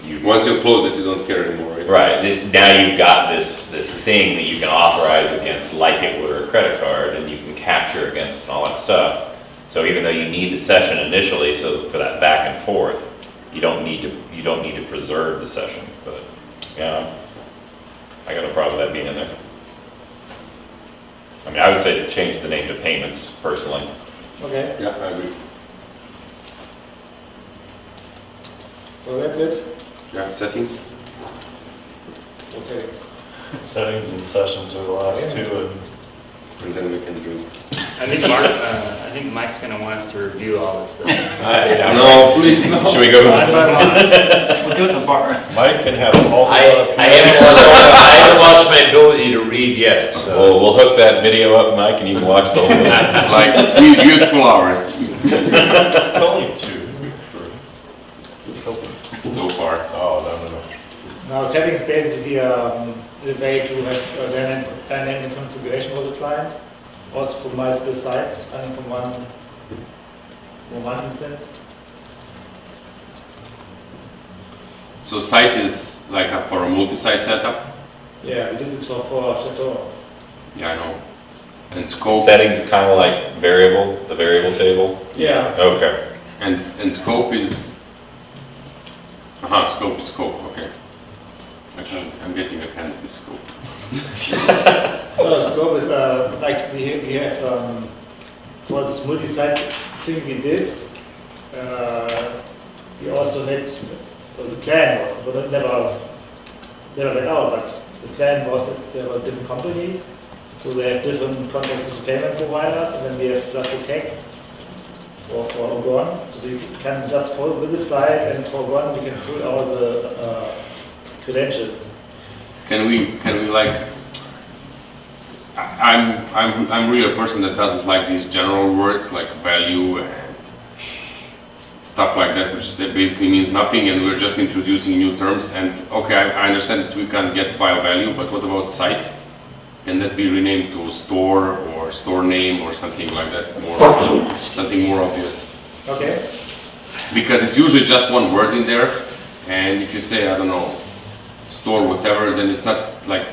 you... Once you close it, you don't care anymore, right? Right. Now you've got this thing that you can authorize against like it were a credit card, and you can capture against and all that stuff. So even though you need the session initially, so for that back and forth, you don't need to preserve the session. But yeah, I got no problem with that being in there. I mean, I would say to change the name to payments personally. Okay, Yeah, I agree. so that's it. Yeah, settings. Okay. Settings and sessions are the last two, And then we can do. I think Mike's gonna want us to review all this stuff. No, please, no. Should we go? One by one. We'll do it in the bar. Mike can have all the. I haven't lost my ability to read yet, so. We'll hook that video up, Mike, and you can watch the whole thing. Like 3 beautiful hours It's only two. so far. Oh, no. Now settings basically the way to have a dynamic configuration for the client, also for multiple sites, running from one instance. So site is like for a multi-site setup? Yeah, we did this for Chateau. Yeah, I know. And scope, Settings kind of like the variable table. Yeah. Okay. and scope is, scope is scope, okay. I'm getting a canopy scope. Well, scope is like we have for this multi-site thing we did. We also made the plan was, but never went out. But the plan was that there were different companies, so they have different contracts with payment providers, and then we have just a tag for Ogon. So we can just follow with the site, and for Ogon we can put all the credentials. Can we like, I'm really a person that doesn't like these general words like value and stuff like that, which basically means nothing, and we're just introducing new terms. And okay, I understand that we can't get by value, but what about site? Can that be renamed to store or store name or something like that? Something more obvious. Okay. Because it's usually just one word in there, and if you say, I don't know, store whatever, then it's not like,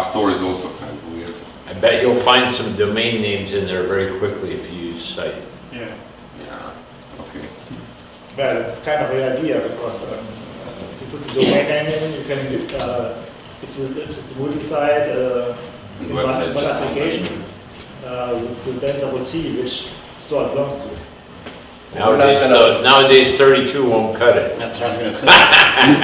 store is also kind of weird. I bet you'll find some domain names in there very quickly if you use site. Yeah. Yeah, okay. Well, it's kind of the idea because if you put the domain name in, you can, if it's a multi-site, And in website one just sounds application, the data will see which store it belongs to. Nowadays 32 won't cut it. That's what I was gonna say.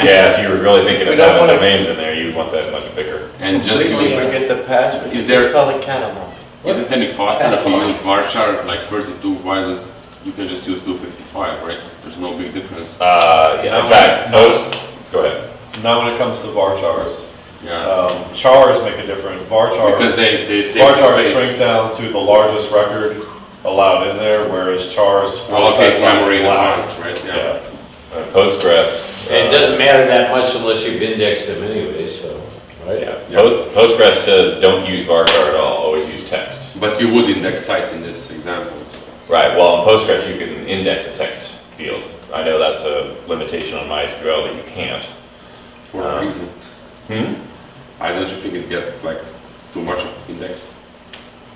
Yeah, if you were really thinking We of don't having wanna- domains in there, you'd want that much bigger. And just Completely use, forget the password. Is there- Just call it catalog. is it any faster if you use varchar like 32? Why does, you can just use 255, right? There's no big difference. Yeah, in fact, go ahead. Now when it comes to varchars, Yeah, chars make a difference. Varchars. because they take the Varchars space. shrink down to the largest record allowed in there, whereas chars. Allocates size memory in allowed. advance, right? Yeah. Postgres. It doesn't matter that much unless you've indexed them anyway, so, right? Yeah. Postgres says don't use varchar at all, always use text. But you would index site in this example. So. Right, well, in Postgres, you can index a text field. I know that's a limitation on MySQL that you can't. For a reason. I don't you think it gets like too much of index?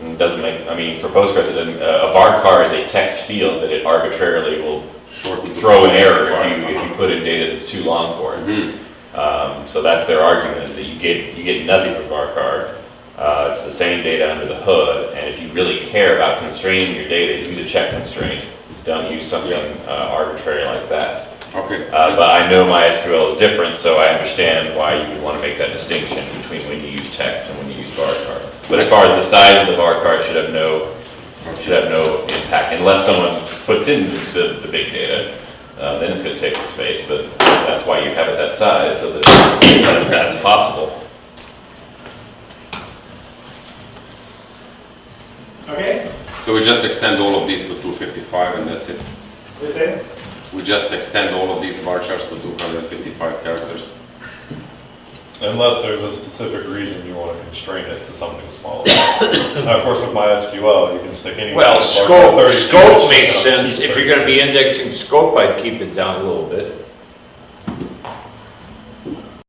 It doesn't make, I mean, for Postgres, a varchar is a text field that it arbitrarily will Shorten. throw an error if you put in data that's too long for it. Mhm. So that's their argument, is that you get nothing from varchar. It's the same data under the hood, and if you really care about constraining your data, use a check constraint. Don't use something arbitrary like that. Okay. But I know MySQL is different, so I understand why you would want to make that distinction between when you use text and when you use varchar. But as far as the size of the varchar, it should have no impact, unless someone puts in the big data. Then it's going to take the space, but that's why you have it that size, so that that's possible. Okay, So we just extend all of these to 255 and that's it. that's it. We just extend all of these varchars to 255 characters. Unless there's a specific reason you want to constrain it to something smaller. Now, of course, with MySQL, you can stick any. Well, scope makes sense. If you're gonna be indexing scope, I'd keep it down a little bit.